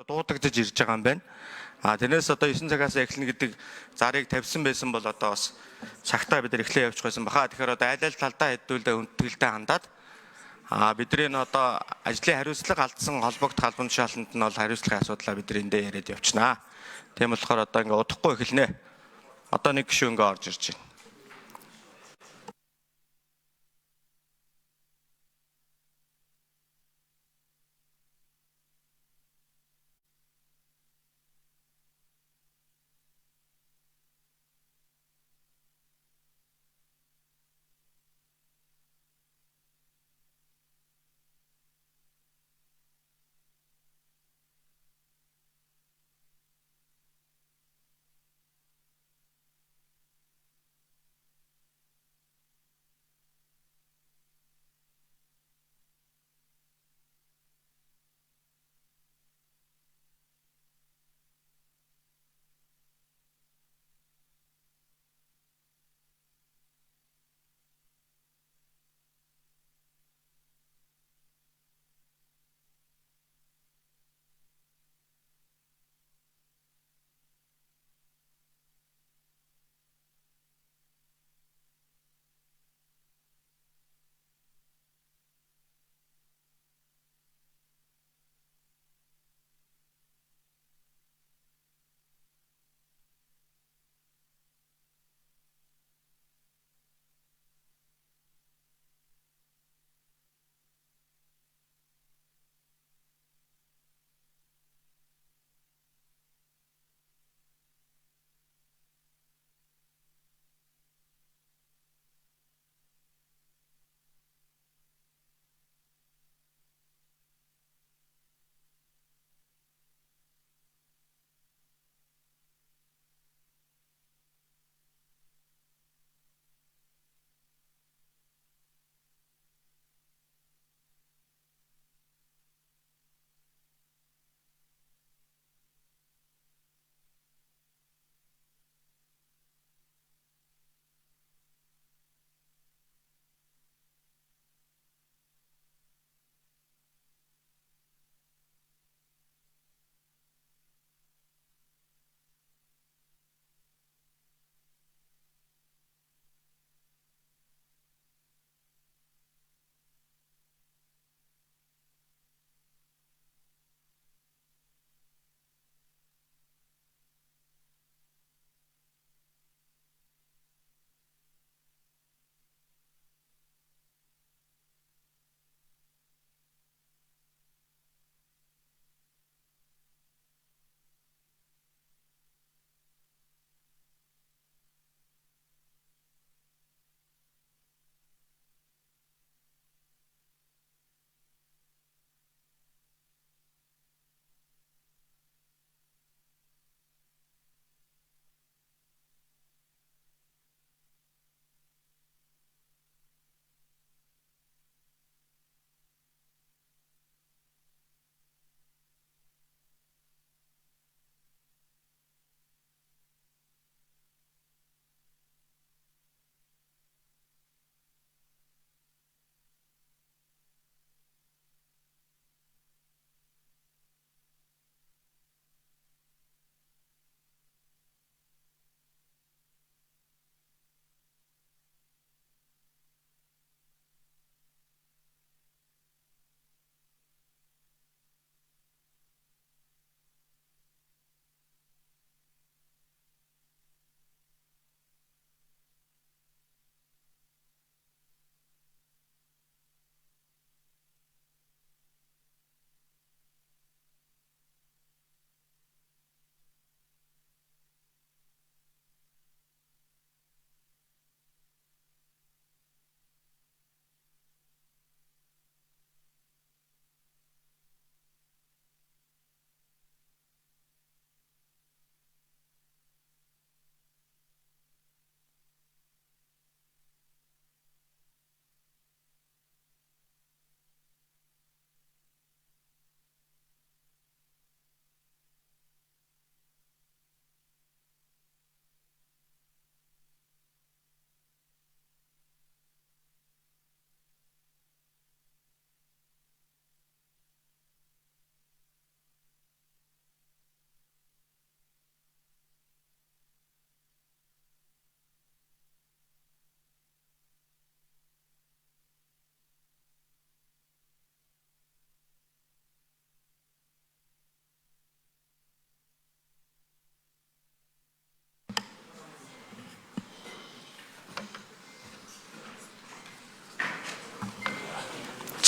дуудагдж ирж байгаа юм байна. Тэрнээс одоо 9 цагаас эхэлнэ гэдэг зарыг тавьсан байсан бол одоо бас цагтаа бид нар эхлээ явуучих байсан баха. Тэгэхээр одоо аль аль талдаа хэдүүлдэ хүндэтгэлтэй хандаад бидний одоо ажлын хариуцлага алдсан холбогд халбан шаланд нь бол хариуцлагын асуудлаа бид нар эндээ яриад явчихнаа. Тийм болохоор одоо ингээ удахгүй эхэлнэ. Одоо нэг гишүүн ингээ орж ирж байна.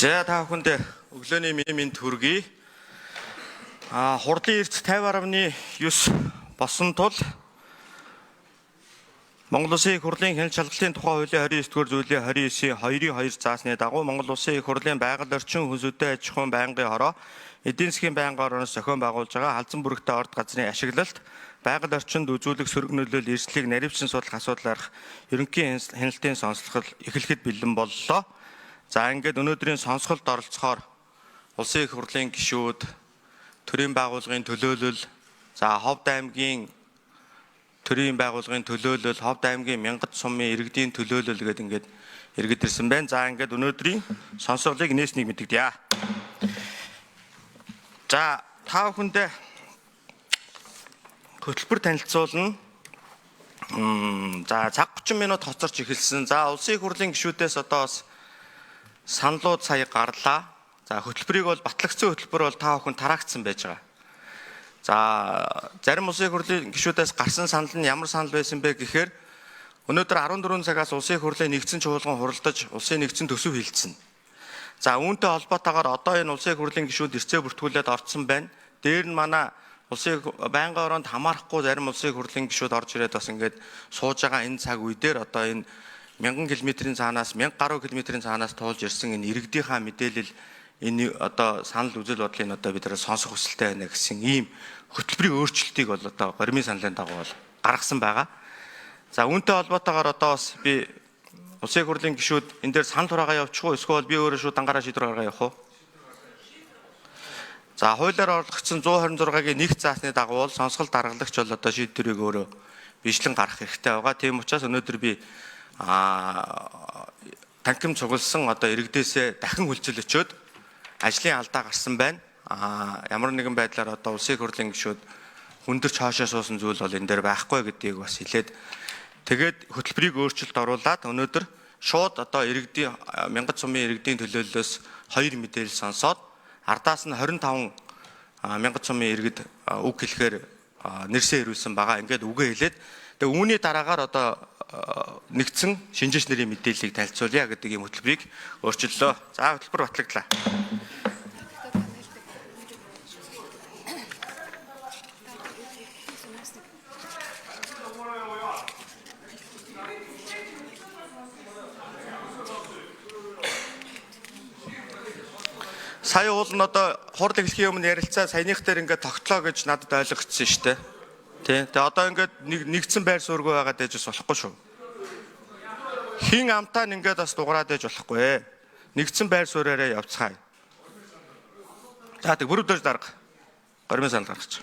За та бүхэнд өглөөний минь төргий. Хурдлын эрт 50.9 босон тул Монгол Улсын их хурлын хяналт шалгалтын тухай хуулийн 29-р зүйлийн 29-ийн 2-2 заасны дагуу Монгол Улсын их хурлын байгаль орчин хүнсүдэ аж ахуйн байнгын хороо эдийн засгийн байнгын орооноос зохион байгуулж байгаа халдсан бүрэгтэй орд газрын ашиглалт байгаль орчинд үзүүлэх сөрөг нөлөөлөл эрсдлийг наривчин судлах асуудал арах ерөнхий хяналтын сонслогол эхлэхэд бэлэн боллоо. За ингээд өнөөдрийн сонсголд оролцохоор Улсын их хурлын гишүүд, төрийн байгууллагын төлөөлөл, за Ховд аймгийн төрийн байгууллагын төлөөлөл, Ховд аймгийн Мянгат сумын иргэдийн төлөөлөл гэдэг ингээд иргэд ирсэн байна. За ингээд өнөөдрийн сонсголыг нээснийг мэдэгдэе. За та бүхэндээ хөтөлбөр танилцуулна. За цаг 30 минут хоцорч эхэлсэн. За Улсын их хурлын гишүүдээс одоо бас саналууд сая гарлаа. За хөтөлбөрийг бол батлагдсан хөтөлбөр бол та бүхэн тараагдсан байж байгаа. За зарим Улсын их хурлын гишүүдээс гарсан санал нь ямар санал байсан бэ гэхээр өнөөдөр 14 цагаас Улсын их хурлын нэгдсэн чуулган хуралдаж улсын нэгдсэн төсөв хилцсэн. За үүнтэй холбоотойгоор одоо энэ Улсын их хурлын гишүүд эрсээ бүртгүүлээд орцсон байна. Дээр нь манай улсын байнгын ороонд хамаарахгүй зарим Улсын их хурлын гишүүд орж ирээд бас ингээд сууж байгаа энэ цаг үе дээр одоо энэ 1000 км-ийн цаанаас 1000 гаруй км-ийн цаанаас туулж ирсэн энэ иргэдийнхаа мэдээлэл энэ одоо санал үзэл бодлыг одоо бид сонсох хүсэлтэй байна гэсэн ийм хөтөлбөрийн өөрчлөлтийг бол одоо горимын саналын дагуу бол гаргасан байгаа. За үүнтэй холбоотойгоор одоо бас би Улсын их хурлын гишүүд энэ дээр санал хураагаа явуучих уу эсвэл би өөрөө шууд ангаараа шийдвэр гаргая явах уу? За хуулиар орлогдсон 126-гийн 1 заасны дагуу бол сонсголт даргалагч бол одоо шийдвэрийг өөрөө бичлэн гаргах хэрэгтэй байгаа. Тийм учраас өнөөдөр би танхим цугласан одоо иргэдээсээ дахин хүлцэл өчөөд ажлын алдаа гарсан байна. Ямар нэгэн байдлаар одоо Улсын их хурлын гишүүд хүндэрч хоошоо суусан зүйл бол энэ дээр байхгүй гэдгийг бас хэлээд тэгээд хөтөлбөрийг өөрчлөлт оруулаад өнөөдөр шууд одоо иргэдийн Мянгат сумын иргэдийн төлөөллөөс 2 мэдээлэл сонсоод ардаас нь 25 Мянгат сумын иргэд үг хэлэхээр нэрсээ ирүүлсэн байгаа. Ингээд үгээ хэлээд тэгээд үүний дараагаар одоо нэгдсэн шинжээч нарын мэдээллийг танилцуулъя гэдэг ийм хөтөлбөрийг өөрчиллөө. За хөтөлбөр батлагдлаа. Сая уул нь одоо хурал эхлэхийн өмнө ярилцаа саяных дээр ингээд тогтлоо гэж надад ойлгогдсон шүү дээ. Тий. Тэгээ одоо ингээд нэгдсэн байр суурьгүй байгаа дэж бас болохгүй шүү. Хин амтаа ингээд бас дугаараад ээж болохгүй. Нэгдсэн байр суурьаараа явцгаая. За тэг бүрдэж дарга. Горимын санал гаргач.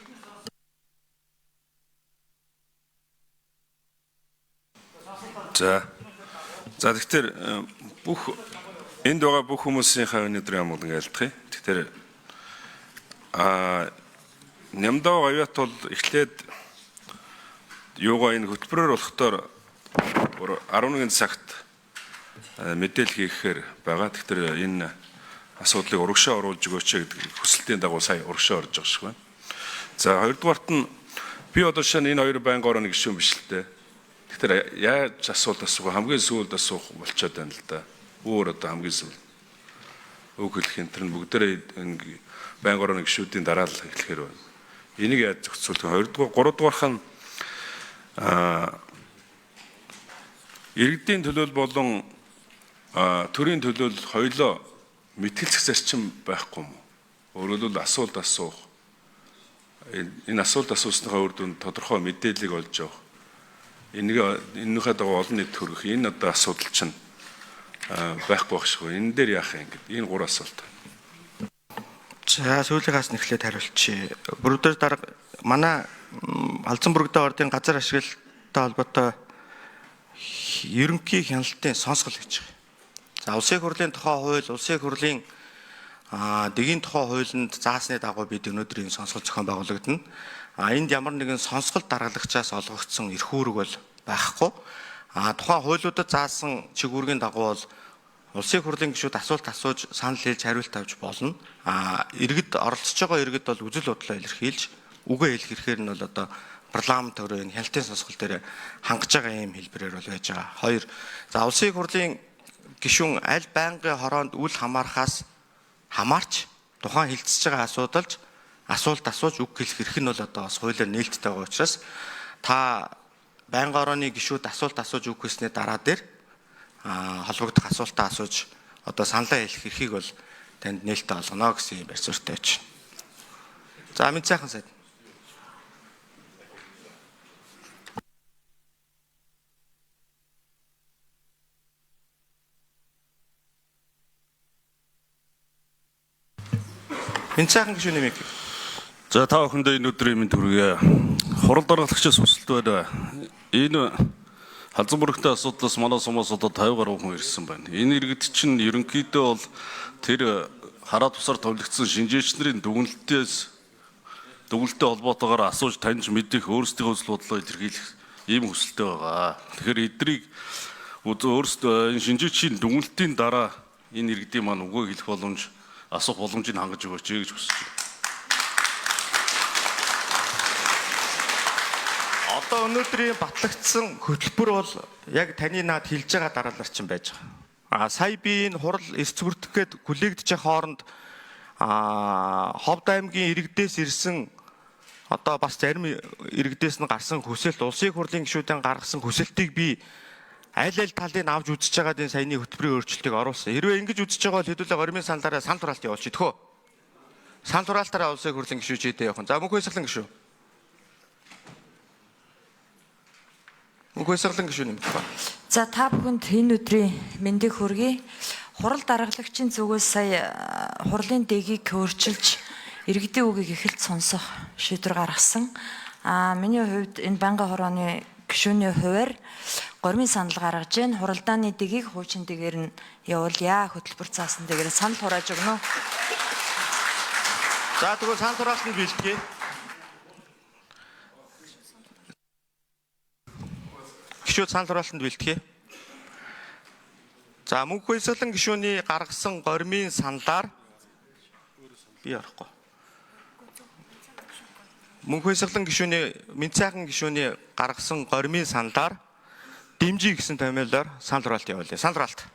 За тэгэхээр бүх энд байгаа бүх хүмүүсийнхээ өнөөдрийн амгалан айлтгая. Тэгэхээр нямдаа авьяат бол эхлээд юугаа энэ хөтөлбөрөөр болохдоор 11 цагт мэдээлэл хийхээр байгаа. Тэгэхээр энэ асуудлыг урагшаа оруулж өгөөч гэдэг хүсэлтийн дагуу сая урагшаа орж байгаа шиг байна. За хоёрдугаарт нь би одоо шинэ энэ хоёр байнгын орооны гишүүн биш л дээ. Тэгэхээр яаж асуулт асуух хамгийн сүүлд асуух болчиход байна л да. Өөр одоо хамгийн сүүл үг хэлэх энэ төр бүгдээрээ байнгын орооны гишүүдийн дараа л хэлэхээр байна. Энийг яаж зохицуулах вэ? Хоёрдугаар, гуравдугаарх нь иргэдийн төлөөлөл болон төрийн төлөөлөл хоёулаа мэтгэлцэх зарчим байхгүй юм уу? Өөрөөр хэлбэл асуулт асуух. Энэ асуулт асуусныхаа үр дүнд тодорхой мэдээллийг олж авах. Энийхээ дагуу олон нийт хүргэх энэ одоо асуудал чинь байхгүй байх шиг байна. Энэ дээр яах юм гээд энэ 3 асуулт. За сүүлийнхаас нь эхлээд хариулчихъя. Бүрдээр дарга манай халдсан бүрэгдээ ордын газар ашиглалттай холбоотой ерөнхий хяналтын сонсгол гэж байгаа. За Улсын их хурлын тухай хууль, Улсын их хурлын дэгийн тухай хуулинд заасны дагуу бид өнөөдрийн сонсгол зохион байгуулагдана. Энд ямар нэгэн сонсгол даргалагчаас олгогдсон эрх үүрэг бол байхгүй. Тухайн хуулиудад заасан чиг үүргийн дагуу бол Улсын их хурлын гишүүд асуулт асууж санал хэлж хариулт авч болно. Иргэд оролцож байгаа иргэд бол үзэл бодлоо илэрхийлж үгээ хэлэх хэрэгээр нь бол одоо парламент төрийн хяналтын сонсгол дээр хангаж байгаа юм хэлбэрээр бол байж байгаа. 2. За Улсын их хурлын гишүүн аль байнгын хороонд үл хамаарахаас хамаарч тухайн хилцэж байгаа асуудалд асуулт асууж үг хэлэх эрх нь бол одоо бас хуулиар нээлттэй байгаа учраас та байнгын хорооны гишүүд асуулт асууж үг хэлсний дараа дээр холбогдох асуултаа асууж одоо саналаа хэлэх эрхийг бол танд нээлттэй олгоно гэсэн юм барь суурьтай байна. За мэд сайхан сайд. Мэд сайхан гишүүний мик. За та бүхэндээ энэ өдрийн мэнд хүргэе. Хурал даргалагчаас хүсэлт байна. Энэ халзан бүрэгтэй асуудлаас манай сумаас одоо 50 гаруй хүн ирсэн байна. Энэ иргэд чинь ерөнхийдөө бол тэр хараа тусаар товлогдсон шинжээч нарын дүгнэлттэй холбоотойгоор асууж таньж мэдэх өөрсдийн үзэл бодлоо илэрхийлэх ийм хүсэлтэй байгаа. Тэгэхээр эднийг өөрсдөө энэ шинжээчийн дүгнэлтийн дараа энэ иргэдийн маань үгөө хэлэх боломж асуух боломжийг хангаж өгөөч гэж хүсэж байна. Одоо өнөөдрийн батлагдсан хөтөлбөр бол яг таны наад хэлж байгаа дараалал чинь байж байгаа. Сая би энэ хурал эс зүгүрдэх гээд хүлээгдэж хооронд Ховд аймгийн иргэдээс ирсэн одоо бас зарим иргэдээс нь гарсан хүсэлт, улсын хурлын гишүүдийн гаргасан хүсэлтийг би аль талыг авч үзэж байгаа энэ саяны хөтөлбөрийн өөрчлөлтийг оруулсан. Хэрвээ ингэж үзэж байгаа бол хэдүүлээ гормын саналаараа сан тураалт явуулчих тэхөө. Сан тураалтаараа улсын хурлын гишүүд хийдэй явах. За мөнх баясгалан гишүү. Мөнх баясгалан гишүүний мэд ба. За та бүхэнд энэ өдрийн мэндийг хүргэе. Хурал даргалагчийн зүгээс сая хурлын дэгийг өөрчилж иргэдийн үгийг эхэлж сонсох шийдвэр гаргасан. Миний хувьд энэ байнгын хорооны гишүүний хувьар гормын санал гаргаж байна. Хуралдааны дэгийг хуучин дэгээр нь явуулъя. Хөтөлбөр заасан дэгээр санал хурааж өгнө. За тэгвэл сан тураалтанд бэлтгэе. Гишүүд сан тураалтанд бэлтгэе. За мөнх баясгалан гишүүний гаргасан гормын саналаар би орохгүй. Мөнх баясгалан гишүүний мэд сайхан гишүүний гаргасан гормын саналаар дэмжиж гэсэн томьёолоор санал хураалт явуулъя. Санал хураалт.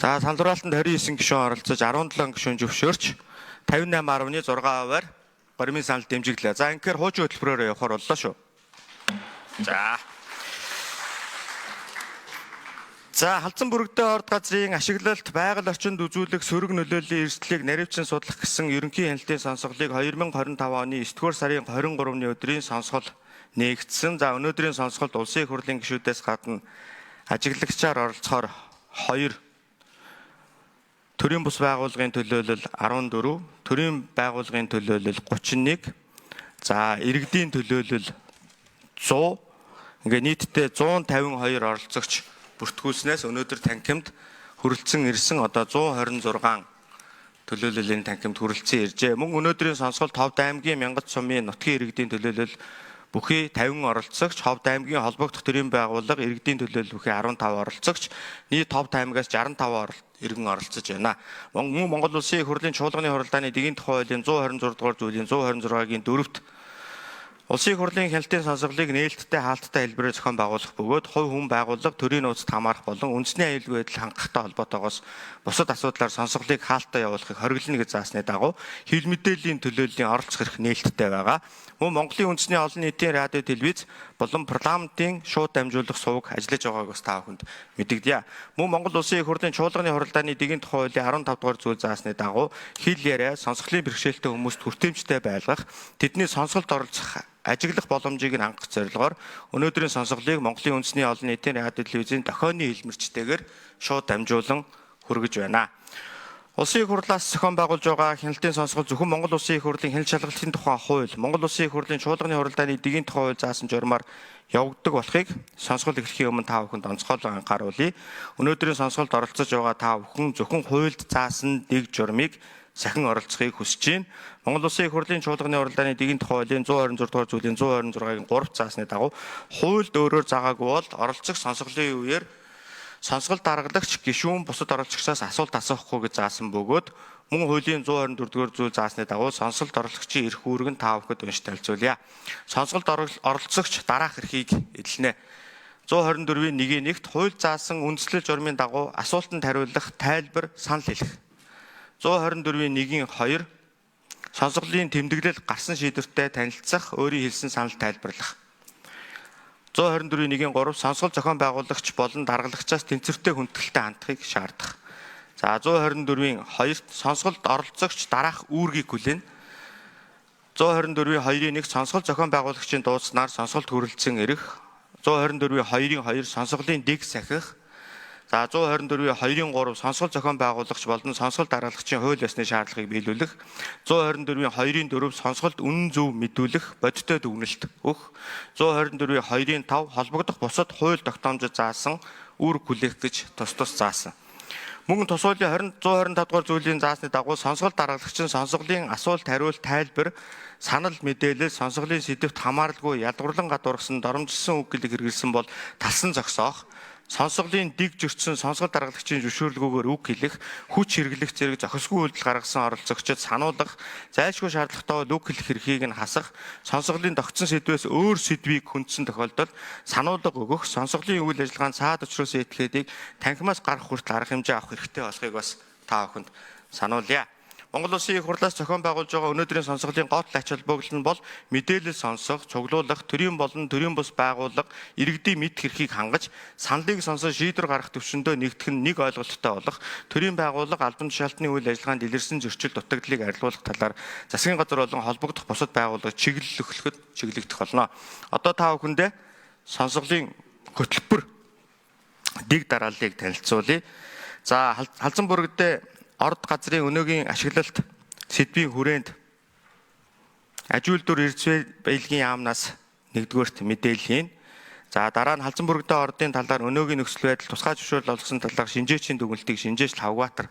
За санал хураалтанд 29 гишүүн оролцож 17 гишүүн зөвшөөрч 58.6%-аар гормын санал дэмжиглээ. За инхээр хуучин хөтөлбөрөөр явахаар боллоо шүү. За халдсан бүрэгдээ орд газрын ашиглалт байгаль орчинд үзүүлэх сөрөг нөлөөллийн эрсдлийг наривчин судлах гэсэн ерөнхий хяналтын сонсголыг 2025 оны 9-р сарын 23-ны өдрийн сонсгол нээгдсэн. За өнөөдрийн сонсголд улсын хурлын гишүүдээс гадна ажиглагчаар оролцохоор 2 төрийн бус байгууллагын төлөөлөл 14, төрийн байгууллагын төлөөлөл 31, за иргэдийн төлөөлөл 100, ингээ нийтдээ 152 оролцогч бүртгүүлснээс өнөөдөр танхимд хүрэлцэн ирсэн одоо 126 төлөөллийн танхимд хүрэлцэн иржээ. Мөн өнөөдрийн сонсголт Ховд аймгийн Мянгат сумын нутгийн иргэдийн төлөөлөл бүхий 50 оролцогч, Ховд аймгийн холбогдох төрийн байгууллага иргэдийн төлөөлөл бүхий 15 оролцогч, нийт Ховд аймгаас 65 иргэн оролцож байна. Мөн Монгол Улсын их хурлын чуулганы хуралдааны дэгийн тухай хуулийн 126 дугаар зүйлийн 126-гийн 4-т улсын их хурлын хяналтын сонсголыг нээлттэй хаалттай хэлбэрээр зохион байгуулах бөгөөд хувь хүн байгууллага төрийн нууцад хамаарах болон үндэсний аюулгүй байдал хангахтай холбоотойгоос бусад асуудлаар сонсголыг хаалттай явуулахыг хориглоно гэж заасны дагуу хэвлэл мэдээллийн төлөөллийн оролцох эрх нээлттэй байгаа. Мөн Монголын үндэсний олон нийтийн радио телевиз болон парламентын шууд дамжуулах суваг ажиллаж байгааг бас та бүхэнд мэдэгдэе. Мөн Монгол Улсын их хурлын чуулганы хуралдааны дэгийн тухай хуулийн 15 дугаар зүйл заасны дагуу хил яриа сонсголын бэрхшээлтэй хүмүүст хүртээмжтэй байлгах, тэдний сонсголд оролцох ажиглах боломжийг хангах зорилгоор өнөөдрийн сонсголыг Монголын үндэсний олон нийтийн радио телевизийн дохионы хэлмэрчтэйгээр шууд дамжуулан хүргэж байна. Улсын их хурлаас зохион байгуулж байгаа хяналтын сонсгол зөвхөн Монгол Улсын их хурлын хяналт шалгалтын тухай хууль, Монгол Улсын их хурлын чуулганы хуралдааны дэгийн тухай хууль заасан журмаар явагддаг болохыг сонсгол эхлэхийн өмнө та бүхэнд онцгойлон анхааруулъя. Өнөөдрийн сонсголд оролцож байгаа та бүхэн зөвхөн хуульд заасан дэг журмыг сахин оролцохыг хүсэж байна. Монгол Улсын их хурлын чуулганы уралдааны дэгийн тухай хуулийн 126 дугаар зүйлийн 126-гийн 3 заасны дагуу хуульд өөрөөр заагаагүй бол оролцох сонсголын үеэр сонсгол даргалагч гишүүн бусад оролцогчдоос асуулт асуухгүй гэж заасан бөгөөд мөн хуулийн 124 дугаар зүйл заасны дагуу сонсголд оролцогчийн эрх үүрэг нь та бүхэнд уншиж танилцуулъя. Сонсголд оролцогч дараах эрхийг эдлэнэ. 124-ийн 1-т хууль заасан үндэслэл журмын дагуу асуултанд хариулах тайлбар санал хэлэх. 124-ийн 1-2 сонсголын тэмдэглэл гарсан шийдвэртэй танилцах, өөрийн хэлсэн санал тайлбарлах. 124-ийн 1-3 сонсгол зохион байгуулагч болон даргалагчаас тэнцвэртэй хүндэтгэлтэй хандахыг шаардах. За 124-ийн 2-т сонсголд оролцогч дараах үүргийг хүлээнэ. 124-ийн 2-1 сонсгол зохион байгуулагчийн дуудаснаар сонсголд хүрэлцэн ирэх. 124-ийн 2-2 сонсголын дэг сахих. За 124-ийн 2-3 сонсгол зохион байгуулагч болон сонсгол даргалагчийн хууль ёсны шаардлагыг биелүүлэх. 124-ийн 2-4 сонсголд үнэн зөв мэдүүлэх, бодиттой дүгнэлт өгөх. 124-ийн 2-5 холбогдох бусад хууль тогтоомжид заасан үүрэг хүлээх гэж тус заасан. Мөн тус хуулийн 125 дугаар зүйлийн заасны дагуу сонсгол даргалагч нь сонсголын асуулт хариулт тайлбар санал мэдээлэл сонсголын сэдвт хамааралгүй ядгуурлан гадуурхсан доромжилсон үг гэлийг хэрэгэлсэн бол талсан зогсоох. Сонсголын дэг зөрчсөн сонсгол даргалагчийн зөвшөөрлгүйгээр үг хэлэх, хүч хэрэглэх зэрэг зохисгүй үйлдэл гаргасан оролцогчид сануулгах, зайлшгүй шаардлагатай бол үг хэлэх эрхийг нь хасах, сонсголын тогтсон сэдвээс өөр сэдвийг хүндсэн тохиолдолд сануулга өгөх, сонсголын үйл ажиллагаанд цаад учруулсан этгээдийг танхимаас гарах хүртэл арга хэмжээ авах хэрэгтэй болохыг бас та бүхэнд сануулъя. Монгол Улсын их хурлаас зохион байгуулж байгаа өнөөдрийн сонсголын гол ач холбогдол нь бол мэдээлэл сонсох, цуглуулах, төрийн болон төрийн бус байгууллага иргэдийн мэд хэрхийг хангаж, саналыг сонсон шийдвэр гаргах төвшөндөө нэгдэх нь нэг ойлголттой болох, төрийн байгууллага албан тушаалтны үйл ажиллагаанд илэрсэн зөрчил дутагдлыг арилгуулах талаар засгийн газар болон холбогдох бусад байгууллага чиглэлөглөхөд чиглэгдэх болно. Одоо та бүхэндээ сонсголын хөтөлбөр дэг дарааллыг танилцуулъя. За халзан бүрэгдээ орд газрын өнөөгийн ашиглалт сэдвийн хүрээнд аж үйлдвэр эрдэс баялагын яамнаас нэгдүгээрт мэдээлэл хийн. За дараа нь халзан бүрэгдээ ордын талаар өнөөгийн нөхцөл байдал тусгай зөвшөөрөл олгосон талаар шинжээчийн дүгнэлтийг шинжээч Лавгатар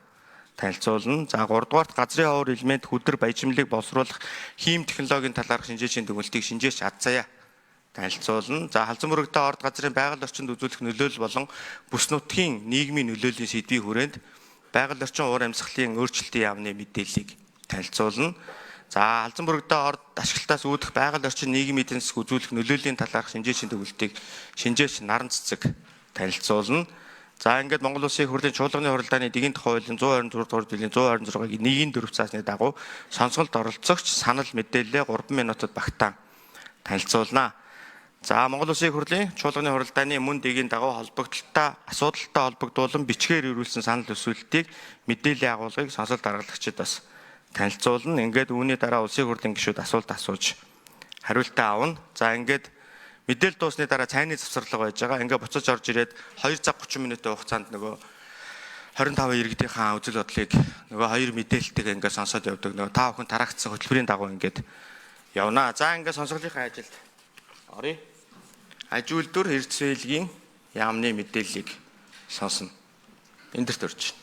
танилцуулна. За 3 дугаарт газрын ховор элемент хүдэр баяжмлыг боловсруулах хийм технологийн талаарх шинжээчийн дүгнэлтийг шинжээч Адцаяа танилцуулна. За халзан бүрэгдээ орд газрын байгаль орчинд үзүүлэх нөлөөлөл болон бүс нутгийн нийгмийн нөлөөлийн сэдвийн хүрээнд байгаль орчин уур амьсгалын өөрчлөлтийн яамны мэдээллийг танилцуулна. За халзан бүрэгдээ орд ашиглалтаас үүдэх байгаль орчин нийгмийн эдийн засаг үзүүлэх нөлөөлийн талаарх шинжээчийн дүгнэлтийг шинжээч Наран Цэцэг танилцуулна. За ингээд Монгол Улсын их хурлын чуулганы уралдааны дэгийн тухай хуулийн 124 дугаар зүйлийн 126-гийн 1-4 заасны дагуу сонсголд оролцогч санал мэдээлэлээ 3 минутад багтаан танилцуулна. За Монгол Улсын их хурлын чуулганы хуралдааны мөн дэгийн дагуу холбогдлолтой асуудалтай холбогдуулан бичгээр ирүүлсэн санал төсөөлтийг мэдээллийн агуулгыг сонсол даргалагчид бас танилцуулна. Ингээд үүний дараа улсын хурлын гишүүд асуулт асууж хариултаа авна. За ингээд мэдээлэл дуусны дараа цайны завсарлага байж байгаа. Ингээд буцаж орж ирээд 2 цаг 30 минутын хугацаанд нөгөө 25 иргэдийнхаа үзэл бодлыг нөгөө 2 мэдээлэлтэйг ингээд сонсоод явдаг. Нөгөө та бүхэн тараагдсан хөтөлбөрийн дагуу ингээд явна. За ингээд сонсголынхаа ажилд оръё. Аж үйлдвэр эрдэс баялагын яамны мэдээллийг сонсно. Эндэрт орж байна.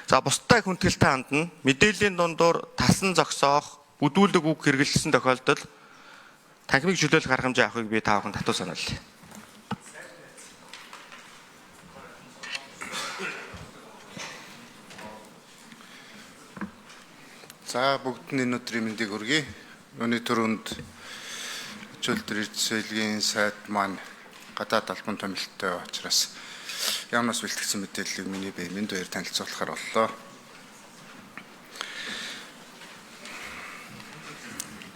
За бусдад хүндэтгэлтэй хандна. Мэдээллийн дундуур тасан зогсоох, бүдүүлэг үг хэрэглэсэн тохиолдолд танхимыг чөлөөлөх арга хэмжээ авахыг би та бүхэнд татуу санаалъя. За бүгдэнд өнөөдрийн мэндийг хүргэе. Өнөөдөр түрүүнд чөлтөр эрдэс баялагын сайд маань гадаад албан томилттой учраас яамнаас бэлтгэсэн мэдээллийг миний бие минь дээр танилцуулахар боллоо.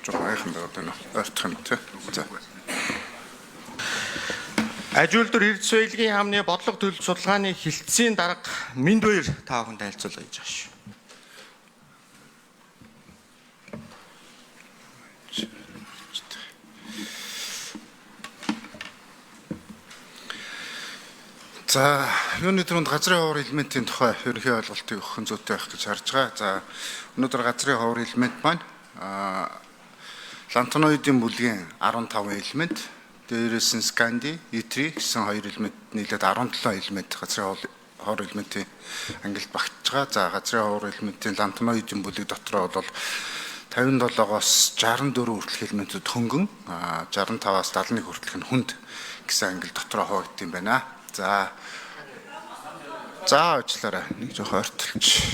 Жохайхан байгаад байна. Ойртох юм тий. За. Аж үйлдвэр эрдэс баялагын яамны бодлого төлөв судалгааны хилцээний дарга Минд Баяр та бүхэнд танилцуулъя гэж байна шүү. За, юуны түрүүнд газрын ховор элементийн тухай ерөнхий ойлголтыг өгөх зүйтэй байх гэж харж байгаа. За, өнөөдөр газрын ховор элемент маань лантаноидын бүлгийн 15 элемент, дээрээс нь сканди, итри гэсэн 2 элемент нийлээд 17 элемент газрын ховор элементийн ангилд багтж байгаа. За газрын ховор элементийн лантмоидын бүлэг дотроо бол 57-оос 64 хүртэлх элементүүд хөнгөн, 65-аас 71 хүртэлх нь хүнд гэсэн ангил дотроо хуваагдсан байна. За уучлаарай. Нэг жоох ойртолч.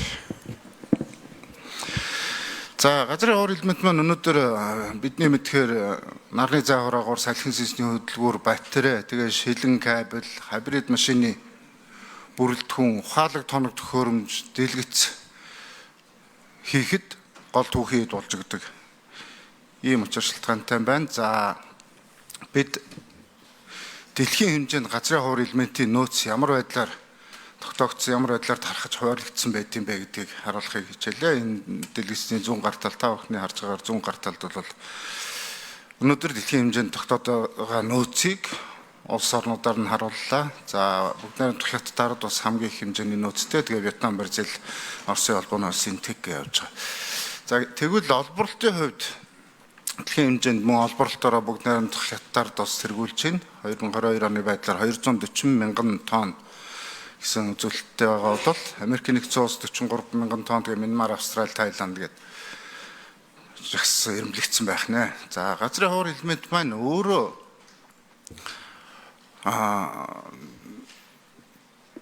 За газрын ховор элемент маань өнөөдөр бидний мэдхээр нарны зааграагоор салхин сүнсний хөдөлгүүр батарей, тэгээ шилэн кабель, хибрид машины бүрэлдэхүүн, ухаалаг тоног төхөөрөмж, дэлгэц хийхэд гол түүхий болж өгдөг. Ийм учир шалтгаантай байна. За бид дэлхийн хэмжээнд газрын ховор элементийн нөөц ямар байдлаар тогтоогдсон, ямар байдлаар тархаж хуваарлагдсан байдığım бэ гэдгийг харуулахыг хичээлээ. Энэ дэлгэцний зүүн гартал та бүхний харж байгаагаар зүүн гарталд бол өнөөдөр дэлхийн хэмжээнд тогтоод байгаа нөөцийг улс орнуудаар нь харууллаа. За бүгд найрамдах хятадд бас хамгийн их хэмжээний нөөцтэй. Тэгээ Вьетнам, Бразил, Оросын холбооны улсын ТЭК явж байгаа. За тэгвэл олборлолтын хувьд дэлхийн хэмжээнд мөн олборлолтоор бүгд найрамдах хятадд бас сэргүүлж байна. 2022 оны байдлаар 240 мянган тонн гэсэн үзүүлэлттэй байгаа бол Америкийн нэгдсэн улс 43 мянган тонн, тэгээ Мянмар, Австрали, Тайланд гээд жагс эрэмблэгдсэн байх нэ. За газрын ховор элемент маань өөрөө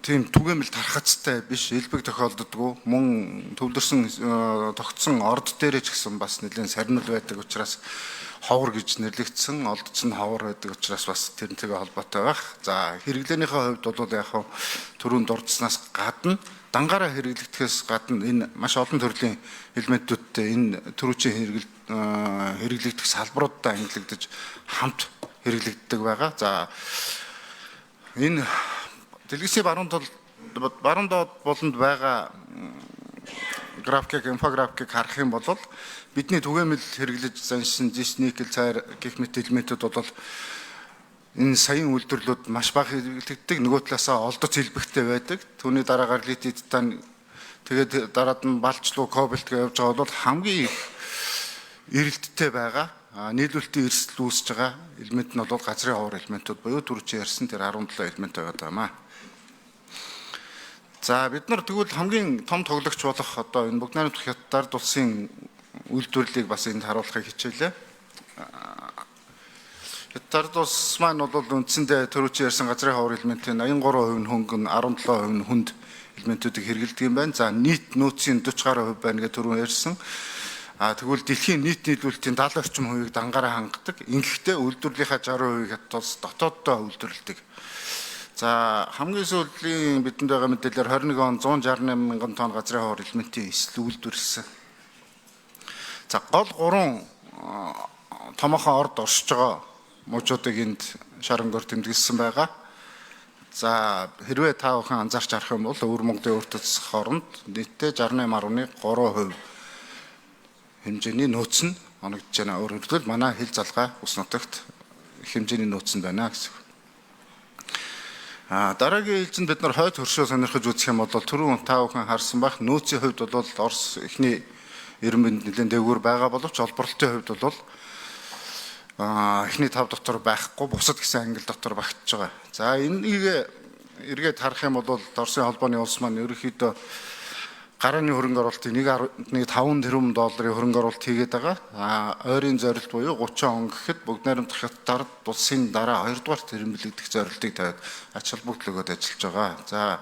тийм түгээмэл тархацтай биш, элбэг тохиолддоггүй, мөн төвлөрсөн тогтсон орд дээрээ ч гэсэн бас нэлээд сарнил байдаг учраас ховор гэж нэрлэгдсэн, олдсон ховор байдаг учраас бас тэрнтэйгээ холбоотой байх. За хэрэглээнийхээ хувьд бол яг түрүүнд дурдсанаас гадна дангаараа хэрэглэгдэхээс гадна энэ маш олон төрлийн элементүүдтэй энэ түрүүчийн хэрэглэгдэх салбаруудад ангиллагдаж хамт хэрэглэгддэг байгаа. За энэ дэлгэцийн баруун доод болонд байгаа графикийг, инфографикийг харах юм бол бидний түгээмэл хэрэглэж заншин жис, никель, цайр гэх мэт элементүүд бол энэ саяын үйлдвэрлэлүүд маш бага хэрэглэгддэг. Нөгөө талаасаа олдоц хэлбэгтэй байдаг. Түүний дараагаар литий титан, тэгээд дараад нь балчлуу, кобальт гэж явж байгаа бол хамгийн их эрэлттэй байгаа. Нийлүүлэлтийн эрсдэл үүсэж байгаа элемент нь бол газрын ховор элементүүд буюу түрүүчийн ярьсан тэр 17 элемент байгаа юм аа. За бид нар тэгвэл хамгийн том тоглогч болох одоо энэ бүгд найрамдах хятад улсын үйлдвэрлэлийг бас энд харуулахыг хичээлээ. Хятад улс маань бол үндсэндээ түрүүчийн ярьсан газрын ховор элементийн 83% нь хөнгөн, 17% нь хүнд элементүүдийг хэрэглэдэг юм байна. За нийт нөөцийн 40 гаруй хувь байна гэж түрүүн ярьсан. Тэгвэл дэлхийн нийт нийлүүлэлтийн 70 орчим хувийг дангаараа хангадаг. Ингэхдээ үйлдвэрлэлийнхаа 60% хятад улс дотооддоо үйлдвэрлэдэг. За хамгийн сүүлийн бидэнд байгаа мэдээлэлээр 21 он 168 мянган тонн газрын ховор элементийн эсэл үйлдвэрлэсэн. За гол 3 томоохон орд оршиж байгаа мужуудыг энд шарангоор тэмдэглэсэн байгаа. За хэрвээ та бүхэн анзаарч харах юм бол өвөр Монголын өртөц хооронд нийтдээ 68.3% хэмжээний нөөц нь оногдож байна. Өөрөөр хэлбэл манай хил залгаа ус нутагт хэмжээний нөөц нь байна гэсэн. Дараагийн ээлжинд бид нар хойд хөршөө сонирхож үзэх юм бол түрүүн та бүхэн харсан байх нөөцийн хувьд бол Орос эхний ирмэнд нэлээд дээгүүр байгаа боловч олборлолтын хувьд бол эхний 5 дотор байхгүй бусад гэсэн ангил дотор багтж байгаа. За энийг эргээд харах юм бол Оросын холбооны улс маань ерөнхийдөө гарааны хөрөнгө оруулалтын 1.5 тэрбум долларын хөрөнгө оруулалт хийгээд байгаа. Ойрын зорилт буюу 30 он гэхэд бүгд найрамдах хятад улсын дараа 2 дугаар тэрбумлэгдэх зорилтыг тавиад ач холбогдлогод ажиллаж байгаа. За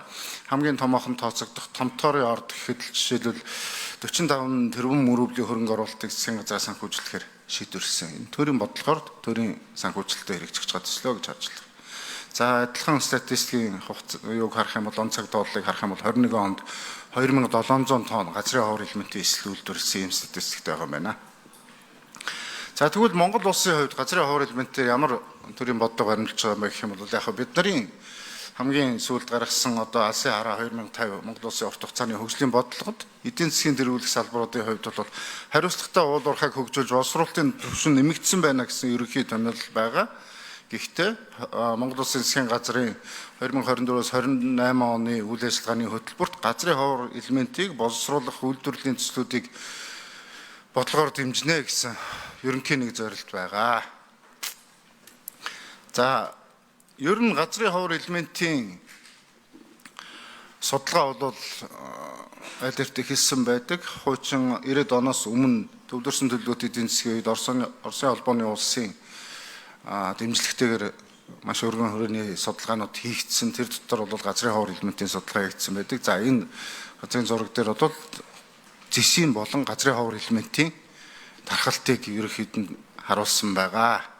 хамгийн томоохон тооцогдох томторын орд гэхэд жишээлбэл 45 тэрбум мөрөвлийн хөрөнгө оруулалтыг засгийн газраас санхүүжүүлэхээр шийдвэрлсэн. Энэ төрийн бодлогоор төрийн санхүүжилтөд хэрэгжиж байгаа төслөө гэж харж байна. За адилхан статистикийн юуг харах юм бол он цаг доотлыг харах юм бол 21 онд 2700 тонн газрын ховор элементийн эсэл үйлдвэрлэсэн юм статистиктэй байгаа юм байна. За тэгвэл Монгол улсын хувьд газрын ховор элементээр ямар төрлийн бодлого баримлж байгаа юм бэ гэх юм бол яг бид нарын хамгийн сүүлд гаргасан одоо Алсын хараа 2050 Монгол улсын урт хугацааны хөгжлийн бодлогод эдийн засгийн тэргуулах салбаруудын хувьд бол хариуцлагатай уул уурхайг хөгжүүлж боловсруулалтын түвшин нэмэгдсэн байна гэсэн ерөнхий томьёол байгаа. Гэхдээ Монгол Улсын засгийн газрын 2024-с 28 оны үйл ажиллагааны хөтөлбөрт газрын ховор элементийг боловсруулах үйлдвэрлэлийн төслүүдийг бодлогоор дэмжинэ гэсэн ерөнхий нэг зорилт байгаа. За ер нь газрын ховор элементийн судалгаа бол аль эрт эхэлсэн байдаг. Хуучин 90-ад оноос өмнө төвлөрсөн төлөвлөлт эдийн засгийн үед Оросын холбооны улсын дэмжлэгтэйгээр маш өргөн хүрээний судалгаанууд хийгдсэн. Тэр дотор бол газрын ховор элементийн судалгаа хийгдсэн байдаг. За энэ газрын зураг дээр бол зэсийн болон газрын ховор элементийн тархалтыг ерөнхийд нь харуулсан байгаа.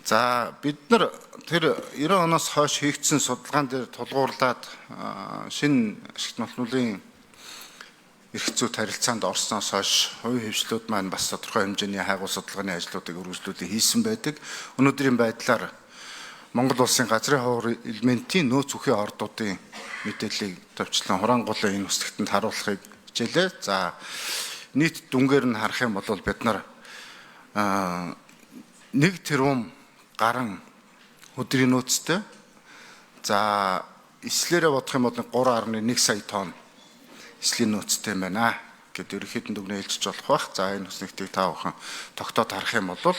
За бид нар тэр 90 оноос хойш хийгдсэн судалгаан дээр тулгуурлаад шинэ ашигт малмлын эрх зүйт харилцаанд орсноос хойш хувийн хвшлүүд маань бас тодорхой хэмжээний хайгуул судалгааны ажлуудыг үргэлжлүүлээ хийсэн байдаг. Өнөөдрийн байдлаар Монгол улсын газрын ховор элементийн нөөц үхий ордуудын мэдээллийг товчлон хураангуулын энэ үсгтэнд харуулахыг хичээлээ. За нийт дүнгээр нь харах юм бол бид нар 1 тэрбум гарan өдрийн нөөцтэй. За эслээрээ бодох юм бол 3.1 сая тонн эслийн нөөцтэй байна гэд ерөнхийд нь дүгнээ хэлж болох бах. За энэ үснэгтийг та бүхэн тогтоод харах юм бол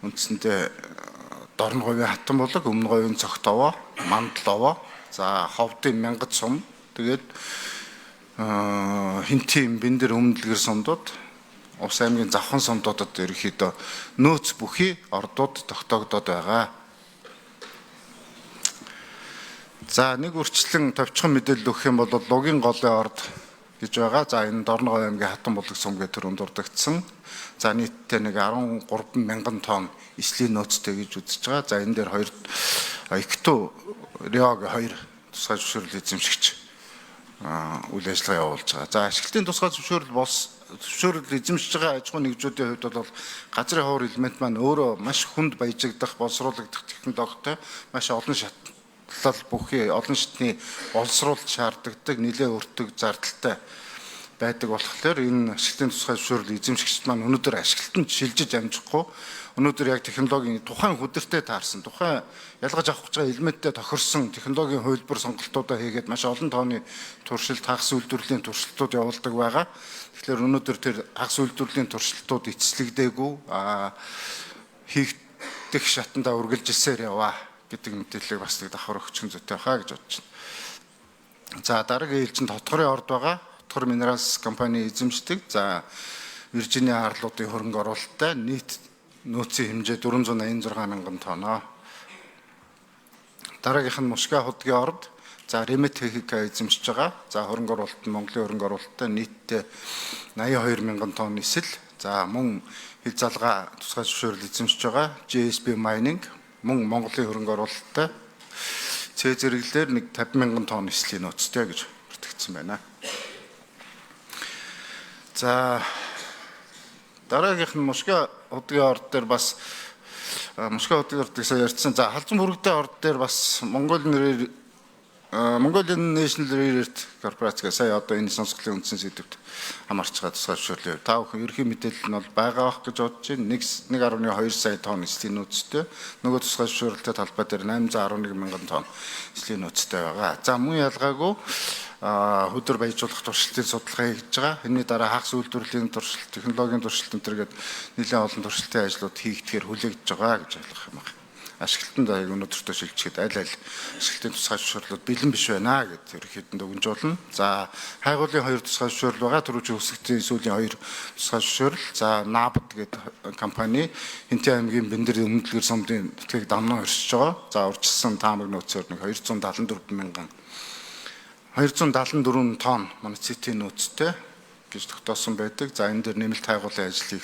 үндсэндээ дорн говийн хатан болог, өмнө говийн цогт овоо, мандал овоо, за ховдын мянгад сум, тэгээд хинтийн бэндэр өмнөдлгэр сумдууд, Увс аймгийн завхан сумдуудад ерөнхийдөө нөөц бүхий ордууд тогтоогдоод байгаа. За нэг үрчлэн товчхон мэдээлэл өгөх юм бол Лугийн голын орд гэж байгаа. За энэ Дорногов аймгийн Хатан булаг сум гэх төрөнд дурддагдсан. За нийтдээ нэг 13 мянган тонн эслийн нөөцтэй гэж үзэж байгаа. За энэ дээр Икту Риог 2 тусгай зөвшөөрөл эзэмшигч үйл ажиллагаа явуулж байгаа. За ашиглалтын тусгай зөвшөөрөл эзэмшиж байгаа аж ахуйн нэгжүүдийн хувьд бол газрын ховор элемент маань өөрөө маш хүнд баяжигдах, боловсруулагдах технологитой, маш олон шатлал бүхий олон шатны боловсруулалт шаарддаг, нэлээ өртөг зардалтай байдаг болохоор энэ ашиглалтын тусгай зөвшөөрөл эзэмшигчд маань өнөөдөр ашиглалтанд шилжиж амжихгүй, өнөөдөр яг технологийн тухайн хүдэртэй таарсан, тухайн ялгаж авах гэж байгаа элементтэй тохирсон технологийн хувилбар сонголтуудаа хийгээд маш олон тооны туршилт, хагас үйлдвэрлэлийн туршилтууд явуулдаг байгаа. Тэгэхээр өнөөдөр тэр хагас үйлдвэрлэлийн туршилтууд эцэслэгдээгүй хийгдэх шатандаа үргэлжилсээр яваа гэдэг мэдээллийг бас нэг давхар өгсөн зүйтэй хаа гэж бодож байна. За дараагийн ээлжинд Хотгорын орд байгаа. Хотгор Минералс компани эзэмшдэг. За Виржиниа арлуудын хөрөнгө оруулалттай нийт нөөцийн хэмжээ 486 мянган тонноо. Дараагийнх нь Мушга худгийн орд. За Ремет техника эзэмшиж байгаа. За хөрөнгө оруулалт нь Монголын хөрөнгө оруулалттай нийтдээ 82 мянган тонн эсэл. За мөн хил залгаа тусгай зөвшөөрөл эзэмшиж байгаа. JSB Mining мөн Монголын хөрөнгө оруулалттай цээ зэрэглэлээр нэг 50 мянган тонн эслийн нөөцтэй гэж бүртгэгдсэн байна. За дараагийнх нь Мушга худгийн орд дээр бас Мушга худгийн орд гэсэн ярьсан. За халзан бүрэгдээ орд дээр бас Mongolian National Rare Earth корпорацгаа сая одоо энэ сонсголын үндсэн сэдвт хамаарч байгаа тусгай зөвшөөрлөө. Та бүхэн ерөнхий мэдээлэл нь бол байгаа бах гэж бодож байна. 1.2 сая тонн эслийн нөөцтэй. Нөгөө тусгай зөвшөөрөлтэй талбай дээр 811 мянган тонн эслийн нөөцтэй байгаа. За мөн ялгаагүй хөдөр баяжуулах туршилтын судалгаа хийж байгаа. Энэний дараа хагас үйлдвэрлэлийн туршилт, технологийн туршилт энэ төргээд нэлээд олон туршилтын ажлууд хийгдэхээр хүлээгдэж байгаа гэж ойлгох юм байна. Ашиглалтанд өнөөдөртөө шилжчихэд аль ашиглалтын тусгай зөвшөөрлүүд бэлэн биш байна гэдэг ерөнхийд нь өгнж болно. За хайгуулын 2 тусгай зөвшөөрөл байгаа. Түрүүчийн үсгтийн сүүлийн 2 тусгай зөвшөөрөл. За Набд гэдэг компани Хинтийн аймгийн Бэндэр өмнөдлгөр сумдын нутгийг дамнан оршиж байгаа. За урьдчилсан таамаг нөөцөөр нэг 274 тонн монацитийн нөөцтэй гэж тогтоосон байдаг. За энэ дээр нэмэлт хайгуулын ажлыг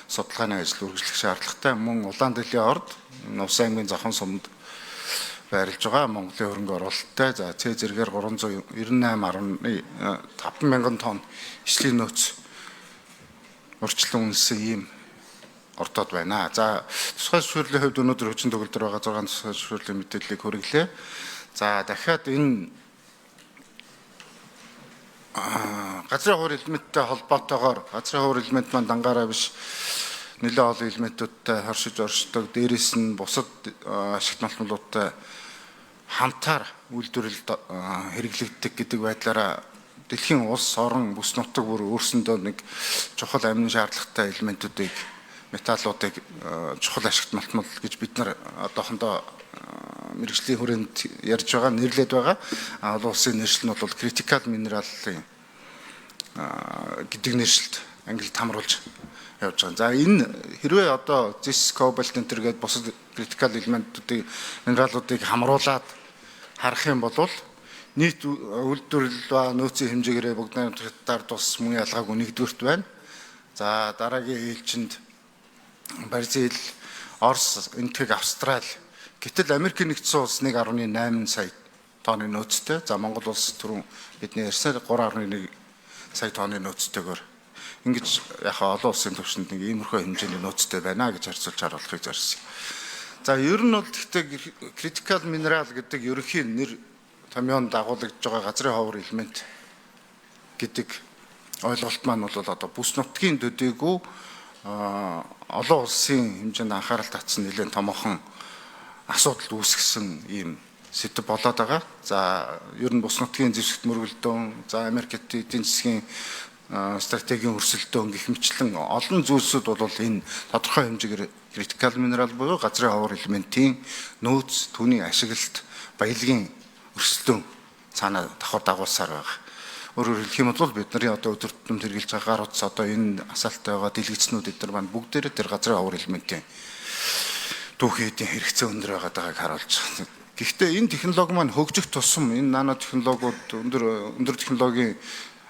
судалгааны ажил үргэлжлэх шаардлагатай. Мөн Улаанбaaлийн орд Увс аймгийн Завхан сумд байрлаж байгаа Монголын хөрөнгө оруулалттай. За цээ зэргээр 398.5 мянган тонн эслийн нөөц урьдчилан үнэлсэн ийм ордод байна. За тусгай зөвшөөрлийн хувьд өнөөдөр хүчин төгөлдөр байгаа 6 тусгай зөвшөөрлийн мэдээллийг хүргэлээ. За дахиад энэ газрын ховор элементтэй холбоотойгоор газрын ховор элемент маань дангаараа биш нэлээд олон элементүүдтэй хоршиж оршдог. Дээрээс нь бусад ашигт малмлуудтай хамтаар үйлдвэрлэлд хэрэглэгддэг гэдэг байдлаараа дэлхийн улс орон бүс нутаг бүр өөрсөндөө нэг чухал амин шаардлагатай элементүүдийг металлуудыг чухал ашигт малтмал гэж бид нар одоохондоо мэрэгжлийн хүрээнд ярьж байгаа, нэрлээд байгаа. Олон улсын нэршил нь бол critical mineral-ын гэдэг нэршилд ангилд хамруулж явж байгаа. За энэ хэрвээ одоо зис, кобальт энэ гэдэг бусад critical элементүүдийг, минералуудыг хамруулад харах юм бол нийт үйлдвэрлэл ба нөөцийн хэмжээгээрээ бүгд найрамдахаар тус мөн ялгаагүй нэгдүгürt байна. За дараагийн ээлжинд Бразил, Орос, Энэтхэг, Австрали, гэтэл Америкийн нэгдсэн улс 1.8 сая тонны нөөцтэй. За Монгол улс түрүүн бидний ярьсан 3.1 сая тонны нөөцтэйгээр ингэж яхаа олон улсын түвшинд нэг иймэрхүү хэмжээний нөөцтэй байна гэж харьцуулж харуулахыг зорьсон. За ер нь бол гэхдээ critical mineral гэдэг ерөнхий нэр томьёонд дагуулж байгаа газрын ховор элемент гэдэг ойлголт маань бол одоо бүс нутгийн төдийгүй олон улсын хэмжээнд анхаарал татсан нэлээд томоохон асуудал үүсгэсэн ийм сэдв болоод байгаа. За ер нь бус нутгийн зэвсэгт мөргөлдөөн, за Америк эдийн засгийн стратегийн өрсөлдөөн гэх мэтлэн олон зүйлсүүд бол энэ тодорхой хэмжээгээр critical mineral буюу газрын ховор элементийн нөөц, түүний ашиглалт, баялагын өрсөлдөөн цаанаа давхар дагуулсаар байгаа. Өөрөөр хэлэх юм бол бидний одоо өдөр тутамд хэрэгжилж байгаа гар утас одоо энэ асаалттай байгаа дэлгэцнүүд эдгээр маань бүгдээрээ тэр газрын ховор элементийн түүхийдийн хэрэгцээ өндөр байгааг харуулж байна. Гэхдээ энэ технологи маань хөгжих тусам энэ нано технологиуд өндөр технологийн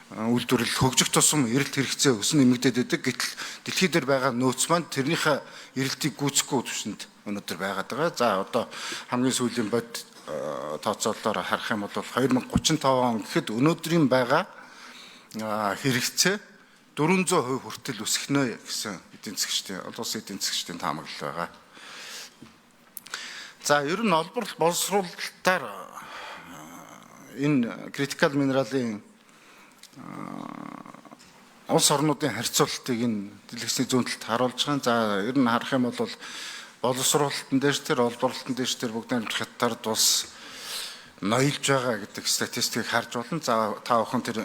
үйлдвэрлэл хөгжих тусам эрэлт хэрэгцээ өснө нэмэгдээд байдаг. Гэтэл дэлхий дээр байгаа нөөц маань тэрнийхээ эрэлтийг гүйцэхгүй түвшинд өнөөдөр байгаад байгаа. За одоо хамгийн сүүлийн бод тооцоололоор харах юм бол 2035 он гэхэд өнөөдрийн байгаа хэрэгцээ 400% хүртэл өсгөнө гэсэн эдийн засгчдын олон улсын эдийн засгчдын таамаглал байгаа. За ер нь олбор боловсруулалтаар энэ critical mineral-ын улс орнуудын харьцуулалтыг энэ дэлгэцний зүүнтэлд харуулж байгаа. За ер нь харах юм бол боловсруулалтын дээр тэр олборлолтын дээр тэр бүгд хятад улс ноёлж байгаа гэдэг статистикийг харж болно. За та бүхэн тэр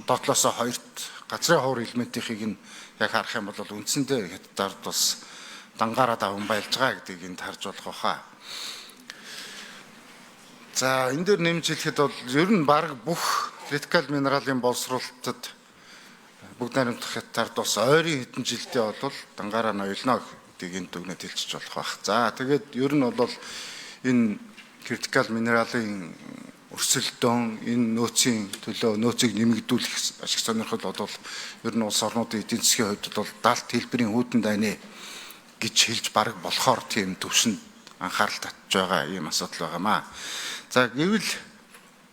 дотлоосоо хоёрт газрын ховор элементийнхийг нь яг харах юм бол үндсэндээ хятад улс дангаараа даван байлж байгаа гэдгийг энд харж болох баха. За энэ дээр нэмж хэлэхэд бол ер нь баг бүх critical mineral-ын боловсруулалтад бүгд найрамдах хятад улс ойрын хэдэн жилдээ бол дангаараа ноёлно гэдгийг энэ дүгнэлт хэлчих болох байх. За тэгээд ер нь бол энэ critical mineral-ын өрсөлдөөн, энэ нөөцийн төлөө нөөцийг нэмэгдүүлэх ашиг сонирхол бол ер нь улс орнуудын эдийн засгийн хувьд бол даалт хэлбэрийн хүйтэн дайны гэж хэлж бараг болохоор тийм төвшөнд анхаарал татж байгаа ийм асуудал байгаамаа. За гэвэл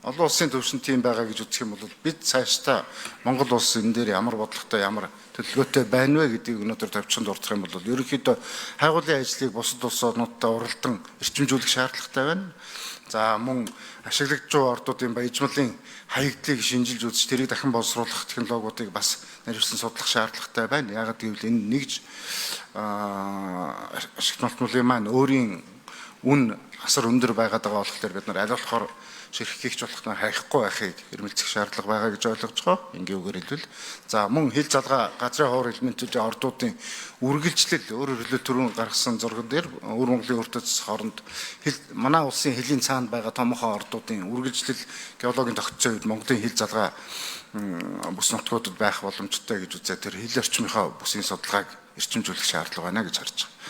олон улсын төвшөнд тийм байгаа гэж үзэх юм бол бид цаашдаа Монгол улс энэ дээр ямар бодлоготой, ямар төлөвлөгөөтэй байна вэ гэдгийг өнөөдөр товчхонд дурдах юм бол ерөнхийдөө хайгуулын ажлыг бусад улс орнуудтай уралдан эрчимжүүлэх шаардлагатай байна. За мөн ашиглагч ордуудын баяжмалын хаягдлыг шинжилж үзэж тэрийг дахин боловсруулах технологиудыг бас наривсан судлах шаардлагатай байна. Яагаад гэвэл энэ нэгж ашигт малтмуулын маань өөрийн үн асар өндөр байгаад байгаа болохоор бид нар аль болохоор ширхгийгч болох нь хайхгүй байхыг эрмэлзэх шаардлага байгаа гэж ойлгож байгаа. Ингийн үгээр хэлбэл за мөн хил залгаа газрын ховор элементүүдийн ордуудын үргэлжлэл өөрөөр хэлбэл түрүүн гаргасан зурган дээр өвөр Монголын өртөц хооронд манай улсын хилийн цаанд байгаа томоохон ордуудын үргэлжлэл геологийн тогтцоо үед Монголын хил залгаа бүс нутгуудад байх боломжтой гэж үзээ тэр хил орчмынхаа бүсийн судалгааг эрчимжүүлэх шаардлага байна гэж харж байгаа.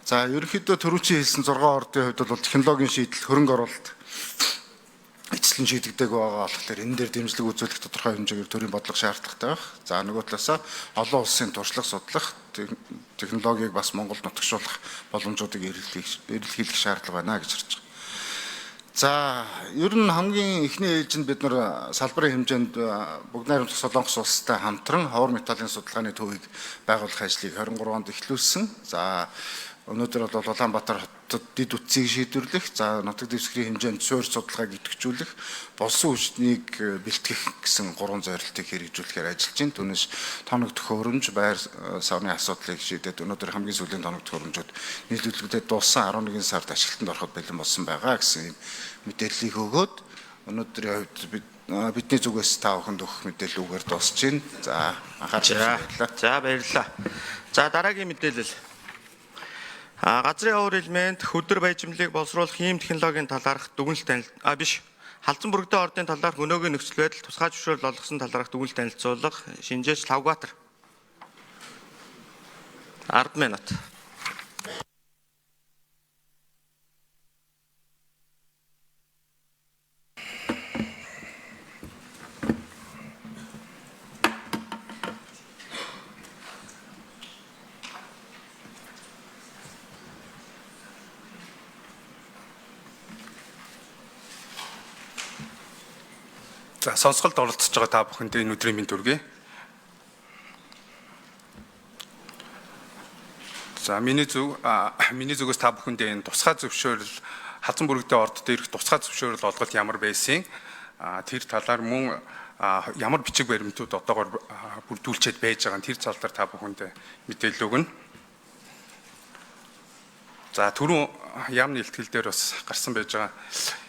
За ерөнхийдөө түрүүчийн хэлсэн 6 ордын хувьд бол технологийн шийдэл хөрөнгө оруулалт эцэслэн шийдэгдэг байгаа болохоор энэ дээр дэмжлэг үзүүлэх тодорхой хэмжээгээр төрийн бодлого шаардлагатай байх. За нөгөө талаасаа олон улсын туршлага судлах технологиг бас Монголд нутагшуулах боломжуудыг эрэлхийлэх шаардлага байна гэж харж байгаа. За ер нь хамгийн эхний ээлжинд бид нар салбарын хэмжээнд бүгд найрамдах Солонгос улстай хамтран ховор металлын судалгааны төвийг байгуулах ажлыг 23 онд эхлүүлсэн. За өнөөдөр бол Улаанбаатар хотод дид үтсийг шийдвэрлэх, за нутаг дэвсгэрийн хэмжээнд суурь судалгааг идэвхжүүлэх, болсон хүчнийг бэлтгэх гэсэн 3 зорилтыг хэрэгжүүлэхээр ажиллаж байна. Түүнээс тоног төхөөрөмж, байр савны асуудлыг шийдээд өнөөдөр хамгийн сүүлийн тоног төхөөрөмжүүд нийлүүлэгдээд дууссан 11 сард ашиглалтанд ороход бэлэн болсон байгаа гэсэн мэдээллийг өгөөд өнөөдрийн хувьд бидний зүгээс та бүхэнд өгөх мэдээлэл үгээр дуусж байна. За анхаарал За баярлалаа. За дараагийн мэдээлэл. Газрын ховор элемент хөдөр баяжмлыг боловсруулах ийм технологийн талаарх дүгнэлт халдсан бүрэгдээ ордын талаарх өнөөгийн нөхцөл байдал тусгай зөвшөөрөл олгосон талаарх дүгнэлт танилцуулга шинжээч Лавгатар 10 минут. За сонсголд оролцож байгаа та бүхэнд энэ өдрийн мэнд хүргэе. За миний зүгээс та бүхэнд энэ тусгай зөвшөөрөл халдсан бүрэгдээ ордод ирэх тусгай зөвшөөрөл олголт ямар байсан тэр талаар мөн ямар бичиг баримтууд одоогоор бүрдүүлчихэд байж байгаа тэр тал дээр та бүхэнд мэдээлэл өгнө. За түрүүн яамны илтгэл дээр бас гарсан байж байгаа.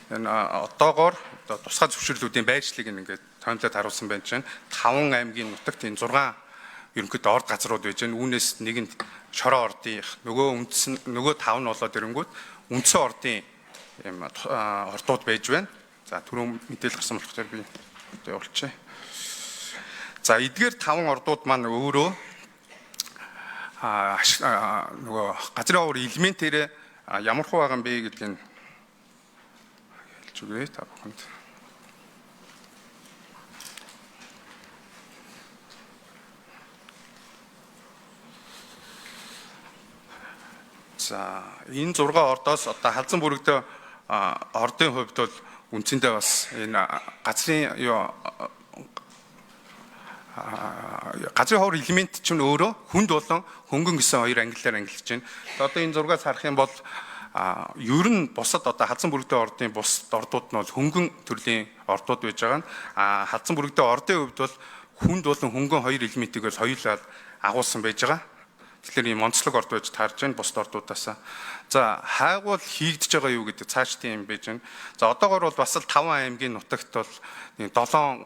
Энэ одоогоор тусгай зөвшөөрлүүдийн байршлыг ингээд томилоод харуулсан байна чинь 5 аймгийн нутагт энэ 6 ерөнхийдөө орд газрууд байж байна. Үүнээс нэгэнд Шороо ордын нөгөө 5 нь болоод ирэнгүүт үндсэн ордын юм ордууд байж байна. За түрүүн мэдээлэл гарсан болохоор би явуулчихъя. За эдгээр 5 ордууд маань өөрөө нөгөө газрын ховор элементээр ямар хуу байгаа юм бэ гэдгийг хэлж өгье та бүхэнд. За энэ 6 ордоос одоо халдсан бүрэгдээ ордын хувьд бол үндсэндээ бас энэ газрын газрын ховор элемент чинь өөрөө хүнд болон хөнгөн гэсэн хоёр ангиллаар ангилж байна. Одоо энэ 6-аас харах юм бол ер нь бусад одоо халдсан бүрэгдээ ордын бус ордууд нь бол хөнгөн төрлийн ордууд байж байгаа нь халдсан бүрэгдээ ордын хувьд бол хүнд болон хөнгөн хоёр элементийг соёлоод агуулсан байж байгаа. Тэгэхээр ийм онцлог орд байж таарж байна бусад ордуудаас. За хайгуул хийгдэж байгаа юу гэдэг цаашдын юм байж байна. За одоогоор бол бас л 5 аймгийн нутагт бол 7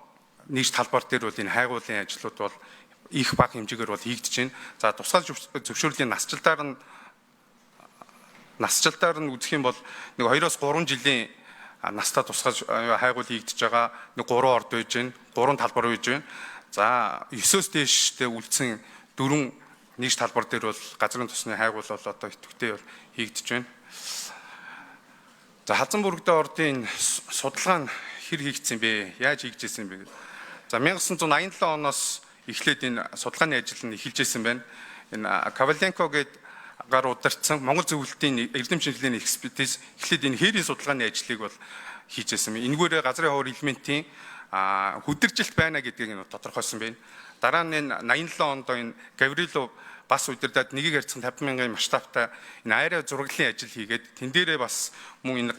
нийт талбар дээр бол энэ хайгуулын ажлууд бол их бага хэмжээгээр бол хийгдэж байна. За тусгай зөвшөөрлийн насжилтаар нь үзэх юм бол нэг 2-3 жилийн настай тусгай хайгуул хийгдэж байгаа. Нэг 3 орд байж байна. 3 талбар байж байна. За 9-өөс дээштэй үлдсэн 4 нийт талбар дээр бол газрын тосны хайгуул бол одоо идэвхтэй хийгдэж байна. За халдсан бүрэгдээ ордын судалгаа нь хэр хийгдсэн бэ? Яаж хийгдсэн бэ? За 1987 оноос эхлээд энэ судалгааны ажил нь эхэлж байсан байна. Энэ Коваленко гэдэг гар удирдсан Монгол зөвлөлтийн эрдэм шинжилгээний экспертиз эхлээд энэ хээрийн судалгааны ажлыг бол хийж байсан. Энэгээр газрын ховор элементийн хүдэржилт байна гэдгийг нь тодорхойлсон байна. Дараа нь энэ 87 онд энэ Гаврилов бас удирдаад нэгийг харьцан 50,000-ын масштабтай энэ айраа зураглалын ажил хийгээд тэн дээрээ бас мөн энэ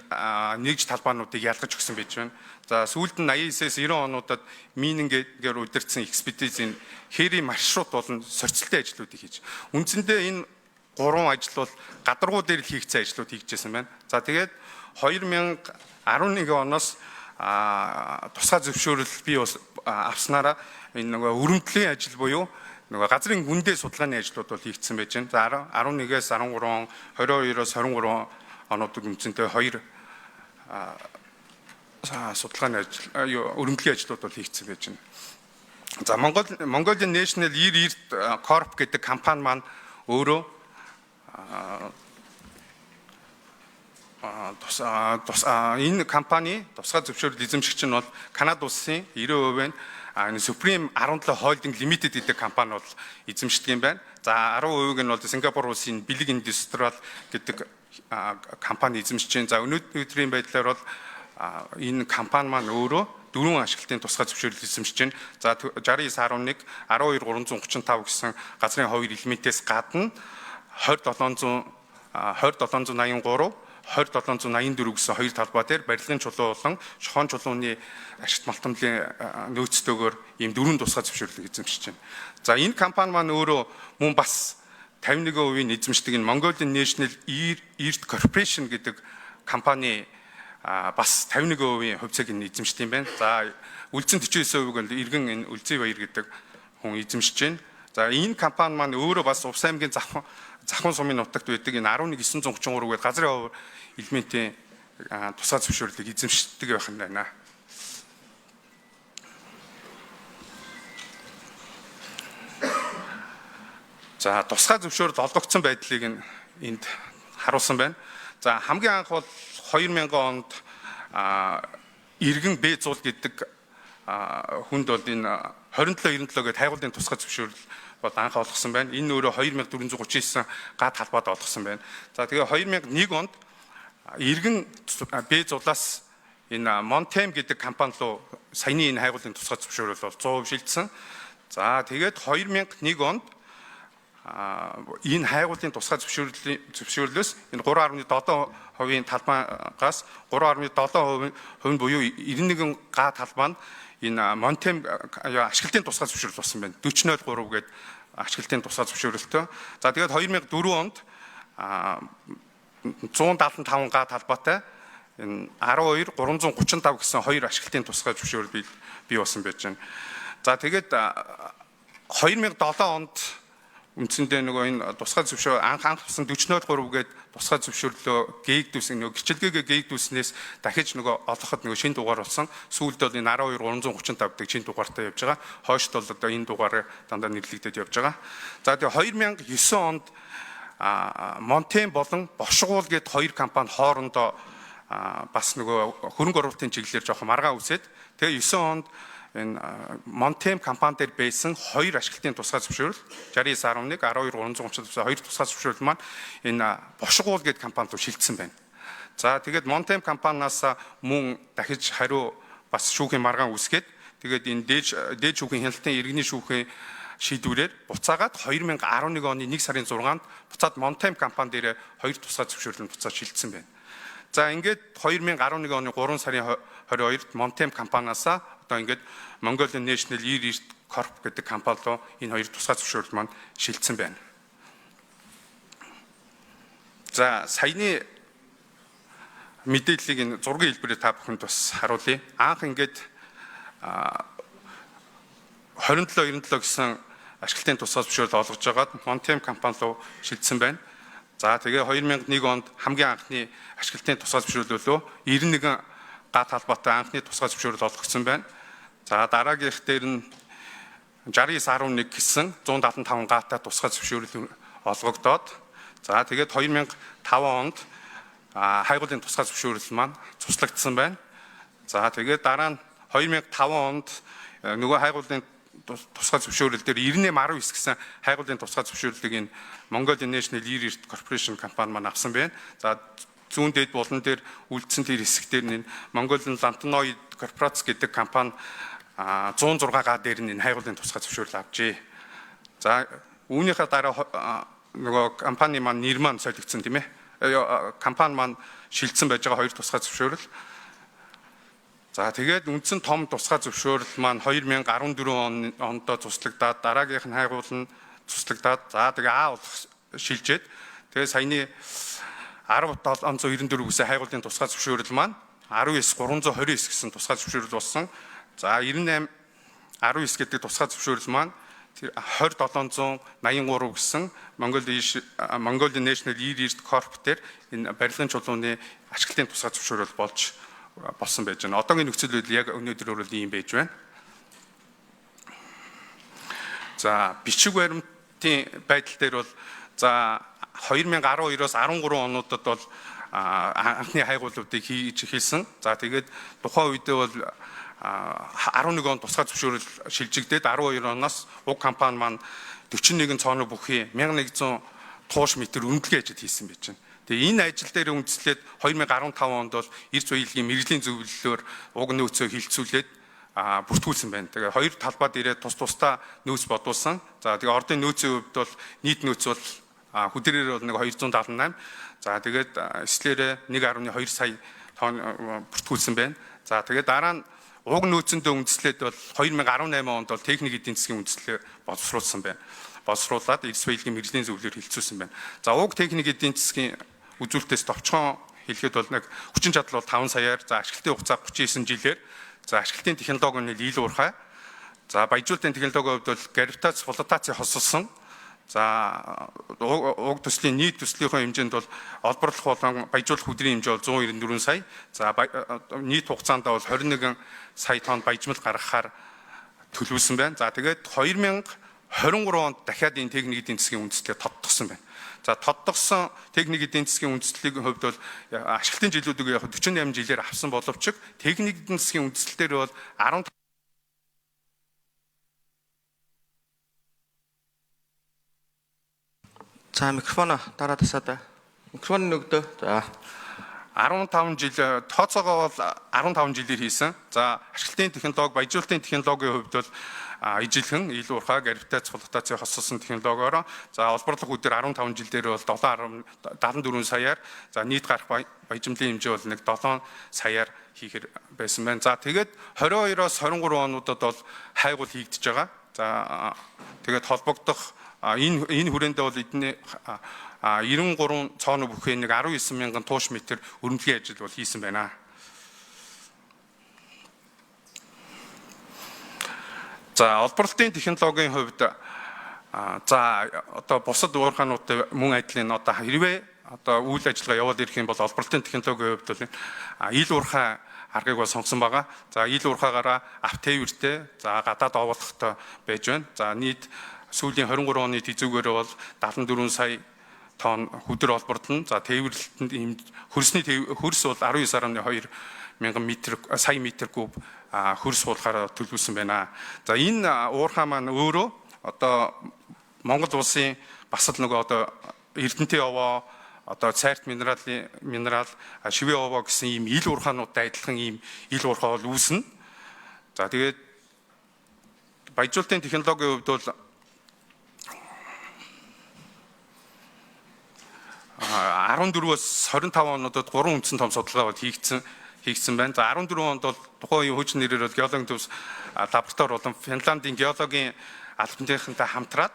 нэгж талбаануудыг ялгаж өгсөн байж байна. За сүүлд нь 89-с 90 онуудад Минингээр удирдсан экспедицийн хээрийн маршрут болон сорцолтой ажлуудыг хийж. Үндсэндээ энэ 3 ажил бол гадаргуу дээр л хийгдсэн ажлууд хийгдсэн байна. За тэгээд 2011 оноос тусгай зөвшөөрөл бий авснараа энэ нөгөө өрөмтлийн ажил буюу нөгөө газрын гүндээ судалгааны ажлууд бол хийгдсэн байж байна. За 11-ээс 13, 22-оос 23 онуудад үндсэндээ 2 судалгааны ажил өрөмтлийн ажлууд бол хийгдсэн байж байна. За Mongolian National Earth Corp гэдэг компани маань өөрөө энэ компани тусгай зөвшөөрөл эзэмшигч нь бол Канада улсын 90% нь Supreme 17 Holding Limited гэдэг компани бол эзэмшдэг юм байна. За 10% нь бол Сингапур улсын Бэлэг Индустриал гэдэг компани эзэмшиж байна. За өнөөдрийн байдлаар бол энэ компани маань өөрөө 4 ашиглалтын тусгай зөвшөөрөл эзэмшиж байна. За 69.1 12335 гэсэн газрын ховор элементээс гадна 20783 20784 гэсэн хоёр талбай дээр барилгын чулуу болон шохон чулууны ашигт малтамлын нөөцтэйгээр ийм 4 тусгай зөвшөөрлийг эзэмшиж байна. За энэ компани маань өөрөө мөн бас 51% эзэмшдэг энэ Mongolian National Earth Corporation гэдэг компани бас 51% хувь цагийг эзэмшдэг юм байна. За үлдсэн 49% нь иргэн энэ Үлзий Баяр гэдэг хүн эзэмшиж байна. За энэ компани маань өөрөө бас Увс аймгийн Захын сумын нутагт байдаг энэ 11933 гээд газрын ховор элементийн тусгай зөвшөөрлийг эзэмшдэг байх нь байна. За тусгай зөвшөөрөл олгогдсон байдлыг энд харуулсан байна. За хамгийн анх бол 2000 онд иргэн Б зул гэдэг хүнд бол энэ 2797 гээд хайгуулын тусгай зөвшөөрөл бол анх олгосон байна. Энэ өөрөө 2439 гад талбайд олгосон байна. За тэгээ 2001 онд иргэн Б зулаас энэ Монтем гэдэг компани руу саяны энэ хайгуулын тусгай зөвшөөрөл бол 100% шилжсэн. За тэгээд 2001 онд энэ хайгуулын тусгай зөвшөөрлөөс энэ 3.7% талбайгаас 3.7% буюу 91 га талбай нь энэ Монтем ашиглалтын тусгай зөвшөөрөл болсон байна. 40.3 гээд ашиглалтын тусгай зөвшөөрөлтөө. За тэгээд 2004 онд 175 га талбайтай энэ 12.335 гэсэн хоёр ашиглалтын тусгай зөвшөөрөл бий болсон байж байна. За тэгээд 2007 онд үндсэндээ нөгөө энэ тусгай зөвшөөрөл анх тусан 40.3 гээд тусгай зөвшөөрлөө гээгдүүлсэн нөгөө гэрчилгээгээ гээгдүүлснээс дахиж нөгөө олоход нөгөө шинэ дугаар болсон. Сүүлд бол энэ 12.335 гэдэг шинэ дугаартай явж байгаа. Хойшд бол одоо энэ дугаараар дандаа нэрлэгдээд явж байгаа. За тэгээ 2009 онд Монтем болон Бошгуул гээд хоёр компани хоорондоо бас нөгөө хөрөнгө оруулалтын чиглэлээр жоохон маргаан үсээд тэгээ 9 онд энэ Монтем компани дээр байсан хоёр ашиглалтын тусгай зөвшөөрөл 69.11 12.330 хоёр тусгай зөвшөөрөл маань энэ Бошгуул гээд компани руу шилжсэн байна. За тэгээд Монтем компаниас мөн дахиж хариу бас шүүхийн маргаан үсгээд тэгээд энэ дээд шүүхийн хяналтын иргэний шүүхийн шийдвэрээр буцаагаад 2011 оны 1 сарын 6-нд буцаад Монтем компани дээр хоёр тусгай зөвшөөрлөнд буцаад шилжсэн байна. За ингээд 2011 оны 3 сарын 22-нд Монтем компаниас одоо ингээд Mongolian National E-East Corp гэдэг компани руу энэ хоёр тусгай зөвшөөрөл маань шилжсэн байна. За саяны мэдээллийг энэ зургийн хэлбэрээр та бүхэнд бас харуулъя. Анх ингээд 2797 гэсэн ашиглалтын тусгай зөвшөөрөл олгож байгаад Монтем компани руу шилжсэн байна. За тэгээ 2001 онд хамгийн анхны ашиглалтын тусгай зөвшөөрлөлөө 91 га талбайтай анхны тусгай зөвшөөрөл олгогдсон байна. За дараагийнх дээр нь 69.11 гэсэн 175 гаатай тусгай зөвшөөрөл олгогдоод за тэгээд 2005 онд хайгуулын тусгай зөвшөөрөл маань цуслагдсан байна. За тэгээд дараа нь 2005 онд нөгөө хайгуулын тусгай зөвшөөрөл дээр 98.19 гэсэн хайгуулын тусгай зөвшөөрлийг энэ Mongolian National E-East Corporation компани маань авсан байна. За зүүн дээд булан дээр үлдсэн тэр хэсэг дээр нь Mongolian Lantanoid Corporates гэдэг компани 106 га дээр нь энэ хайгуулын тусгай зөвшөөрөл авчээ. За үүнийхээ дараа нөгөө компани маань нэр маань солигдсон тийм ээ. Компани маань шилжсэн байж байгаа хоёр тусгай зөвшөөрөл. За тэгээд үндсэн том тусгай зөвшөөрөл маань 2014 онд цуслагдаад дараагийнх нь хайгуул нь цуслагдаад за тэгээ А болох шилжээд тэгээ саяны 10794 гэсэн хайгуулын тусгай зөвшөөрөл маань 19329 гэсэн тусгай зөвшөөрөл болсон. За 9819 гэдэг тусгай зөвшөөрөл маань 20783 гэсэн Mongolian National E-East Corp дээр энэ барилгын чулууны ашиглалтын тусгай зөвшөөрөл болсон байж байна. Одоогийн нөхцөл байдал яг өнөөдөр ийм байж байна. За бичиг баримтын байдал дээр бол за 2012-оос 13 онуудад бол анхны хайгуулуудыг хийж эхэлсэн. За тэгээд тухайн үедээ бол 11 он тусгай зөвшөөрөл шилжигдээд 12 оноос уг компани маань 41 цооны бүхий 1100 тууш метр үнэлгээ ажил хийсэн байж байна. Тэгээ энэ ажил дээр үндэслээд 2015 онд бол эрс уялгийн мэрэгжлийн зөвлөлөөр уг нөөцөө хилцүүлээд бүртгүүлсэн байна. Тэгээ хоёр талбайд ирээд тусдаа нөөц бодуулсан. За тэгээ ордын нөөцийн хувьд бол нийт нөөц бол хүдрээр бол 278. За тэгээд эслээрээ 1.2 сая тонн бүртгүүлсэн байна. За тэгээд дараа нь уг нөөцөндөө үндэслээд бол 2018 онд бол техник эдийн засгийн үндэслэлээр боловсруулсан байна. Боловсруулад эрс уялгийн мэрэгжлийн зөвлөлөөр хилцүүлсэн байна. За уг техник эдийн засгийн үзүүлэлтээс товчхон хэлэхэд бол нэг хүчин чадал бол 5 саяар, за ашиглалтын хугацаа 39 жилээр, за ашиглалтын технологийн нийл уурхай, За баяжуулалтын технологийн хувьд бол гравитац, флотаци хосолсон. За уг төслийн нийт төслийнхөө хэмжээнд бол олборлох болон баяжуулах өдрийн хэмжээ бол 194 сая. За нийт хугацаанд бол 21 сая тонн баяжмал гаргахаар төлөвлөсөн байна. За тэгээд 2023 онд дахиад энэ техник эдийн засгийн үндэслэлээ тодтогсон байна. За тодтогсон техник эдийн засгийн үндэслэлийн хувьд бол ашиглалтын жилүүдийг яг 48 жилээр авсан боловч техник эдийн засгийн үндэслэлээр бол 15 За микрофоно дараа тасаад. Микрофон нөгдөө. За 15 жил тооцоогоо бол 15 жилээр хийсэн. За ашиглалтын технологи, баяжуулалтын технологийн хувьд бол ижилхэн илүү урхаа гравитац, флотаци хосолсон технологиороо за олборлох өдөр 15 жилээр бол 7.74 саяар за нийт гарах баяжмлын хэмжээ бол нэг 7 саяар хийхэр байсан байна. За тэгээд 22-оос 23 онуудад бол хайгуул хийгдэж байгаа. За тэгээд холбогдох энэ хүрээндээ бол эдний 93 цооны бүхий нэг 19 мянган тууш метр өрнөлийн ажил бол хийсэн байна. За олборлолтын технологийн хувьд за одоо бусад уурхаануудтай мөн адилын одоо хэрвээ одоо үйл ажиллагаа явуулж ирэх юм бол олборлолтын технологийн хувьд бол ил уурхай аргыг бол сонгосон байгаа. За ил уурхаагаараа автоэвэртэй за гадаад овоолгохтой байж байна. За нийт сүүлийн 23 оны тэзүүгээр бол 74 сая тонн хөдөр олборлон. За тээвэрлэлтэнд хөрс бол 19.2 мянган сая метр куб хөрс суулгахаар төлөвлөсөн байна. За энэ уурхай маань өөрөө одоо Монгол улсын бас л нөгөө одоо Эрдэнэтэй овоо одоо цайрт минерал шивээ овоо гэсэн ийм ил уурхаануудтай адилхан ийм ил уурхай бол үүснэ. За тэгээд баяжуулалтын технологийн хувьд бол 14-өөс 25 онуудад 3 үндсэн том судалгаа бол хийгдсэн байна. За 14 онд бол тухайн үеийн хуучин нэрээр бол геологийн төвс лаборатори болон Финландийн геологийн албантай хамтраад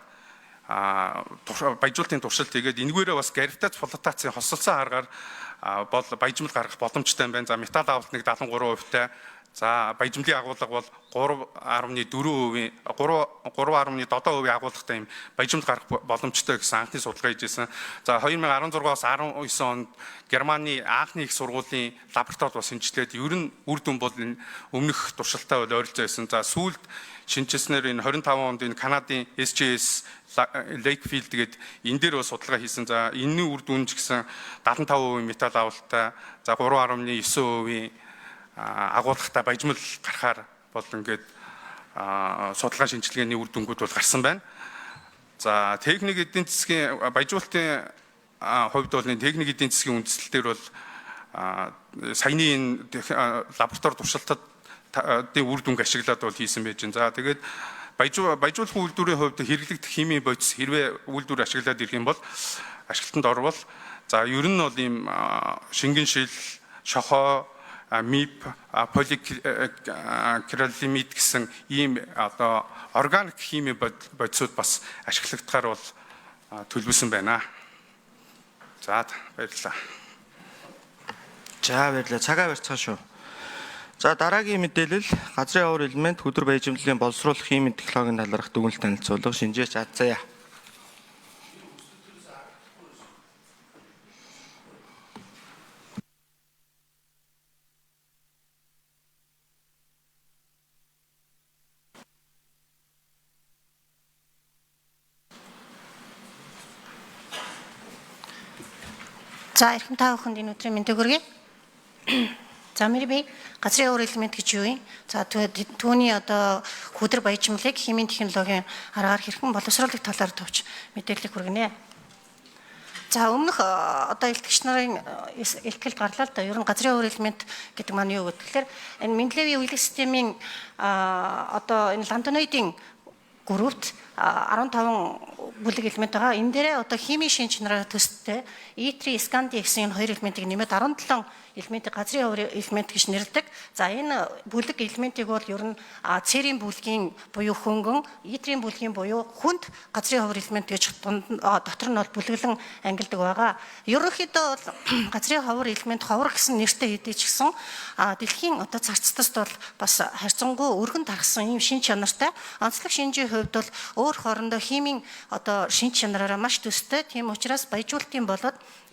баяжуулалтын туршилт хийгээд энэгээрээ бас гравитац, флотацийн хосолсон аргаар бол баяжмал гаргах боломжтой байна. За металл авалт нэг 73%-тай. За баяжмлын агуулга бол 3.7% агуулгатай юм баяжмал гарах боломжтой гэсэн анхны судалгаа хийжсэн. За 2016-аас 19 онд Германы Аахны их сургуулийн лабораторид бас шинжилгээд ер нь үр дүн бол энэ өмнөх туршилтаа бол ойролцоо байсан. За сүүлд шинжилснээр энэ 25 онд энэ Канадын SGS Lakefield гээд энэ дээр бас судалгаа хийсэн. За энэний үр дүн ч гэсэн 75% металл авалттай, за 3.9% агуулгатай баяжмал гарахаар бол ингээд судалгаа шинжилгээний үр дүнгууд бол гарсан байна. За техник эдийн засгийн баяжуулалтын хувьд бол энэ техник эдийн засгийн үндэслэлээр бол саяны лаборатори туршилтад үр дүнг ашиглаад бол хийсэн байж байна. За тэгээд баяжуулах үйлдвэрийн хувьд хэрэглэгдэх химийн бодис хэрвээ үйлдвэр ашиглаад ирэх юм бол ашиглалтанд орвол за ер нь бол ийм шингэн шил, шохоо, МИП, поликрилимид гэсэн ийм одоо органик хими бодисууд бас ашиглагдахаар бол төлөвлөсөн байна. За баярлалаа. За баярлалаа. Цагаа барьцгаа шүү. За дараагийн мэдээлэл газрын авар элемент хөдөр баяжмлын боловсруулах химийн технологийн талаарх дүгнэлт танилцуулга шинжээч Аззая. За эрхэм та бүхэнд энэ өдрийн мэндийг хүргэе. За би газрын авар элемент гэж юу юм? За түүний одоо хөдөр баяжмлыг химийн технологийн аргаар хэрхэн боловсруулах талаар товч мэдээллийг хүргэнэ. За өмнөх одоо илтгэгч нарын илтгэл гарлаа л да. Ер нь газрын авар элемент гэдэг маань юу гэхээр энэ Менделеевийн үеийн системийн одоо энэ лантаноидын группт 15 бүлэг элемент байгаа. Энэ дээрээ одоо химийн шин чанараар төстэй E3 Scandi гэсэн энэ хоёр элементийг нэмээд 17 элементийг газрын ховрын элемент гэж нэрлэдэг. За энэ бүлэг элементийг бол ер нь цэрийн бүлгийн буюу хөнгөн, итрийн бүлгийн буюу хүнд газрын ховрын элемент гэж дотор нь бол бүлэглэн ангилдаг байгаа. Ерөнхийдөө бол газрын ховор элемент ховор гэсэн нэртэй хэдий ч гэсэн дэлхийн одоо зарцтаст бол бас харьцангуй өргөн тархсан ийм шин чанартай. Онцлог шинжийн хувьд бол өөр хоорондоо химийн одоо шин чанараараа маш төстэй. Тийм учраас баяжуулалтын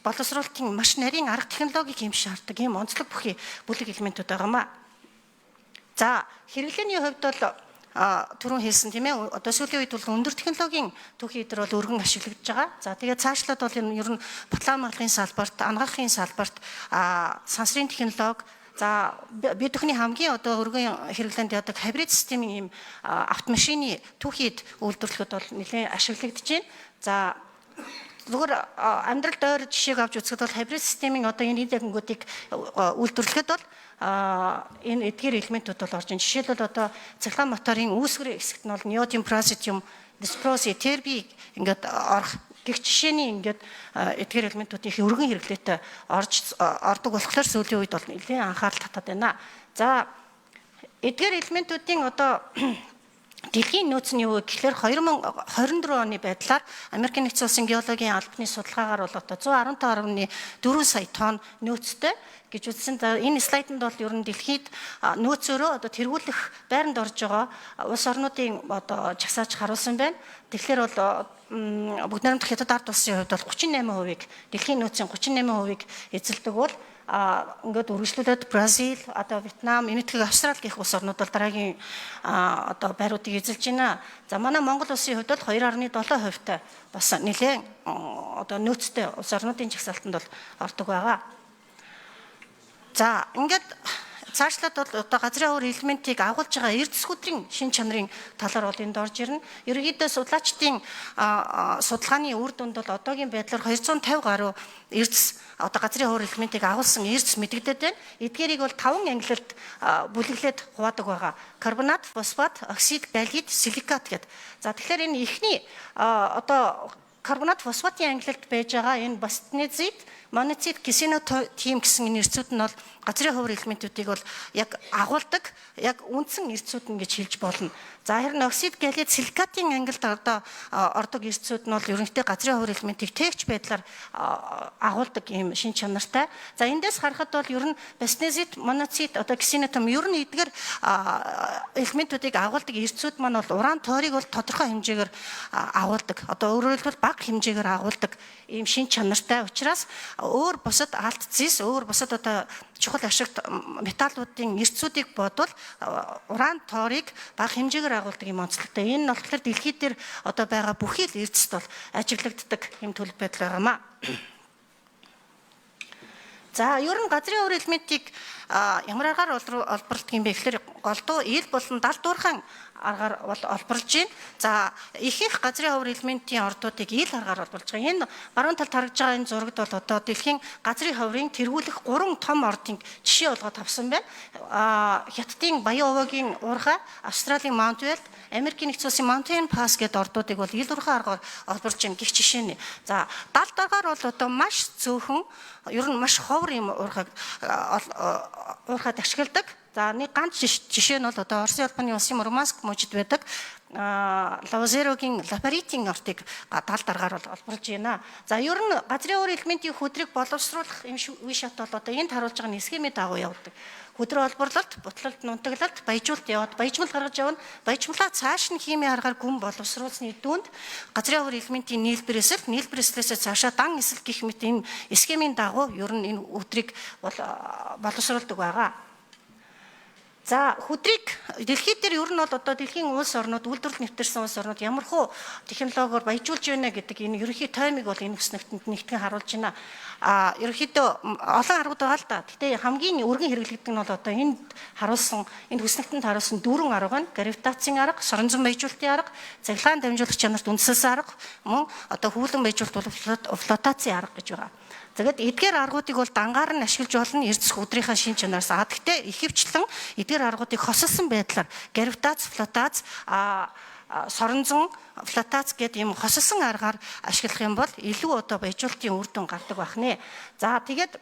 боловсруулалтын маш нарийн арга технологиг юм шаарддаг ийм онцлог бүхий бүлэг элементүүд байгаамаа. За хэрэглээний хувьд бол түрүүн хэлсэн тийм ээ одоо сүүлийн үед бол өндөр технологийн түүхий дээр бол өргөн ашиглагдж байгаа. За тэгээд цаашлаад бол энэ ер нь батлан маргын салбарт, ангаахын салбарт сансрын технологи за бид бүхний хамгийн одоо өргөн хэрэглээнд яадаг хибрид системийн ийм автомашины түүхийд үйлдвэрлэхэд бол нэлээд ашиглагдж байна. За зүгээр амьдрал дээр жишээг авч үзэхэд бол хибрид системийн одоо энэ дэнгүүдийг үйлдвэрлэхэд бол энэ эдгээр элементүүд бол орж ин. Жишээлбэл одоо цахилгаан моторын үүсгэр хэсэгт нь бол неодим, праситиум, диспроси, терби ингээд орох гих жишээний ингээд эдгээр элементүүдийн өргөн хэрэглээтэй ордог болохоор сүүлийн үед бол нэлээд анхаарал татаад байна. За эдгээр элементүүдийн одоо дэлхийн нөөц нь юу гэхээр 2024 оны байдлаар Америкийн нэгдсэн улсын геологийн албаны судалгаагаар бол одоо 115.4 сая тонн нөөцтэй гэж үзсэн. Энэ слайданд бол ер нь дэлхийд нөөцөөрөө одоо тэргүүлэх байранд орж байгаа улс орнуудын одоо жагсааж харуулсан байна. Тэгэхээр бол бүгд найрамдах хятад ард улсын хувьд бол 38%-ийг дэлхийн нөөцийн 38%-ийг эзэлдэг бол ингээд үргэлжлүүлээд Бразил, одоо Вьетнам, Энэтхэг Австрали гэх улс орнууд бол дараагийн одоо байруудыг эзэлж байна. За манай Монгол улсын хувьд бол 2.7%-тай бас нэлээд одоо нөөцтэй улс орнуудын жагсаалтанд бол ордог байгаа. За ингээд цаашлаад бол одоо газрын ховор элементийг агуулж байгаа эрдэс хөдрийн шин чанарын талаар бол энд орж ирнэ. Ерөнхийдөө судлаачдын судалгааны үр дүнд бол одоогийн байдлаар 250 гаруй эрдэс одоо газрын ховор элементийг агуулсан эрдэс мэдэгдээд байна. Эдгээрийг бол 5 ангилалд бүлэглээд хуваадаг байгаа. Карбонат, фосфат, оксид, галлид, силикат гэдэг. За тэгэхээр энэ ихний одоо карбонат, фосфатын ангилалд байж байгаа энэ бастнезит, монацит, кисинотим гэсэн нэрцүүд нь бол газрын ховор элементүүдийг бол яг агуулдаг, яг үндсэн нэрцүүд нь гэж хэлж болно. За харин оксид, галлид, силикатын ангилалд одоо ордог нэрцүүд нь бол ерөнхийдөө газрын ховор элементийг тээгч байдлаар агуулдаг юм шин чанартай. За эндээс харахад бол ер нь бастнезит, монацит, одоо кисинотим ер нь эдгээр элементүүдийг агуулдаг нэрцүүд маань бол уран тойрыг бол тодорхой хэмжээгээр агуулдаг. Одоо өөрөөр хэлбэл бага хэмжээгээр агуулдаг ийм шин чанартай учраас өөр бусад алт зис, өөр бусад одоо чухал ашигт металлуудын эрцүүдийг бодвол уран тоорыг бага хэмжээгээр агуулдаг юм онцлогтой. Энэ нь болохоор дэлхийд дээр одоо байгаа бүхий л эрдэст бол ажиглагддаг юм төлөв байдал байгаамаа. За ер нь газрын ховор элементийг ямар аргаар олборлдог юм бэ гэхээр голдуу ил болон далдуурхан аргаар бол олборлж байна. За ихэнх газрын ховор элементийн ордуудыг ил аргаар олборлж байгаа. Энэ баруун талд харагдж байгаа энэ зурагт бол одоо дэлхийн газрын ховрын тэргүүлэх 3 том ордын жишээ олгоод авсан байна. Хятадын Баян овоогийн уурхай, Австралийн Маунт Велт, Америкийн нэгдсэн улсын Mountain Pass гэдэг ордуудыг бол ил уурхай аргаар олборлж байгаа гэх жишээ нь. За далд аргаар бол одоо маш цөөхөн ер нь маш ховор юм уурхайг уурхайд ашигладаг. За нэг ганц жишээ нь бол одоо Оросын албаны улсын Мурманск мужид байдаг Лавазерогийн лапаритийн ортыг далд аргаар бол олборлж байна. За ер нь газрын ховор элементийн хөдрийг боловсруулах юм үе шат бол одоо энд харуулж байгаа схемийн дагуу явдаг. Хөдрөө олборлолт, бутлалт, нунтаглалт, баяжуулалт яваад баяжмал гаргаж явна. Баяжмалаа цааш нь химийн аргаар гүн боловсруулсны дүнд газрын ховор элементийн нийлбэрэслээс цаашаа дан эсэл гэх мэт энэ схемийн дагуу ер нь энэ хөдрийг боловсруулдаг байгаа. За хөдрийг дэлхийд дээр ер нь бол одоо дэлхийн улс орнууд үйлдвэрлэл нэвтэрсэн улс орнууд ямархуу технологиор баяжуулж байна гэдэг энэ ерөнхий таймыг бол энэ хүснэгтэнд нэгтгэн харуулж байна. Ерөнхийдөө олон аргууд байгаа л да. Гэхдээ хамгийн өргөн хэрэглэгдэх нь бол одоо энд харуулсан энэ хүснэгтэнд харуулсан 4 арга нь гравитацийн арга, сорон зам баяжуулалтын арга, цахилгаан дамжуулагч чанарт үндэслэл арга, мөн одоо хүүлэн баяжуулалт флотацийн арга гэж байгаа. Тэгээд эдгээр аргуудыг бол дангаар нь ашиглаж болно эрдэс хөдрийнхаа шин чанараас. Гэхдээ ихэвчлэн эдгээр аргуудыг хосолсон байдлаар гравитац, флотац, соронзон флотац гэдэг ийм хосолсон аргаар ашиглах юм бол илүү одоо баяжуулалтын үр дүн гардаг байх нэ. За тэгээд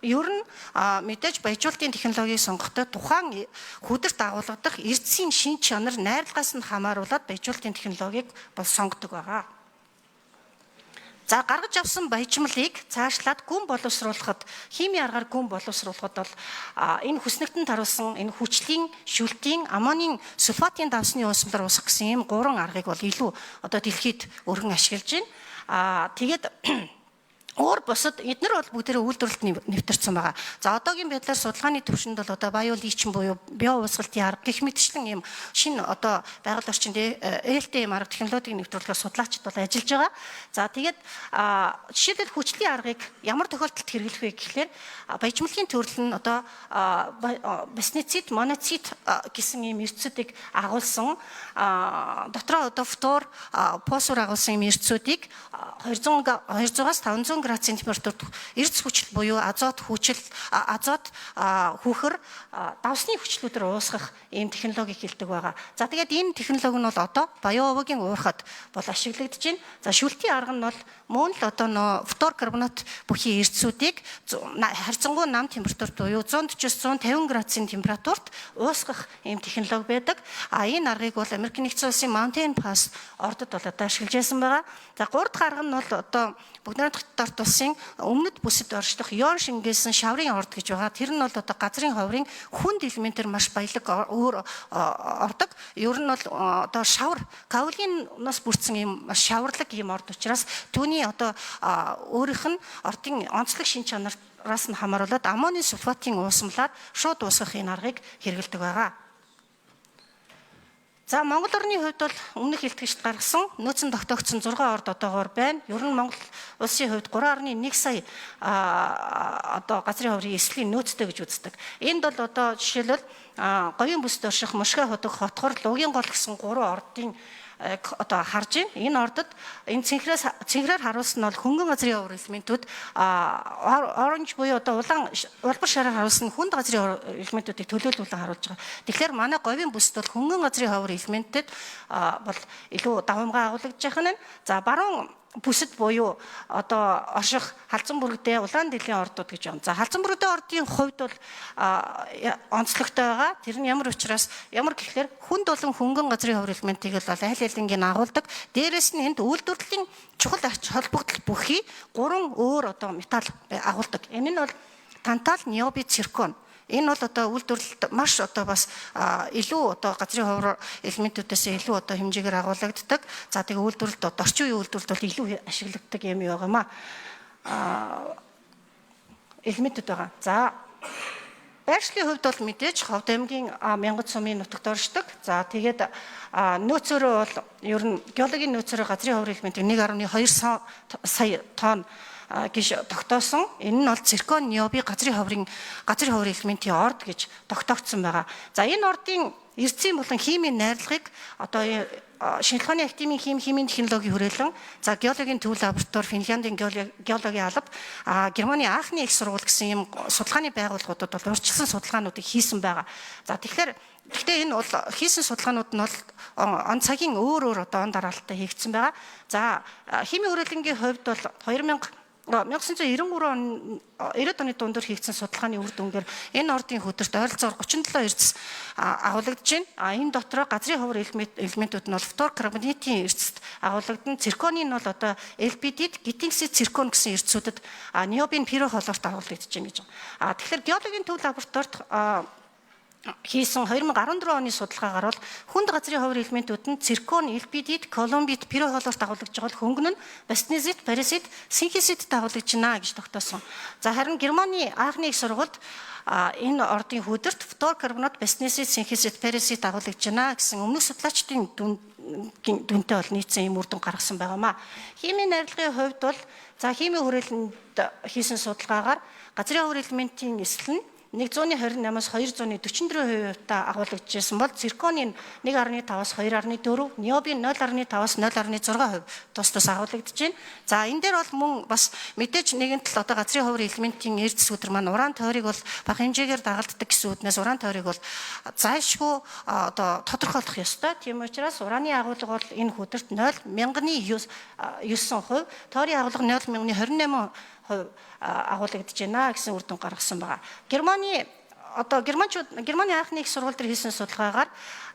ер нь мэдээж баяжуулалтын технологиг сонгохдоо тухайн хүдэрт агуулгадах эрдэсийн шин чанар найрлагаас нь хамааруулаад баяжуулалтын технологиг бол сонгодог байгаа. За гаргаж авсан баяжмлыг цаашлаад гүн боловсруулахад химийн аргаар гүн боловсруулахад бол энэ хүснэгтэнд харуулсан энэ хүчлийн, шүлтийн, аммоний сульфатын давсны уусмлаар уусгах гэсэн ийм 3 аргыг бол илүү одоо дэлхийд өргөн ашиглаж байна. Тэгээд өөр бусад эдгээр бол бүгдээрээ үйлдвэрлэлд нэвтэрсэн байгаа. За одоогийн байдлаар судалгааны түвшинд бол одоо биоличн буюу био уусгалтын арга гэх мэтчлэн ийм шинэ одоо байгаль орчинд ээлтэй ийм арга технологиг нэвтрүүлэхээр судлаачид бол ажиллаж байгаа. За тэгээд жишээлбэл хүчлийн аргыг ямар тохиолдолд хэрэглэх вэ гэхлээр баяжмлын төрөл нь одоо басницит, моноцит гэсэн ийм эрдцүүдийг агуулсан дотроо одоо фтор, фосфор агуулсан ийм эрдцүүдийг 200-аас 500 градусын температурт эрдэс хүчил буюу азот хүчил, азот хүүхэр давсны хүчлүүдээр уусгах ийм технологи хэлдэг байгаа. За тэгээд энэ технологи нь бол одоо Баян-Овогийн уурхад бол ашиглагдаж байна. За шүлтийн арга нь бол мөн л одоо нөө фтор карбонат бүхий эрдсүүдийг харьцангуй нам температурт буюу 140-150 градусын температурт уусгах ийм технологи байдаг. Энэ аргыг бол Америк нэгдсэн улсын Mountain Pass ордод бол одоо ашиглаж байсан байгаа. За 3 дахь арга нь бол одоо Бүгд найрамдах улсын өмнөд бүсэд оршдох Йон шингээсэн шаврын орд гэж байгаа. Тэр нь бол одоо газрын ховрын хүнд элементээр маш баялаг өөр ордог. Ер нь бол одоо шавар каолиноос бүрдсэн ийм маш шаварлаг ийм орд учраас түүний одоо өөрийнх нь ордын онцлог шин чанараас нь хамааруулаад аммоний сульфатын уусмлаар шууд уусгах энэ аргыг хэрэглэдэг байгаа. За Монгол орны хувьд бол өмнөх хэлтгэгчд гаргасан нөөцөн тогтоогдсон 6 орд одоогоор байна. Ер нь Монгол улсын хувьд 3.1 сая одоо газрын ховрын эслийн нөөцтэй гэж үздэг. Энд бол одоо жишээлбэл говийн бүсд орших Мушгай хотог хотхор Лугийн гол гэсэн 3 ордын одоо харж байна. Энэ ордод энэ цэнхрээр харуулсан бол хөнгөн газрын ховор элементүүд оранж буюу одоо улаан улбар шараар харуулсан хүнд газрын элементүүдийг төлөөлүүлэн харуулж байгаа. Тэгэхээр манай говийн бүсд бол хөнгөн газрын ховор элементэд бол илүү давамгай агуулгаж байгаа нь. За баруун бүсэд буюу одоо орших халзан бүрэгдээ улаан дилийн ордууд гэж байна. За халзан бүрэгдээ ордын хувьд бол онцлогтой байгаа. Тэр нь ямар гэхээр хүнд болон хөнгөн газрын ховор элементийг л аль алингийн агуулдаг. Дээрээс нь энд үйлдвэрлэлийн чухал ач холбогдол бүхий 3 өөр одоо металл агуулдаг. Энэ нь бол тантал, ниоби, циркон. Энэ бол одоо үйлдвэрлэлд маш одоо бас илүү одоо газрын ховор элементүүдээс илүү одоо хэмжээгээр агуулгаддаг. За тэгээ үйлдвэрлэлд орчин үеийн үйлдвэрлэлд бол илүү ашигладаг юм байгаамаа. Элементүүд байгаа. За байршлын хувьд бол мэдээж Ховд аймгийн Мянгат сумын нутагт оршдог. За тэгээд нөөцөөрөө бол ер нь геологийн нөөцөөрөө газрын ховор элементийг 1.2 сая тонн гэж тогтоосон. Энэ нь бол циркон, ниоби газрын ховор элементийн орд гэж тогтоогдсон байгаа. За энэ ордын эрдсийн болон химийн найрлагыг одоо шинжлэх ухааны академийн химийн технологийн хүрээлэн за геологийн төв лаборатори Финляндийн геологийн алба Германы Аахны их сургууль гэсэн юм судалгааны байгууллагуудад бол урьдчилсан судалгаануудыг хийсэн байгаа. За гэхдээ энэ бол хийсэн судалгаанууд нь бол он цагийн өөр одоо он дараалттай хийгдсэн байгаа. За химийн хүрээлэнгийн хувьд бол 1993 оны дундор хийгдсэн судалгааны үр дүнгээр энэ ордын хөдөрт ойролцоогоор 37 эрдэс агуулгадж байна. Энэ дотроо газрын ховор элементүүд нь бол фтор карбонатын эрдэст агуулгадан, цирконы нь бол одоо LPD-д гитинксид циркон гэсэн эрдэсүүдэд ниобин пирохолорт агуулгадж байна гэж байна. Тэгэхээр геологийн төв лабораторид хийсэн 2014 оны судалгаагаар бол хүнд газрын ховор элементүүд нь циркон, LPD-д, колумбит, пирохолорт агуулгаж байгаа бол хөнгөн нь баснезит, парисит, синхисидд агуулгаж байна гэж тогтоосон. За харин Германы Аахны их сургуульд энэ ордын хөдөрт фтор карбонат, баснезит, синхисид, парисит агуулгаж байна гэсэн өмнөх судлаачдын дүнтэй бол нийцсэн юм үр дүн гаргасан байгаамаа. Химийн найрлагын хувьд бол за химийн хүрээлэнд хийсэн судалгаагаар газрын ховор элементийн эсэл нь 128-аас 244% агуулгадчихсан бол цирконы 1.5-аас 2.4, ниобийн 0.5-аас 0.6% тус агуулгадж байна. За энэ дээр бол мөн бас мэдээж нэгэн тал одоо газрын хувийн элементийн эрдэс өдр маань уран тойрог бол бага хэмжээгээр дагалддаг гэсэн үднээс уран тойрог бол зайлшгүй одоо тодорхойлох ёстой. Тийм учраас ураны агуулга бол энэ хөдөрт 0.9%, тойрын агуулга 0.28% агуулгадж байна гэсэн үр дүн гаргасан байгаа. Германы анхны их сургууль дээр хийсэн судалгаагаар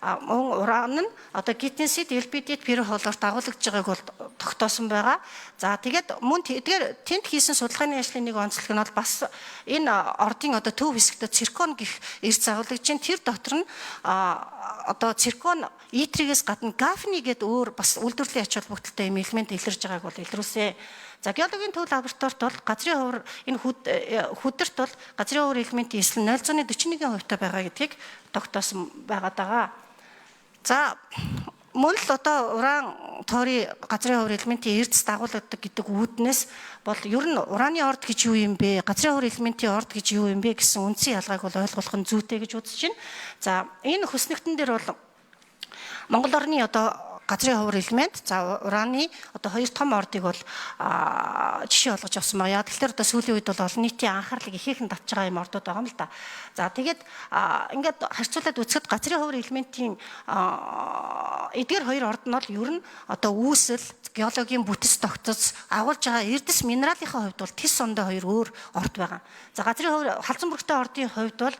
уран нь одоо гитенсид элбидит пирохолорт агуулгадж байгааг бол тогтоосон байгаа. За тэгээд мөн тэнд хийсэн судалгааны ажлын нэг онцлог нь бол бас энэ ордын одоо төв хэсэгт циркон гэх эрс агуулгадж байна. Тэр дотор нь одоо циркон итригээс гадна гафни гэдэг өөр бас үйлдвэрлэлийн ач холбогдолтой юм элемент илэрж байгааг бол илрүүлсэн. За геологийн төв лабораторид бол газрын хувир энэ хөдөрт бол газрын хувир элементийн эслэл 0.41% байгаа гэдгийг тогтоосон байгаад байгаа. За мөн л одоо уран тойрын газрын хувир элементийн эрдэс дагуулдаг гэдэг үүднээс бол ер нь ураны орд гэж юу юм бэ? Газрын хувир элементийн орд гэж юу юм бэ гэсэн үндсэн ялгааг бол ойлгох нь зүйтэй гэж үзэж байна. За энэ хөснөгтөн дээр бол Монгол орны одоо газрын хувир элемент, за ураны одоо хоёр том ордыг бол жишээ болгож авсан байна. Тэгэхээр одоо сүүлийн үед бол олон нийтийн анхаарлыг ихээхэн татж байгаа юм ордууд байгаа юм л да. За тэгээд ингээд харьцуулаад үзэхэд газрын хувир элементийн эдгээр хоёр орд нь бол ер нь одоо үүсэл, геологийн бүтэц тогтцол агуулж байгаа эрдэс минералынхаа хувьд бол тис ондоо хоёр өөр орд байгаа. За газрын хувир халзан бүрэгтэй ордын хувьд бол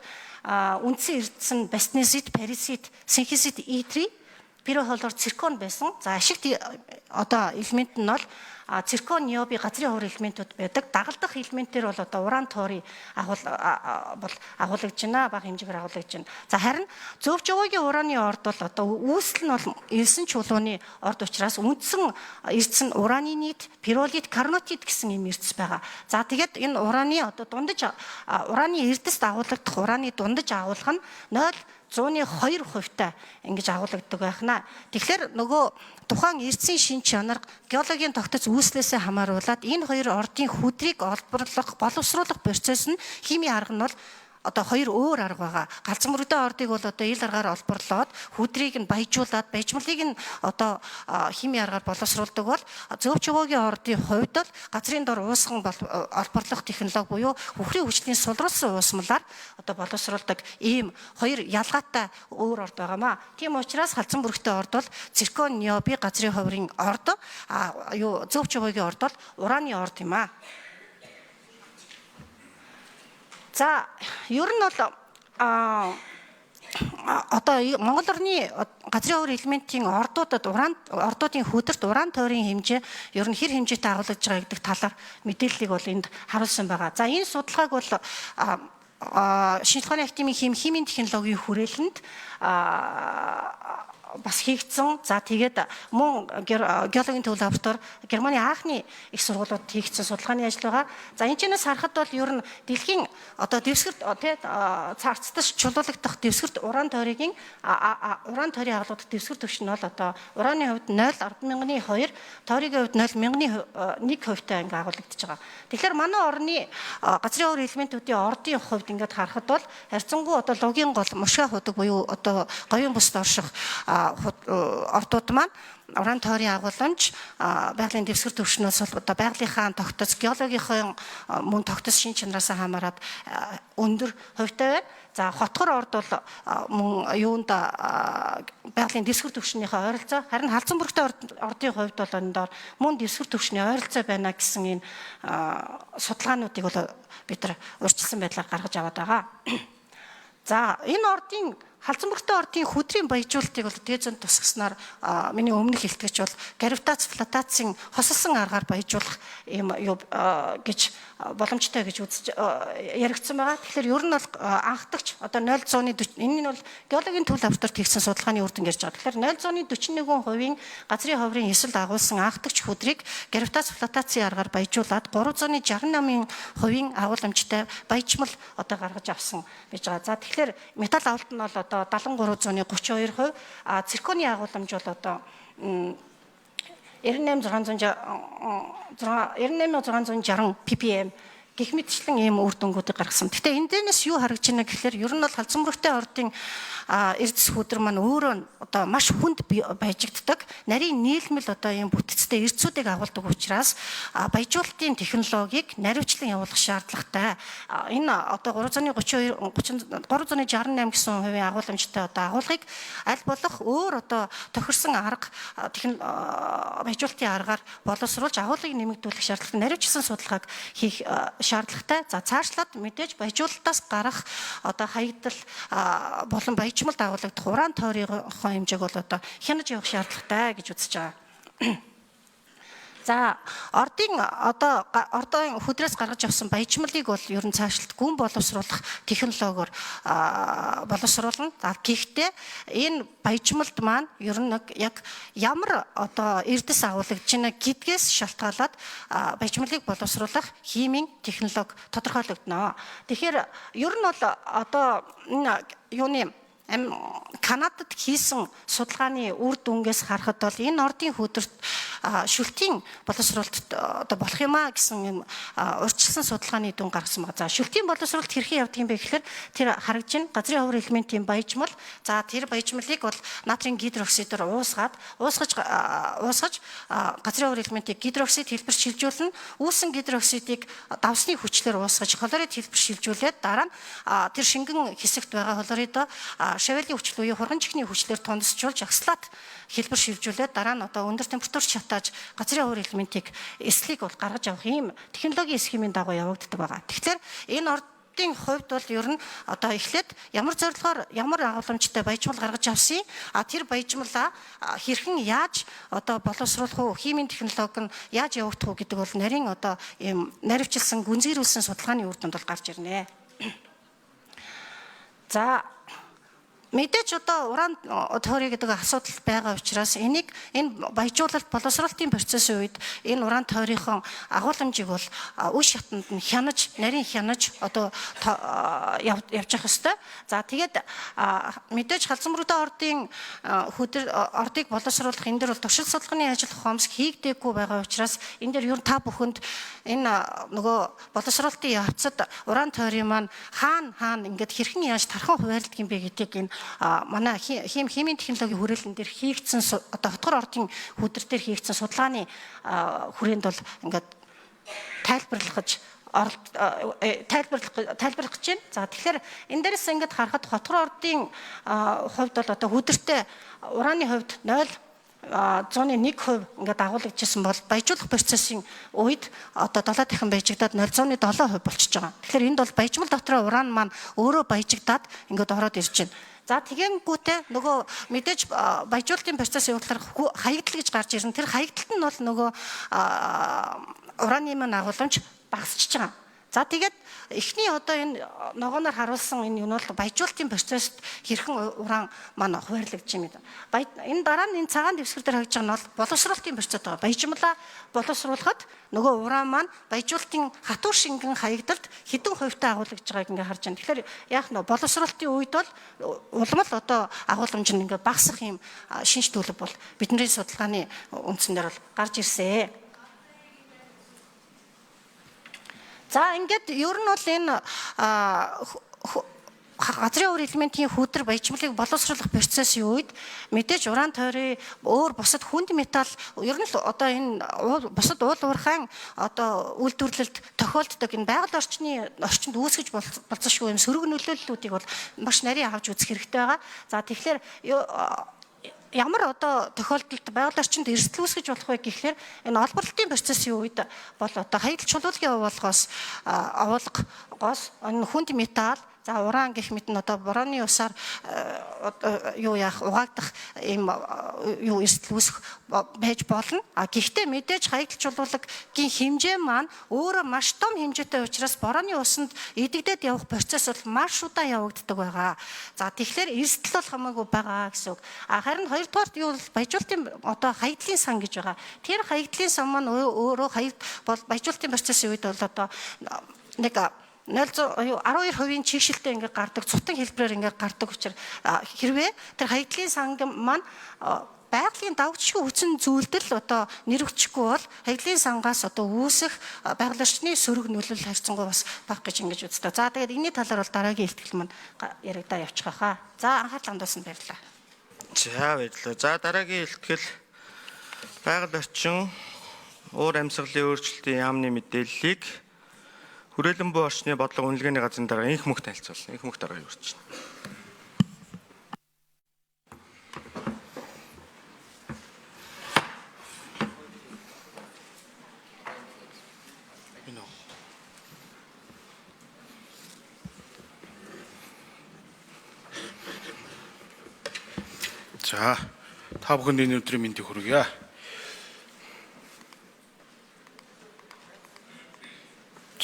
үндсэн эрдэс нь бастнесит, парисит, синхисит, итри пирохолор циркон байсан. За ашигт одоо элемент нь бол циркон, ниоби газрын хувир элементүүд байдаг. Дагалдах элементээр бол одоо уран тойрын агуулгадж байна, бага хэмжээгээр агуулгадж байна. За харин зөв жовогийн ураны орд бол одоо үүсэл нь бол элсэн чулууны орд учраас үндсэн эрдэс нь ураны нийт, пиролит, карнотит гэсэн юм эрдэс байгаа. За тэгээд энэ ураны одоо дундаж ураны эрдэс дагуулгадах ураны дундаж агуулга нь 0.02% ингэж агуулгаддаг байхна. Тэгэхээр нөгөө тухайн эрдэсийн шин чанар геологийн тогтоц үүслээсээ хамааруулаад энэ хоёр ордын хүдрийг олборлох, боловсруулах процесс нь химийн арга нь бол одоо хоёр өөр арга байгаа. Галзан мөрөгтэй ордыг бол одоо ил аргаар олборлоод хүдрийг нь баяжуулаад баяжмалыг нь одоо химийн аргаар боловсруулдаг бол зөв чөвөөгийн ордын хувьд бол газрын дор уусган олборлох технологи буюу хөхрийн хүчний сулруулсан уусмалаар одоо боловсруулдаг ийм хоёр ялгаатай өөр орд байгаамаа. Тийм учраас галзан мөрөгтэй орд бол циркон, ниоби газрын хувирын орд, зөв чөвөөгийн орд бол ураны орд юм аа. За ер нь бол одоо Монгол орны газрын хувир элементийн ордуудын хөдөрт уран тойрын хэмжээ ер нь хэр хэмжээтэй агуулгадж байгаа гэдэг талаар мэдээллийг бол энд харуулсан байгаа. За энэ судалгааг бол Шинжлэх ухааны академийн химийн технологийн хүрээлэнд бас хийгдсэн. За тэгээд мөн геологийн төв лаборатори Германы анхны их сургуулиуд хийгдсэн судалгааны ажил байгаа. За энэ чэнэс харахад бол ер нь дэлхийн одоо дэвсгэрт цаарцдаж чулуулагдах дэвсгэрт уран тойрын агуулгад дэвсгэр түвшин нь бол одоо ураны хувьд 0.10,2, тойргийн хувьд 0.1% ингээ агуулгадж байгаа. Тэгэхээр манай орны газрын хувир элементүүдийн ордын хувьд ингээд харахад бол харьцангуй одоо логийн гол мушгаа худаг буюу одоо говийн бүсд орших ордууд маань уран тойрын агууламж байгалийн дэвсгэр түвшнээс одоо байгалийнхаа тогтоц геологийн мөн тогтоц шин чанараас хамаарат өндөр хувьтай байна. За хотгор орд бол мөн юунд байгалийн дэвсгэр түвшнийхээ ойролцоо, харин халзан бүрэгтэй ордын хувьд бол энэ доор мөн дэвсгэр түвшний ойролцоо байна гэсэн энэ судалгаануудыг бол бид нар урьдчилсан байдлаар гаргаж аваад байгаа. За энэ ордын халзан бүрэгтэй ордын хүдрийн баяжуулалтыг бол дээд зам тусгаснаар миний өмнөх хэлтгэж бол гравитац флотацийн хосолсон аргаар баяжуулах юм гэж боломжтой гэж яригдсан байгаа. Тэгэхээр ер нь бол анхдагч одоо 0.40 энэ нь бол геологийн төв лабораторид хийгдсэн судалгааны үр дүн ярьж байгаа. Тэгэхээр 0.41% газрын хувирын эсрэг агуулсан анхдагч хүдрийг гравитац флотацийн аргаар баяжуулаад 368% агууламжтай баяжмал одоо гаргаж авсан гэж байгаа. За тэгэхээр металл авалт нь бол одоо 7332%, цирконы агууламж бол одоо 98660 ppm гэх мэтчлэн ийм үр дүнгуудыг гаргасан. Гэхдээ энэ дээрээс юу харагдж байна гэхээр ер нь бол халзан мөрөгтэй ордын эрдэс хүдэр маань өөрөө одоо маш хүнд баяжигддаг. Нарийн нийлмэл одоо ийм бүтцтэй эрдсүүдийг агуулдаг учраас баяжуулалтын технологиг наривчлан явуулах шаардлагатай. Энэ одоо 368 гэсэн хувийн агууламжтай одоо агуулгыг аль болох өөр одоо тохирсон арга баяжуулалтын аргаар боловсруулж агуулгыг нэмэгдүүлэх шаардлагатай. Наривчлсан судалгааг хийх шаардлагатай. За цаашлаад мэдээж баяжуулалтаас гарах одоо хаягдал болон баяжмалд агуулгадах уран тойрны хэмжээг бол одоо хянаж явах шаардлагатай гэж үзэж байгаа. За ордын хөдрөөс гаргаж авсан баяжмалыг бол ер нь цаашлт гүн боловсруулах технологиор боловсруулна. За гэхдээ энэ баяжмалд маань ер нь яг ямар одоо эрдэс агуулгаж байна гэдгээс шалтгаалаад баяжмалыг боловсруулах химийн технологи тодорхойлогдно. Тэгэхээр ер нь бол одоо энэ юуны Канадад хийсэн судалгааны үр дүнгээс харахад бол энэ ордын хөдөрт шүлтийн боловсруулалт одоо болох юмаа гэсэн юм урьдчилсан судалгааны дүн гаргасан байна. За шүлтийн боловсруулалт хэрхэн явдаг юм бэ гэхээр тэр харагдж байна. Газрын ховор элементийн баяжмал. За тэр баяжмалыг бол натрийн гидроксидээр уусгаж газрын ховор элементийг гидроксид хэлбэр шилжүүлнэ. Үүсэн гидроксидыг давсны хүчлээр уусгаж хлорид хэлбэр шилжүүлээд дараа нь тэр шингэн хэсэгт байгаа хлоридо шавелын хүчил буюу хурган чихний хүчлээр тунадасжуулж оксалат хэлбэр шилжүүлээд дараа нь одоо өндөр температурт шатааж газрын ховор элементийг эслийг бол гаргаж авах ийм технологийн схемийн дагуу явагддаг байгаа. Тэгэхээр энэ ордын хувьд бол ер нь одоо эхлээд ямар зорилгоор ямар агууламжтай баяжмал гаргаж авсан тэр баяжмалаа хэрхэн яаж одоо боловсруулах уу химийн технологи нь яаж явагдах уу гэдэг бол нарийн одоо ийм наривчилсан гүнзгийрүүлсэн судалгааны үр дүнд бол гарч ирнэ. За мэдээж одоо уран тойрны гэдэг асуудал байгаа учраас энэ баяжуулалт боловсруулалтын процессын үед энэ уран тойрныхон агууламжийг бол үе шатанд нь нарийн хянаж одоо явж явах ёстой. За тэгээд мэдээж халзан мөрөгтэй ордын ордыг боловсруулах энэ дөр бол туршилт судалгааны ажил хомск хийгдэггүй байгаа учраас энэ дээр ер нь та бүхэнд энэ нөгөө боловсруулалтын явцад уран тойрны маань хаана ингээд хэрхэн яаж тархан хуваарлдаг юм бэ гэдгийг энэ манай химийн технологийн хүрээлэн дээр хийгдсэн одоо хотгор ордын хүдэр дээр хийгдсэн судалгааны хүрээнд бол ингээд тайлбарлах гэж байна. За тэгэхээр энэ дээрээс ингээд харахад хотгор ордын хувьд бол одоо хүдэртэй ураны хувьд 0.1% ингээд агуулгажсэн бол баяжуулах процессын үед одоо 7 дахин баяжигдаад 0.7% болчихж байгаа. Тэгэхээр энд бол баяжмал дотроо уран маань өөрөө баяжигдаад ингээд ороод ирж байна. За тэгэнгүүтээ нөгөө мэдээж баяжуулалтын процесс явуулахаар хаягдал гэж гарч ирнэ. Тэр хаягдалт нь бол нөгөө ураны маань агууламж багасчихж байгаа. За тэгээд эхний одоо энэ ногооноор харуулсан энэ юм бол баяжуулалтын процессд хэрхэн уран маань хуваарлагдж юм бэ? Энэ дараа нь энэ цагаан дэвсгэр дээр хаяж байгаа нь бол боловсруулалтын процесс байгаа. Баяжмалаа боловсруулахад нөгөө уран маань баяжуулалтын хатуур шингэн хаягдалд хэдэн хувьтай агуулгаж байгааг ингээ харж байна. Тэгэхээр яах нь боловсруулалтын үед бол улмал одоо агууламж нь ингээ багасах юм шинж төлөв бол бидний судалгааны үндсэн дээр бол гарч ирсэн. За ингээд ер нь бол энэ газрын ховор элементийн хүдэр баяжмалыг боловсруулах процессын үед мэдээж уран тойрны өөр бусад хүнд металл ер нь л одоо энэ бусад уул уурхайн одоо үйлдвэрлэлд тохиолддог энэ байгаль орчинд үүсгэж болцсошгүй юм сөрөг нөлөөллүүдийг бол маш нарийн авч үзэх хэрэгтэй байгаа. За тэгэхээр ямар одоо тохиолдолд байгаль орчинд эрсдэл үүсгэж болох вэ гэхээр энэ олборлолтын процессын үед бол одоо хаягдал чулуулгын агуулгоос энэ хүнд металл за уран гэх мэт нь одоо борооны усаар угаагдах ийм эрсдэл үүсэх байж болно. Гэхдээ мэдээж хаягдал чулуулагийн хэмжээ маань өөрөө маш том хэмжээтэй учраас борооны усанд идэгдээд явах процесс бол маш удаан явагддаг байгаа. За тэгэхээр эрсдэл бол хамаагүй байгаа гэсэн үг. Харин хоёрдугаарт юу бол баяжуулалтын одоо хаягдлын сан гэж байгаа. Тэр хаягдлын сан маань өөрөө баяжуулалтын процессын үед бол одоо нэг 12% чигшилтэй ингээд гардаг цутан хэлбэрээр ингээд гардаг учраас хэрвээ тэр хаягдлын сан маань байгалийн давгчгүй хүчин зүйлдэл одоо нэр хүчгүй бол хаягдлын сангаас одоо үүсэх байгаль орчны сөрөг нөлөөлөл харьцангуй бас бага гэж ингэж үздэг. За тэгээд энэний талаар бол дараагийн ихтгэл маань яригдаа явчих хаа. За анхаарал хандуулсанд баярлалаа. За баярлалаа. За дараагийн илтгэл байгаль орчин уур амьсгалын өөрчлөлтийн яамны мэдээллийг хүрээлэн буй орчны бодлого үнэлгээний газрын дараа инх мөх танилцуулна. Инх мөх дараа юу ч. За, та бүхэнд энэ өдрийн мэндийг хүргье.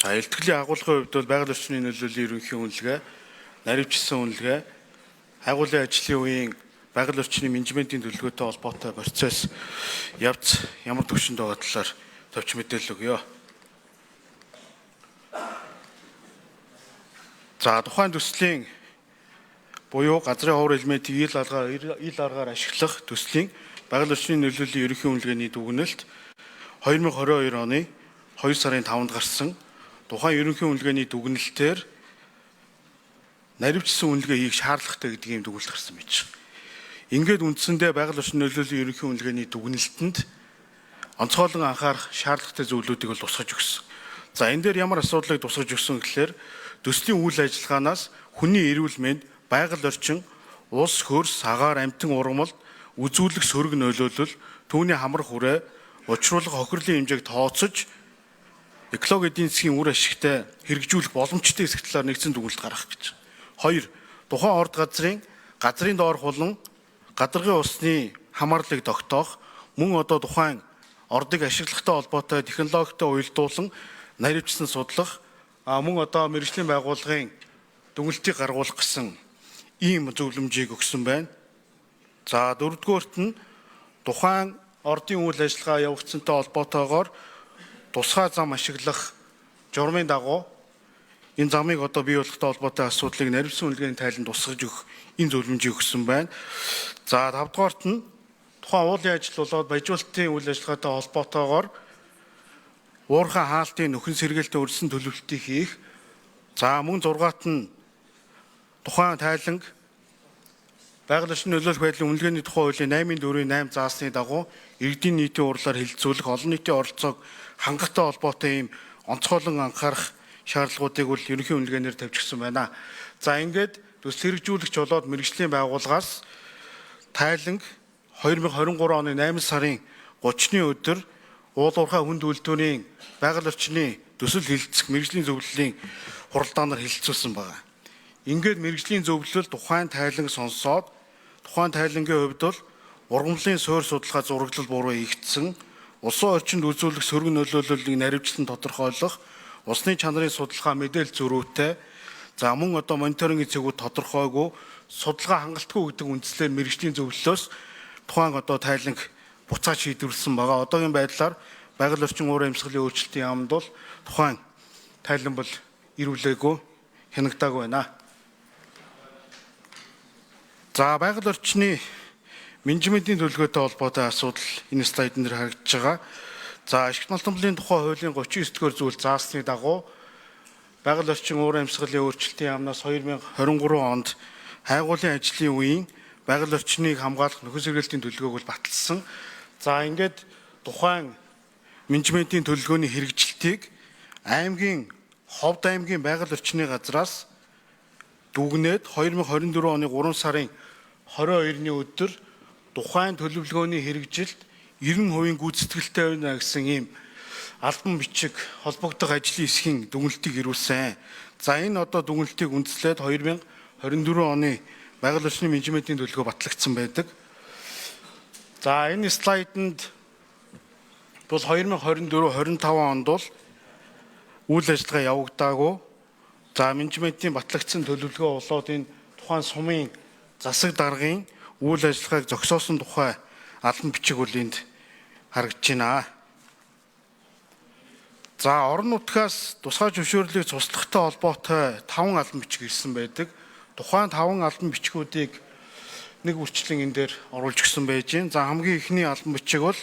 За, илтгэлийн агуулгын хувьд бол байгаль орчны нөлөөллийн ерөнхий үнэлгээ, наривчилсан үнэлгээ, агуулгын ажлын үеийн байгаль орчны менежментийн төлөвлөгөөтэй холбоотой процесс явц ямар төвшөнд байгаа талаар товч мэдээлэл өгье. За, тухайн төслийн буюу газрын ховор элементийг ил аргаар ашиглах төслийн байгаль орчны нөлөөллийн ерөнхий үнэлгээний дүгнэлт 2022 оны 2 сарын 5-нд гарсан тухайн ерөнхий үнэлгээний дүгнэлтээр наривчилсан үнэлгээ хийх шаардлагатай гэдгийг дүгнэлт гарсан байж байгаа. Ингээд үндсэндээ байгаль орчны нөлөөллийн ерөнхий үнэлгээний дүгнэлтэнд онцгойлон анхаарах шаардлагатай зүйлүүдийг бол тусгаж өгсөн. За энэ дээр ямар асуудлыг тусгаж өгсөн гэхээр төслийн үйл ажиллагаанаас хүний эрүүл мэнд, байгаль орчин, улс хөрс, агаар, амьтан ургамалд үзүүлэх сөрөг нөлөөлөл, түүний хамар хүрээ, учруулах хохирлын хэмжээг тооцож экологи эдийн засгийн үр ашигтай хэрэгжүүлэх боломжтой хэсэг талаар нэгдсэн дүгнэлт гаргах гэж. 2. Тухайн орд газрын доорх болон гадаргын усны хамаарлыг тогтоох, мөн одоо тухайн ордыг ашиглагтай холбоотой технологитой уялдуулан наривчсан судлах, мөн одоо мэргэжлийн байгууллагын дүгнэлтийг гаргуулах гэсэн ийм зөвлөмжийг өгсөн байна. За дөрөвдүгüүрт нь тухайн ордын үйл ажиллагаа явагдсантай холбоотойгоор тусгай зам ашиглах журмын дагуу энэ замыг одоо бий болгохтой холбоотой асуудлыг наривчсан үнэлгээний тайланд тусгаж өгөх энэ зөвлөмжийг өгсөн байна. За 5-дугаарт нь тухайн уулын ажил болоод баяжуулалтын үйл ажиллагаатай холбоотойгоор уурхай хаалтын нөхөн сэргээлтэд өрсөн төлөвлөлтийг хийх. За мөн 6-т нь тухайн тайланг байгаль орчны нөлөөлөх байдлын үнэлгээний тухай хуулийн 8-4-8 заасны дагуу иргэдийн нийтийн урлаар хилцүүлэх олон нийтийн оролцоог хангахтай холбоотой ийм онцгойлон анхаарах шаардлагуудыг бол ерөнхий үнэлгээнээр тавьчихсан байна. За ингээд төсөл хэрэгжүүлэгч болоод мэргэжлийн байгууллагаас тайланг 2023 оны 8 сарын 30-ны өдөр уул уурхай хүнд үйлдвэрийн байгаль орчны төсөл хилцэх мэргэжлийн зөвлөлийн хуралдаанаар хэлэлцүүлсэн байна. Ингээд мэргэжлийн зөвлөл тухайн тайланг сонсоод тухайн тайлангийн хувьд бол ургамлын суурь судалгаа зураглал буруу хийгдсэн, улсын орчинд үзүүлэх сөрөг нөлөөллийг наривчлан тодорхойлох, усны чанарын судалгаа мэдээлэл зөрүүтэй, за мөн одоо мониторингийн цэгүүд тодорхойгүй, судалгаа хангалтгүй гэдэг үндслээр мэргэжлийн зөвлөлөөс тухайн одоо тайланг буцааж шийдвэрлсэн байгаа. Одоогийн байдлаар байгаль орчин уур амьсгалын өөрчлөлтийн яамд бол тухайн тайлан бол ирүүлээгүй, хянагдаагүй байна. За байгаль орчны менежментийн төлөвлөгөөтэй холбоотой асуудал энэ слайдн дээр харагдаж байгаа. За ашигт малтамлын тухай хуулийн 39-р зүйл заасны дагуу байгаль орчин уур амьсгалын өөрчлөлтийн яамнаас 2023 онд хайгуулын ажлын үеийн байгаль орчныг хамгаалах нөхөн сэргээлтийн төлөвлөгөөг бол баталсан. За ингээд тухайн менежментийн төлөвлөгөөний хэрэгжилтийг Ховд аймгийн байгаль орчны газраас дүгнээд 2024 оны 3 сарын 22-ны өдөр тухайн төлөвлөгөөний хэрэгжилт 90% гүйцэтгэлтэй байна гэсэн ийм албан бичиг холбогдох ажлын хэсгийн дүгнэлтийг ирүүлсэн. За энэ одоо дүгнэлтийг үндэслээд 2024 оны байгаль орчны менежментийн төлөвлөгөө батлагдсан байдаг. За энэ слайданд бол 2024-25 онд бол үйл ажиллагаа явагдаагүй. За менежментийн батлагдсан төлөвлөгөө болоод энэ тухайн сумын засаг даргын үйл ажиллагааг зогсоосон тухай албан бичиг бол энд харагдаж байна. За орон нутгаас тусгай зөвшөөрлийг цуслахтай холбоотой 5 албан бичиг ирсэн байдаг. Тухайн 5 албан бичгүүдийг нэг үрчлэн энэ дээр оруулж гисэн байж байна. За хамгийн ихний албан бичиг бол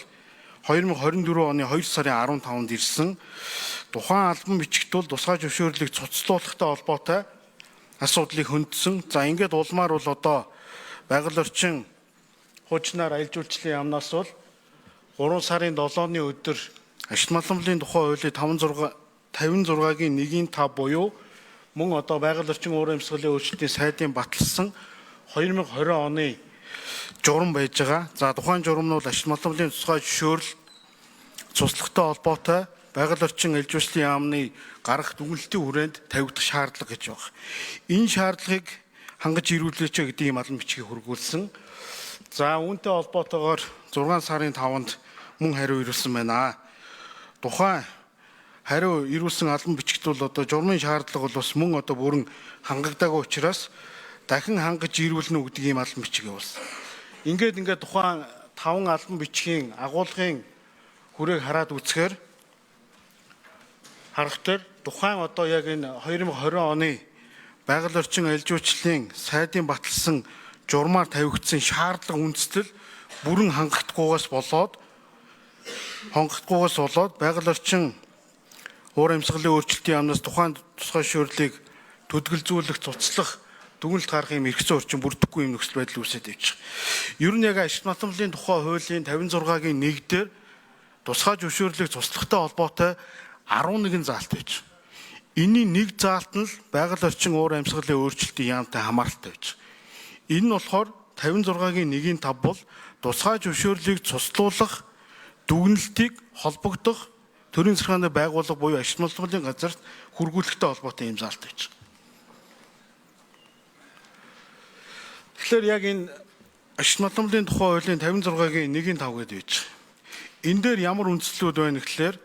2024 оны 2 сарын 15-нд ирсэн. Тухайн албан бичигт бол тусгай зөвшөөрлийг цуцлуулахтай холбоотой асуудлыг хөндсөн. За ингээд улмаар бол одоо байгаль орчин хуучнаар аялал жуулчлалын яамнаас бол 3 сарын 7-ны өдөр ашигт маламлын тухай хуулийн 56-гийн 1-5 буюу мөн одоо байгаль орчин уур амьсгалын өөрчлөлтийн сайдын баталсан 2020 оны журам байж байгаа. За тухайн журам нь бол ашигт маламлын тусгай зөвшөөрөл цуцлахтай холбоотой байгаль орчин аялал жуулчлалын яамны гарах дүгнэлтийн хүрээнд тавигдах шаардлага гэж байна. Энэ шаардлагыг хангаж ирүүлээч гэдэг ийм албан бичгийг хургуулсан. За үүнтэй холбоотойгоор 6 сарын 5-нд мөн хариу ирүүлсэн байна. Тухайн хариу ирүүлсэн албан бичигт бол одоо журмын шаардлага бол бас мөн одоо бүрэн хангагдаагүй учраас дахин хангаж ирүүлнэ гэдэг ийм албан бичиг явуулсан. Ингээд тухайн 5 албан бичгийн агуулгын хүрээг хараад үзэхээр харах дээр тухайн одоо яг энэ 2020 оны байгаль орчин аялал жуулчлалын сайдын баталсан журмаар тавигдсан шаардлага үндэслэл бүрэн хангагдахгүйгээс болоод байгаль орчин уур амьсгалын өөрчлөлтийн яамнаас тухайн тусгай зөвшөөрлийг төдөлгөлзүүлэх, цуцлах, дүгнэлт гарах юм эргэцэн орчин бүрдэхгүй юм нөхцөл байдал үүсэж явж байгаа. Ер нь яг ашигт маламлын тухай хуулийн 56-гийн 1 дээр тусгай зөвшөөрлийг цуцлахтай холбоотой 11 заалт байж. Энийн нэг заалт нь л байгаль орчин уур амьсгалын өөрчлөлтийн яамтай хамааралтай байж. Энэ нь болохоор 56-гийн 1-5 бол тусгай зөвшөөрлийг цуцлуулах, дүгнэлтийг холбогдох, төрийн захиргааны байгууллага буюу ашигт маламлын газарт хүргүүлэхтэй холбоотой юм заалт байж. Тэгэхээр яг энэ ашигт маламлын тухай хуулийн 56-гийн 1-5 гэдэг байж. Энэ дээр ямар үндслүүд байна гэхээр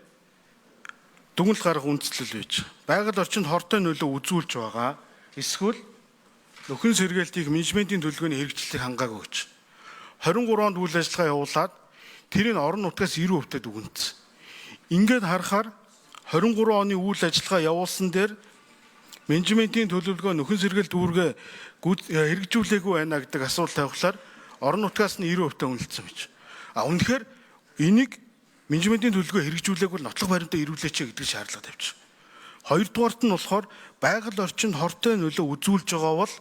дүгнэлт гарах үндслэл байж. Байгаль орчинд хортой нөлөө үзүүлж байгаа эсвэл нөхөн сэргээлтийг менежментийн төлөвлөгөөний хэрэгжлийг хангаагүй гэж. 23 онд үйл ажиллагаа явуулаад тэрийг орон нутгаас 90% дүгнэсэн. Ингээд харахаар 23 оны үйл ажиллагаа явуулсан дээр менежментийн төлөвлөгөө нөхөн сэргээлт үүргээ хэрэгжүүлээгүй байна гэдэг асуулт тавихлаар орон нутгаас нь 90% үнэлсэн байж. Үнэхээр энийг менежментийн төлөвлөгөө хэрэгжүүлээгүй нотлох баримтаа ирүүлээч гэдэг шаардлага тавьчих. Хоёрдугаарт нь болохоор байгаль орчинд хортой нөлөө үзүүлж байгаа бол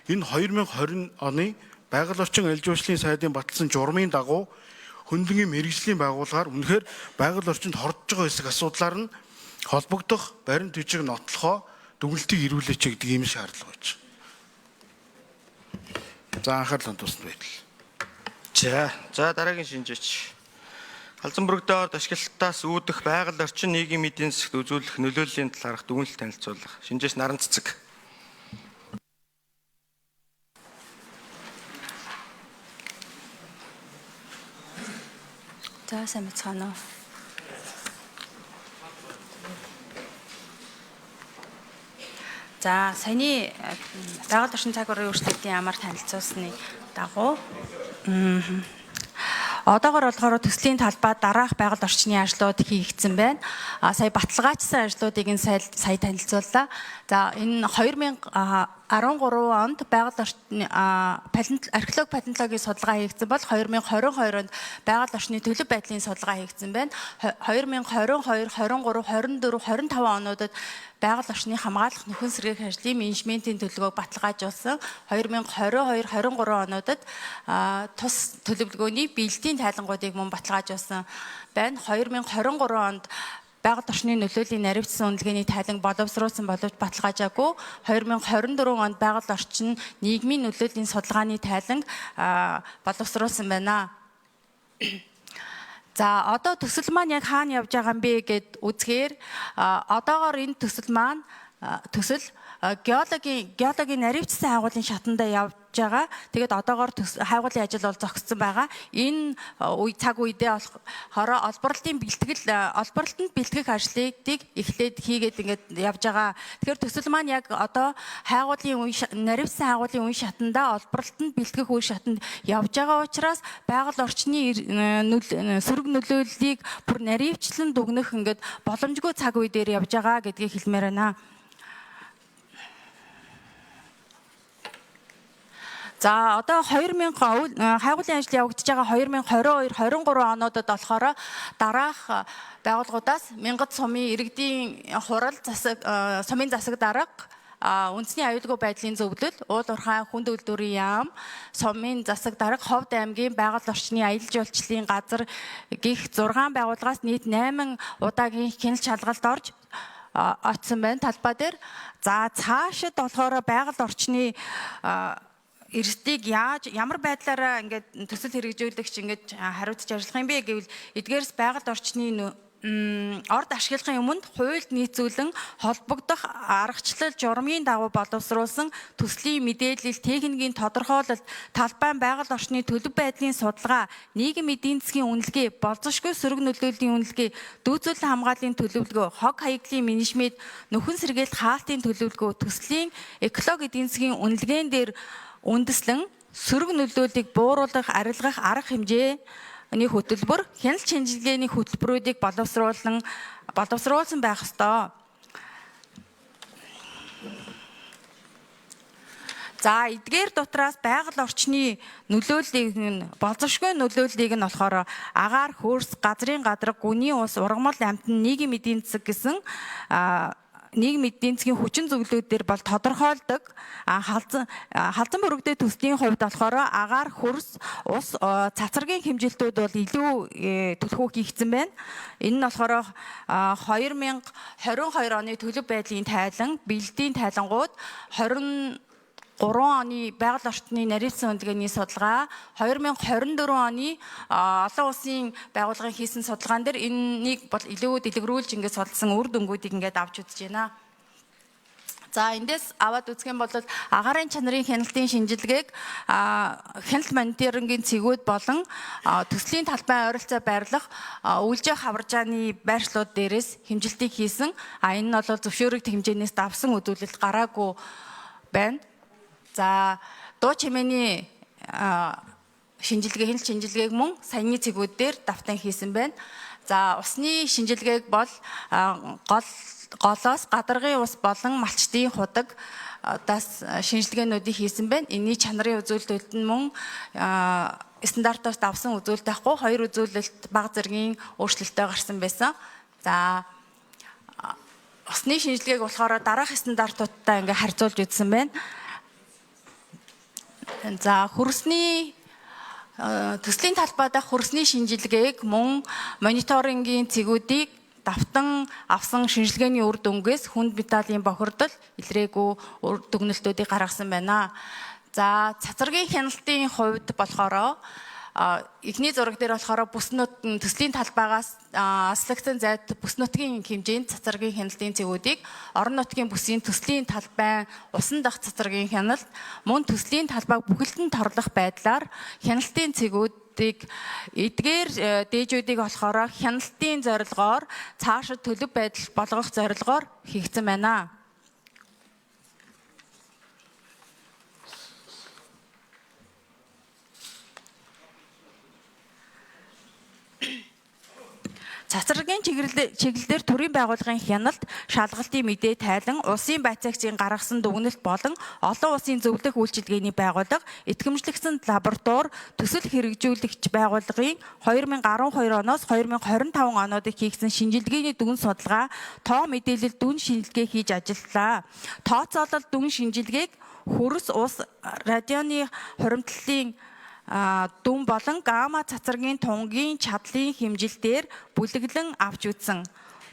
энэ 2020 оны байгаль орчин аялал жуулчлалын сайдын баталсан журмын дагуу хөндлөнгийн мэрэгжлийн байгууллагаар үнэхээр байгаль орчинд хордож байгаа хэсэг асуудлаар нь холбогдох баримт бичиг нотлохоо дүгнэлтийг ирүүлээч гэдэг ийм шаардлага байж. За анхаарал хандуулсан байдал. За дараагийн шинжээч. Халзан бүрэгдээд ашиглалтаас үүдэх байгаль орчин нийгмийн эдийн засагт үзүүлэх нөлөөллийн талаарх дүгнэлт танилцуулах. Шинжээч Наран Цэцэг. За сайн мэцгаана уу. За саяны байгаль орчин цаг үеийн өөрчлөлтийн ямар танилцуулсны дагуу одоогоор болохоор төслийн талбайд дараах байгаль орчны ажлууд хийгдсэн байна. Сая баталгаажсан ажлуудыг энэ сая танилцууллаа. За энэ 2013 онд байгаль орчны археолог патентологийн судалгаа хийгдсэн бол 2022 онд байгаль орчны төлөв байдлын судалгаа хийгдсэн байна. 2022, 23, 24, 25 онуудад байгаль орчны хамгаалах нөхөн сэргээх ажлын менежментийн төлөвлөгөөг баталгаажуулсан. 2022, 23 онуудад тус төлөвлөгөөний биелэлтийн тайлангуудыг мөн баталгаажуулсан байна. 2023 онд байгаль орчны нөлөөлийн наривчсан үнэлгээний тайланг боловсруулсан боловч баталгаажаагүй. 2024 онд байгаль орчин нийгмийн нөлөөлийн судалгааны тайланг боловсруулсан байна. За одоо төсөл маань яг хаана явж байгаа юм бэ гэд үзэхээр одоогоор энэ төсөл маань геологийн наривчсан хайгуулын шатандаа явж байгаа. Тэгээд одоогоор хайгуулын ажил бол зогссон байгаа. Энэ цаг үедээ олборлолтод бэлтгэх ажлыг эхлээд хийгээд ингээд явж байгаа. Тэгэхээр төсөл маань яг одоо наривчсан хайгуулын үе шатандаа олборлолтод бэлтгэх үе шатанд явж байгаа учраас байгаль орчны сөрөг нөлөөллийг бүр наривчлан дүгнэх ингээд боломжгүй цаг үе дээр явж байгаа гэдгийг хэлмээр байна. За одоо 2000 хайгуулын ажил явагдаж байгаа 2022-23 онуудад болохоор дараах байгууллагуудаас мянгат сумын иргэдийн хурал засаг сумын засаг дарга үндэсний аюулгүй байдлын зөвлөл, уул уурхай хүнд үйлдвэрийн яам, сумын засаг дарга, Ховд аймгийн байгаль орчны аялал жуулчлалын газар гих 6 байгууллагаас нийт 8 удаагийн хяналт шалгалт орж очсон байна талбай дээр. За цаашид болохоор байгаль орчны эрсдийг ямар байдлаараа ингээд төсөл хэрэгжүүлэгч ингээд хариуцж ажиллах юм бэ гэвэл эдгээрс байгаль орчны орд ашиглахын өмнө хуульд нийцүүлэн холбогдох аргачлал журмын дагуу боловсруулсан төслийн мэдээлэл, техникийн тодорхойлолт, талбайн байгаль орчны төлөв байдлын судалгаа, нийгэм эдийн засгийн үнэлгээ, болзошгүй сөрөг нөлөөллийн үнэлгээ, дүүцүүлэн хамгааллын төлөвлөгөө, хог хаягдлын менежмент, нөхөн сэргээлт хаалтын төлөвлөгөө, төслийн экологи эдийн засгийн үнэлгээнд дээр үндэслэн сөрөг нөлөөллийг бууруулах, арилгах арга хэмжээ хөтөлбөр, хяналт шинжилгээний хөтөлбөрүүдийг боловсруулсан байх ёстой. За эдгээр дотроос байгаль орчны нөлөөллийг болзошгүй нөлөөллийг нь болохоор агаар, хөрс, газрын гадарга, гүний ус, ургамал, амтан, нийгэм эдийн засаг гэсэн нийгэм эдийн засгийн хүчин зөвлөлүүдээр бол тодорхойлдог. Халзан бүрэгдээ төслийн хувьд болохоор агаар, хөрс, ус, цацрагийн хэмжилтүүд бол илүү төлхөө хийгдсэн байна. Энэ нь болохоор 2022 оны төлөв байдлын тайлан, бэлдийн тайлангууд 23 оны байгаль орчны нарийнсан үнэлгээний судалгаа, 2024 оны олон улсын байгууллагын хийсэн судалгаан дээр энэнийг бол илүү дэлгэрүүлж ингээд судалсан үр дүнгуудыг ингээд авч үзэж байна. За эндээс аваад үзэх юм бол агаарын чанарын хяналтын шинжилгээг хяналт мониторингийн цэгүүд болон төслийн талбайн ойролцоо байрлах үйлжээ хаваржааны байршлууд дээрээс хэмжилтийг хийсэн. Энэ нь бол зөвшөөрөгдөх хэмжээнээс давсан үзүүлэлт гараагүй байна. За дуу чимээний хяналт шинжилгээг мөн саяны цэгүүд дээр давтан хийсэн байна. За усны шинжилгээг бол голоос гадаргын ус болон малчдын худаг дас шинжилгээнүүдийг хийсэн байна. Энэний чанарын үзүүлэлтүүд нь мөн стандартаас давсан үзүүлэлт байхгүй, 2 үзүүлэлт бага зэргийн өөрчлөлттэй гарсан байсан. За усны шинжилгээг болохоор дараах стандартуудтай ингээ харьцуулж үзсэн байна. За хөрсний төслийн талбайд хөрсний шинжилгээг мөн мониторингийн цэгүүдийг давтан авсан шинжилгээний үр дүнгээс хүнд металлын бохирдол илрээгүй үр дүгнэлтүүдийг гаргасан байна. За цацрагийн хяналтын хувьд болохоор эхний зураг дээр болохоор төслийн талбайгаас аслагдсан зайд бүс нутгийн хэмжээнд цацрагийн хяналтын цэгүүдийг орон нутгийн бүсийн төслийн талбайн усан дах цацрагийн хяналт мөн төслийн талбайг бүхэлдэн торлох байдлаар хяналтын цэгүүдийг эдгээр дээжүүдийг болохоор хяналтын зорилгоор цаашид төлөв байдал болгох зорилгоор хийгдсэн байна. Цацрагийн чиглэлээр төрийн байгууллагын хяналт, шалгалтын мэдээ тайлан, улсын байцаагчийн гаргасан дүгнэлт болон олон улсын зөвлөх үйлчилгээний байгууллага, итгэмжлэгдсэн лаборатори, төсөл хэрэгжүүлэгч байгууллагын 2012 оноос 2025 онуудыг хийгдсэн шинжилгээний дүн судалгаа, тоо мэдээлэл дүн шинжилгээ хийж ажиллалаа. Тооцоолол дүн шинжилгээг хөрс, ус, радионы хуримтлалын дүн болон гамма цацрагийн тунгийн чадлын хэмжилтээр бүлэглэн авч үзсэн.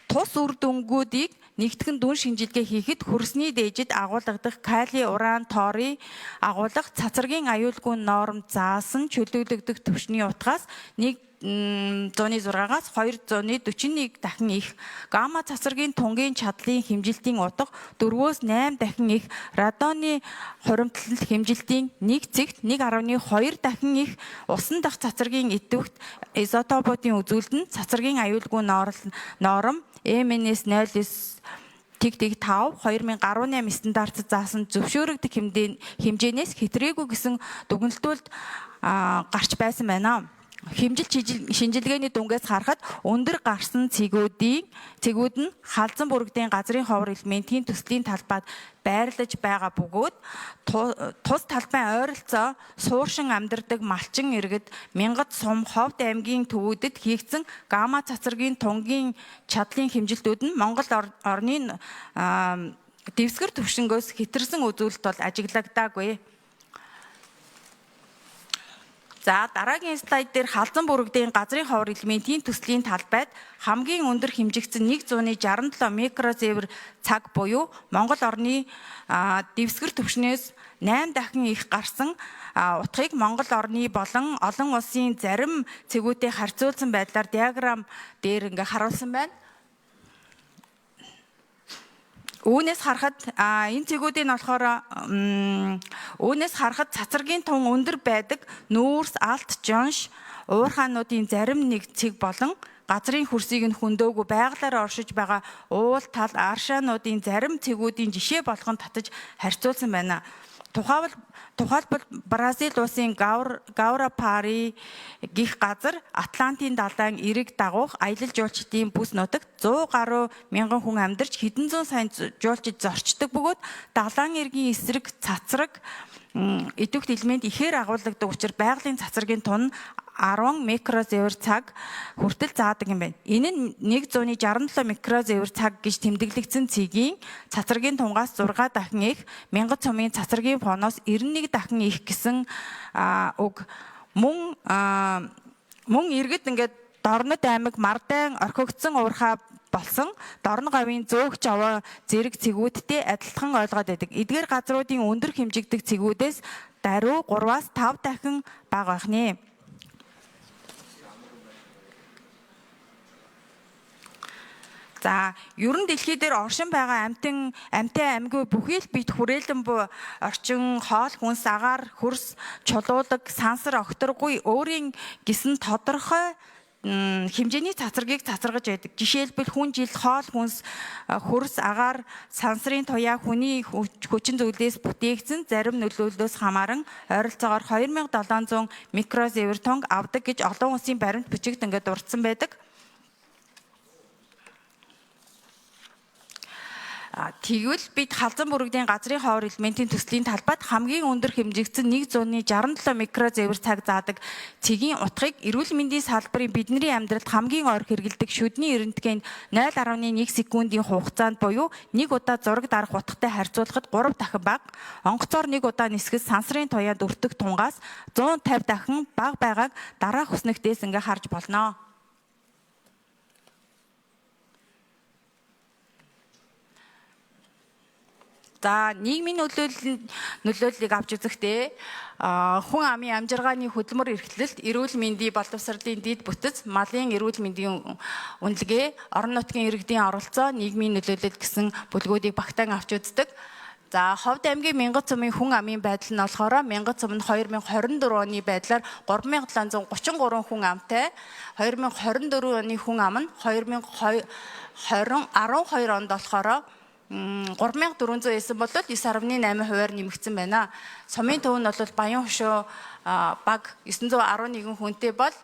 Тус үр дүнгуудыг нэгтгэн дүн шинжилгээ хийхэд хөрсний дээжид агуулгадах кали, уран, торий агуулга цацрагийн аюулгүй норм заасан чөлөөлөгдөх түвшний утгаас 106-аас 241 дахин их, гамма цацрагийн тунгийн чадлын хэмжилтийн утга 4-өөс 8 дахин их, радоны хуримтлал хэмжилтийн 1 цэгт 1.2 дахин их, усан дах цацрагийн идэвхт изотопуудын үзүүлэлт нь цацрагийн аюулгүй норм MNS 09 тэг 5 2018 стандартад заасан зөвшөөрөгдөх хэмжээнээс хэтрээгүй гэсэн дүгнэлтүүд гарч байсан байна. хэмжил шинжилгээний дүнгээс харахад өндөр гарсан цэгүүд нь халзан бүрэгдийн газрын ховор элементийн төслийн талбайд байрлаж байгаа бөгөөд тус талбайн ойролцоо сууршин амьдардаг малчин иргэд Мянгат сум Ховд аймгийн төвүүдэд хийгдсэн гамма цацрагийн тунгийн чадлын хэмжилтүүд нь Монгол орны дэвсгэр төвшнгөөс хэтэрсэн үзүүлэлт бол ажиглагдаагүй. За дараагийн слайд дээр халзан бүрэгдийн газрын ховор элементийн төслийн талбайд хамгийн өндөр хэмжигдсэн 167 микрозевр цаг буюу Монгол орны дэвсгэр түвшнээс 8 дахин их гарсан утгыг Монгол орны болон олон улсын зарим цэгүүдэд харьцуулсан байдлаар диаграм дээр ингээ харуулсан байна. Үүнээс харахад энэ цэгүүдийн болохоор үүнээс харахад цацрагийн тун өндөр байдаг нүүрс, алт, жонш, уурхаануудын зарим нэг цэг болон газрын хөрсийг нь хөндөөгүй байгалаар оршиж байгаа уул, тал, аршаануудын зарим цэгүүдийн жишээ болгон татаж харьцуулсан байна. Тухайлбал Бразил улсын Гаура-Пари гих газар Атлантын далайн эрэг дагуух аялал жуулчдын бүс нутагт 100 гаруй мянган хүн амьдарч хэдэн зуун сайн жуулчид зорчдог бөгөөд далайн эргийн эсрэг цацраг идэвхт элемент ихээр агуулдаг учраас байгалийн цацрагийн тун 10 микрозевр цаг хүртэл заадаг юм байна. Энэ нь 167 микрозевр цаг гэж тэмдэглэгдсэн цэгийн цацрагийн тунгаас 6 дахин их, Мянгат сумын цацрагийн фоноос 91 дахин их гэсэн үг. Мөн иргэд ингээд Дорнод аймаг Мардайн орхигдсон уурхай болсон Дорно гавийн зөөгч аваа зэрэг цэгүүдтэй адилхан ойлгоод байдаг. Эдгээр газруудын өндөр хэмжигдэх цэгүүдээс даруй 3-аас 5 дахин бага байх нэ. За, ер нь дэлхий дээр оршин байгаа амьтай аймгийн бүхий л бит хүрээлэн буй орчин хоол, хүнс, агаар, хөрс, чулуулаг, сансар, огторгүй өөрийн гисэн тодорхой хэмжээний цацрагийг цацрагж байдаг. Жишээлбэл хүн жил хоол, хүнс, хөрс, агаар, сансрын туяа хүний хүчин зүйлээс бүтээгдсэн зарим нөлөөллөөс хамааран ойролцоогоор 2700 микрозевр тонг авдаг гэж олон улсын баримт бичигт ингээд дурдсан байдаг. Тэгвэл бид халзан бүрэгдийн газрын ховор элементийн төслийн талбайд хамгийн өндөр хэмжигдсэн 167 микрозевр цаг заадаг цэгийн утгыг эрүүл мэндийн салбарын бидний амьдралд хамгийн ойр хэрэгэлдэг шүдний эрентгенд 0.1 секундын хугацаанд буюу нэг удаа зураг дарах утгатай харьцуулахад 3 дахин бага, онгоцоор нэг удаа нисгэж сансрын туяанд өртөх тунгаас 150 дахин бага байгааг дараах хүснэгтээс ингээ харж болно. За, нийгмийн нөлөөллийг авч үзэхдээ хүн амын амжиргааны хөдөлмөр эрхлэлт, эрүүл мэндийн боловсролын дэд бүтэц, малын эрүүл мэндийн үнэлгээ, орон нутгийн иргэдийн оролцоо, нийгмийн нөлөөлөл гэсэн бүлгүүдийг багтаан авч үздэг. За, Ховд аймгийн Мянгат сумын хүн амын байдал нь болохоор Мянгат сум нь 2024 оны байдлаар 3733 хүн амтай, 2024 оны хүн ам нь 2012 онд болохоор 3400 байсан бол 9.8%-аар нэмэгдсэн байна. Сумын төв нь бол Баян хошуу баг 911 хүнтэй бол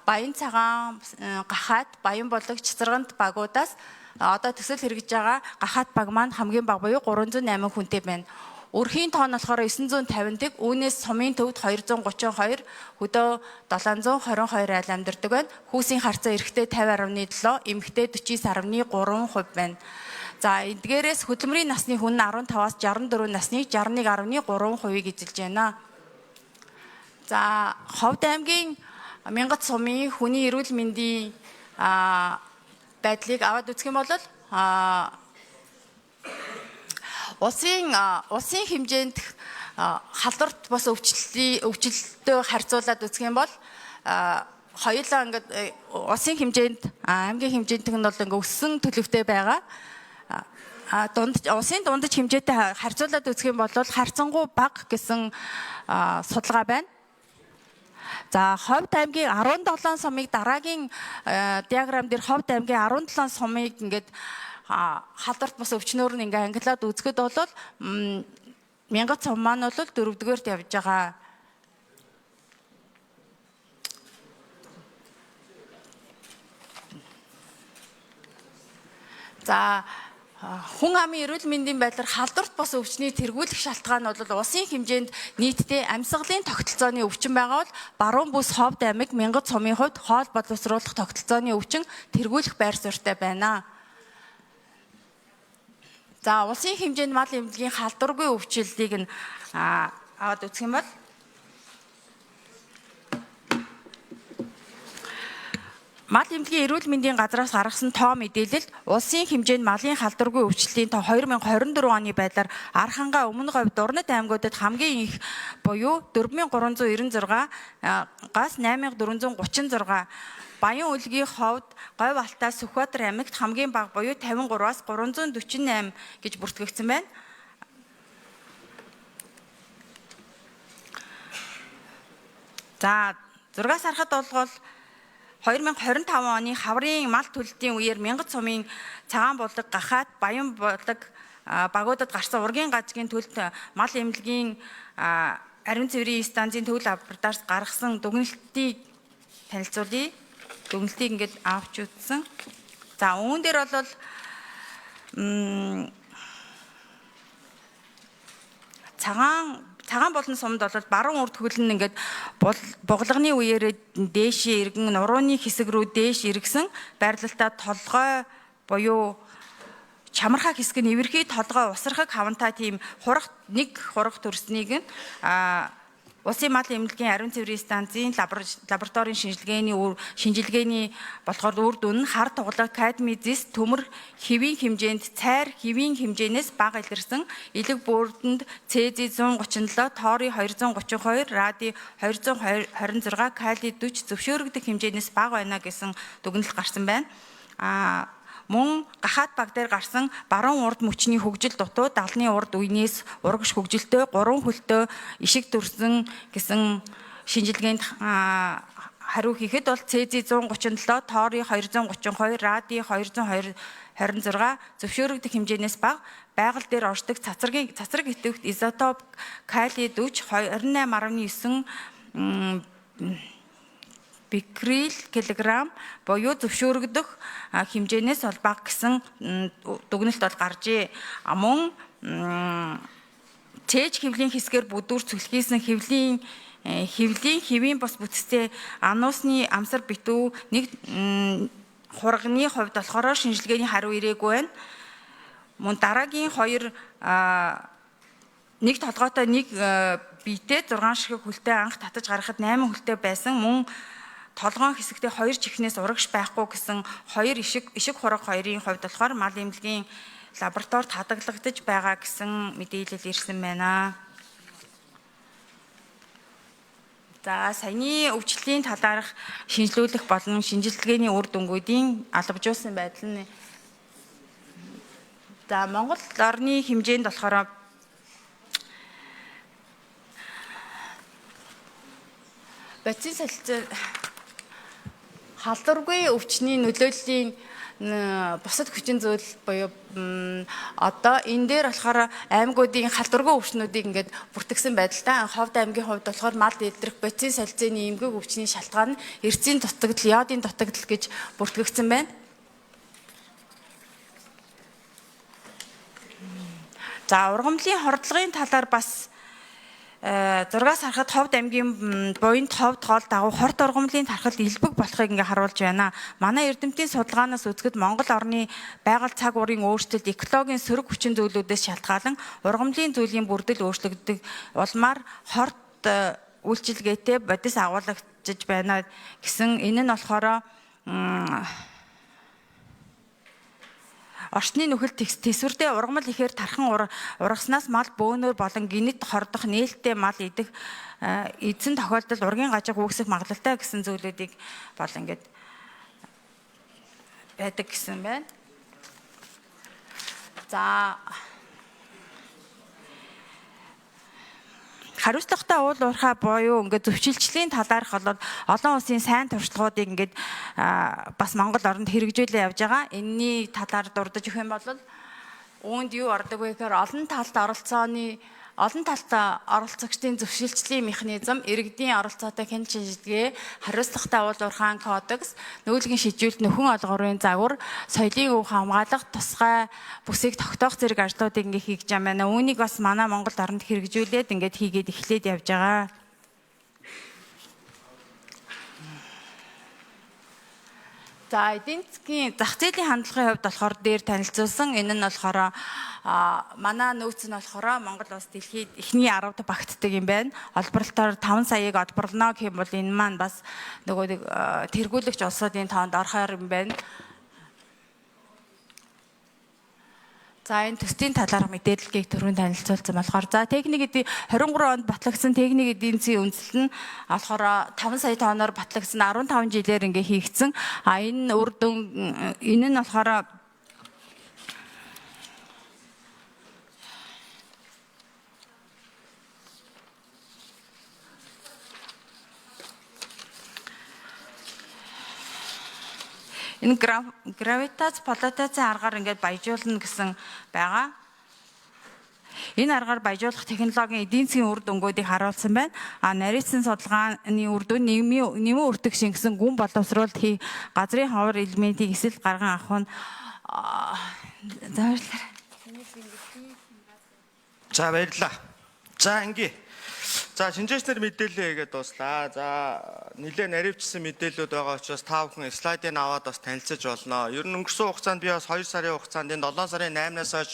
Баян цагаан, Гахат, Баян болог, Цэцэргант багуудаас одоо төсөл хэрэгжиж байгаа Гахат баг маань хамгийн бага буюу 308 хүнтэй байна. Өрхийн тоон болохоор 950-ыг, үүнээс сумын төвд 232, хөдөө 722 айл амьдардаг байна. Хүүсийн харьцаа эрэгтэй 50.7, эмэгтэй 49.3% байна. За, эдгээрээс хөдөлмөрийн насны хүн 15-аас 64 насны 61.3%-ийг эзэлж байна. За, Ховд аймгийн Мянгат сумын хүний эрүүл мэндийн байдлыг аваад үзэх юм бол улсын хэмжээнд халдварт бас өвчлөлтөө харьцуулаад үзэх юм бол хоёулаа ингээд улсын хэмжээнд аймгийн хэмжээнд нь бол ингээд өссөн төлөвтэй байгаа. Улсын дундаж хэмжээтэй харьцуулаад үзэх юм бол харьцангуй бага гэсэн судалгаа байна. За, Ховд аймгийн 17 сумыг дараагийн диаграм дээр Ховд аймгийн 17 сумыг ингээд халдварт бас өвчнөөр нь ингээд ангилаад үзэхэд бол Мянгат сум маань бол 4-р явж байгаа. За хүн амын эрүүл мэндийн байдлаар халдварт бос өвчний тэргүүлэх шалтгаан бол улсын хэмжээнд нийтдээ амьсгалын тогтолцооны өвчин байгаа бол баруун бүс Ховд аймаг Мянгат сумын хувьд хоол боловсруулах тогтолцооны өвчин тэргүүлэх байр суурьтай байна. За улсын хэмжээнд мал эмнэлгийн халдваргүй өвчлөлийг нь аваад үзэх юм бол Мал эмнэлгийн эрүүл мэндийн газраас гаргасан тоо мэдээлэлд улсын хэмжээнд малын халдваргүй өвчлөлийн тоо 2024 оны байдлаар Архангаа Өмнө Говь Дурнад аймагуудад хамгийн их буюу 4336-аас 8436, Баян Үлгийн Ховд, Говь Алтаа, Сүхбаатар аймагт хамгийн бага буюу 53-аас 348 гэж бүртгэгдсэн байна. За 6-аас харахад бол 2025 оны хаврын мал төлөлтийн үеэр Мянгат сумын Цагаан булаг, Гахаат, Баян булаг багуудад гарсан ургийн гажгийн төлөлт мал эмнэлгийн ариун цэврийн станцын төвл лабораториас гаргасан дүгнэлтийг танилцуулъя. Дүгнэлтийг ингээд авч үзсэн. За үүн дээр бол Цагаан болон сумд бол баруун урд хөлн ингээд буглагны үеэр дээш иргэн нурууны хэсэг рүү дээш иргсэн байрлалтаа толгой буюу чамархаа хэсэг нь эвэрхий толгой усрахаг хавантай тийм нэг хурах төрснийг нь Улсын мал эмнэлгийн ариун цэврийн станцын лабораторийн шинжилгээний болохоор үр дүн нь хар тугалаг, кадмий-зис, төмөр хэвийн хэмжээнд цайр хэвийн хэмжээнээс бага илэрсэн, элэг бөөрдөнд цези 137, тоорий 232, радий 226, калий 40 зөвшөөрөгдөх хэмжээнээс бага байна гэсэн дүгнэлт гарсан байна. Мөн Гахаат баг дээр гарсан баруун урд мөчний хөгжил дутуу далны урд үеийнээс урагш хөгжилтэй 3 хөлтөө ишиг төрсөн гэсэн шинжилгээнд хариу хийхэд бол цези 137, тоорий 232, радий 226 зөвшөөрөгдөх хэмжээнээс бага байгаль дээр оршдог цацраг идэвхт изотоп калий 40 28.9 бикрил килограмм буюу зөвшөөрөгдөх хэмжээнээс бол бага гэсэн дүгнэлт бол гаржээ. Мөн цээж хэвлийн хэсгээр бүдүүр цүлхийсэн хэвийн бос бүтцтэй ануусны амсар битүү нэг хурганы хувьд болохоор шинжилгээний хариу ирээгүй байна. Мөн дараагийн нэг толгойтой нэг биетэй 6 шиг хөлтэй анх татаж гаргахад 8 хөлтэй байсан. Мөн толгоон хэсэгтээ 2 чихнээс урагш байхгүй гэсэн 2 ишиг хураг хоёрын хувьд болохоор мал эмнэлгийн лабораторид хадгалагдаж байгаа гэсэн мэдээлэл ирсэн байна. За саяны өвчлөлийн талаарх шинжилүүлэх болон шинжилгээний үр дүнгуудын албажуулсан байдал нь за Монгол орны хэмжээнд болохоор вакцин солилцоо халдваргүй өвчний нөлөөллийн бусад хүчин зүйл буюу одоо энэ дээр болохоор аймагуудын халдваргүй өвчнүүдийг ингээд бүртгэсэн байдалтай. Ховд аймгийн хувьд болохоор мал эдрэх вакцин солилцооны эмгэг өвчний шалтгаан нь эрцийн дутагдал, йодын дутагдал гэж бүртгэгдсэн байна. За ургамлын хордлогын талаар бас 6-аас харахад Ховд аймгийн буйнд Ховд гол дагуу хорт ургамлын тархалт илбэг болохыг ингээ харуулж байна. Манай эрдэмтдийн судалгаанаас үзэхэд Монгол орны байгаль цаг уурын өөрчлөлт, экологийн сөрөг хүчин зүйлүүдээс шалтгаалan ургамлын зүйлийн бүрдэл өөрчлөгддөг улмаар хорт үйлчилгээтэй бодис агуулгаж байна гэсэн энэ нь болохоор орчны нөхөл тэсвэртэй ургамал ихээр тархан ургаснаас мал бөөнөр болон гинэт хордох нээлттэй мал идэх эзэн тохиолдолд ургийн гажиг үүсэх магадлалтай гэсэн зүйлүүдийг бол ингээд байдаг гэсэн байна. За хариуцлагатай уул уурхай буюу ингээд зөвшөлтлийн талаарх бол олон улсын сайн туршлагуудыг ингээд бас Монгол оронд хэрэгжүүлээ явж байгаа. Энэний талаар дурдж өгөх юм бол үүнд юу ордог вэ гэхээр олон талт оролцооны олон талтай оролцогчдын зөвшөөрлөлийн механизм, иргэдийн оролцоотой хэн шийдгээ, хариуцлагатай уулуурхаан кодекс, нүүлгийн шижүүлэлт нөхөн олгорын загвар, соёлын өв хамгаалах, тусгай бүсийг тогтоох зэрэг ажлуудыг ингээ хийж байгаа байна. Үүнийг бас манай Монгол оронд хэрэгжүүлээд ингээд хийгээд эхлээд явж байгаа. За эдийн засгийн зах зээлийн хандлагын хувьд болохоор дээр танилцуулсан. Энэ нь болохоор манай нөөц нь болохоор Монгол улс дэлхийд эхний 10 дахь багтдаг юм байна. Олборлолтоор 5 саяыг олборлоно гэх юм бол энэ маань бас нөгөө тэргүүлэгч улсуудын тоонд орохоор юм байна. За энэ төслийн талаарх мэдээллийг түрүүн танилцуулсан болохоор за техник эдийн 23 онд батлагдсан техник эдийн засгийн үндэслэл нь болохоор 5 сая тонноор батлагдсан 15 жилээр ингээ хийгдсэн. Энэ үр дүн энэ нь болохоор энэ гравитац полотацийн аргаар ингээд баяжуулна гэсэн байгаа. Энэ аргаар баяжуулах технологийн эдийн засгийн үр дүнгуудыг харуулсан байна. Нарийнсан судалгааны үр дүн нэмэн өртөг шингэсэн гүн боловсруулалт хий газрын ховор элементийг эсэл гарган авах нь За баярлалаа. За ингээ. За шинжээчнэр мэдээлэл хийгээд дуслаа. За нэлээд наривчсан мэдээлэлүүд байгаа учраас та бүхэн слайдыг аваад бас танилцаж болно. Ер нь өнгөрсөн хугацаанд би бас 2 сарын хугацаанд энэ 7 сарын 8-наас хойш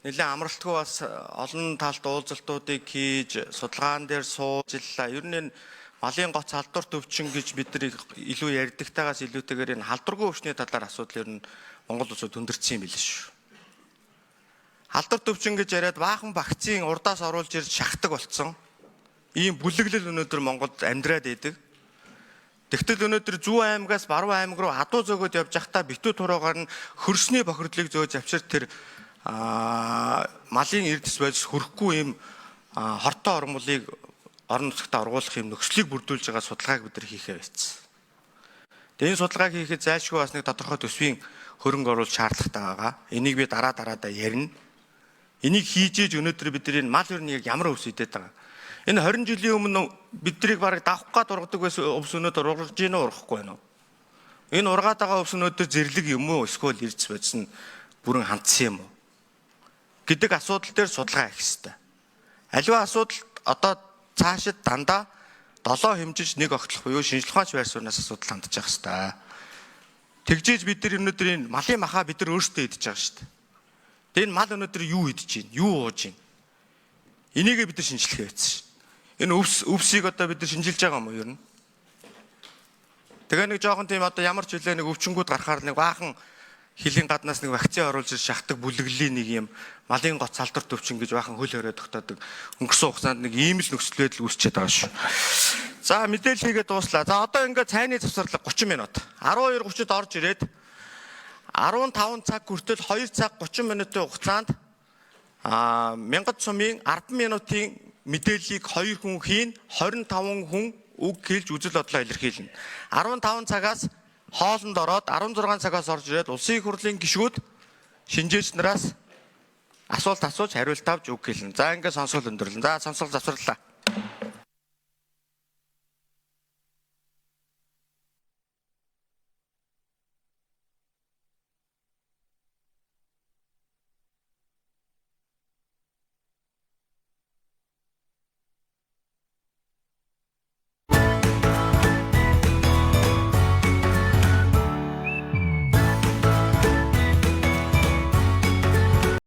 нэлээд амралтгүй бас олон талт уулзалтуудыг хийж судалгаан дээр суужиллаа. Ер нь энэ малын гоц халдвар төвчин гэж бид нар илүү ярьдагтаагаас илүүтэйгээр энэ халдваргүй өвчний талаар асуудал ер нь Монгол улсад өндөрсөн юм билээ шүү. Халдвар төвчин гэж яриад баахан вакцин урдаас оруулж ирж шахдаг болцсон. Ийм бүлэглэл өнөөдөр Монголд амьдраад идэг. Тэгтэл өнөөдөр Зүүн аймгаас Баруун аймаг руу адуу зөөгөөд явж байхдаа битүү туруугаар нь хөрсний бохирдлыг зөөж авчир тэр малын эрдэс байж хөрөхгүй ийм хортой ормолыг орон нутагт оргуулах юм нөхцөлийг бүрдүүлж байгаа судалгааг бид нар хийхээ байцсан. Тэгээ энэ судалгааг хийхэд зайлшгүй бас нэг тодорхой төсвийн хөрөнгө оруулалт шаардлагатай байгаа. Энийг би дараадаа ярина. Энийг хийж ээж өнөөдөр бид нар энэ мал өрний яг ямар өвс идээд байгаа. Энэ 20 жилийн өмнө биднийг бараг давх гад ургадаг байсан өвс өнөөдөр ургаж гин үү ургахгүй байна уу? Энэ ургаад байгаа өвс өнөөдөр зэрлэг юм уу эсвэл ирж байсан бүрэн хандсан юм уу? Гэдэг асуудал дээр судалгаа хийх хэрэгтэй. Аливаа асуудал одоо цаашид дандаа 7 хэмжиж нэг огтлох буюу шинжлэх ухаанч байр сууриас асуудал хандж явах хэрэгтэй. Тэгжээж бид нар өнөөдөр энэ малын махаа бид нар өөрсдөө идэж байгаа шүү дээ. Тэгээ энэ мал өнөөдөр юу идэж байна? Юу ууж байна? Энийгээ бид нар шинжлэхээ байсан шин. Энэ өвсийг одоо бид нар шинжилж байгаа юм уу ер нь? Тэгээ нэг жоохон тийм одоо ямар ч хэлээ нэг өвчнгүүд гарахаар нэг баахан хилийн гаднаас нэг вакцин оруулж шахдаг бүлэглэлийн нэг юм малын гоц салдар төвчин гэж баахан хөл хорой тогтоодог. Өнгөрсөн хугацаанд нэг ийм л нөхцөл байдал үүсчихэд байгаа шүү. За мэдээлэл хийгээд дууслаа. За одоо ингээд цайны завсарлага 30 минут. 12:30-д орж ирээд 15 цаг хүртэл 2 цаг 30 минутын хугацаанд мянгад сумын 10 минутын мэдээллийг 2 хүн хийн, 25 хүн үг хэлж үзэл бодлоо илэрхийлнэ. 15 цагаас хоолнд ороод 16 цагаас орж ирээд улсын их хурлын гишүүд шинжээч нараас асуулт асууж хариулт авч үг хэлнэ. За ингээд сонсгол өндөрлөн. За сонсгол завсарлаа.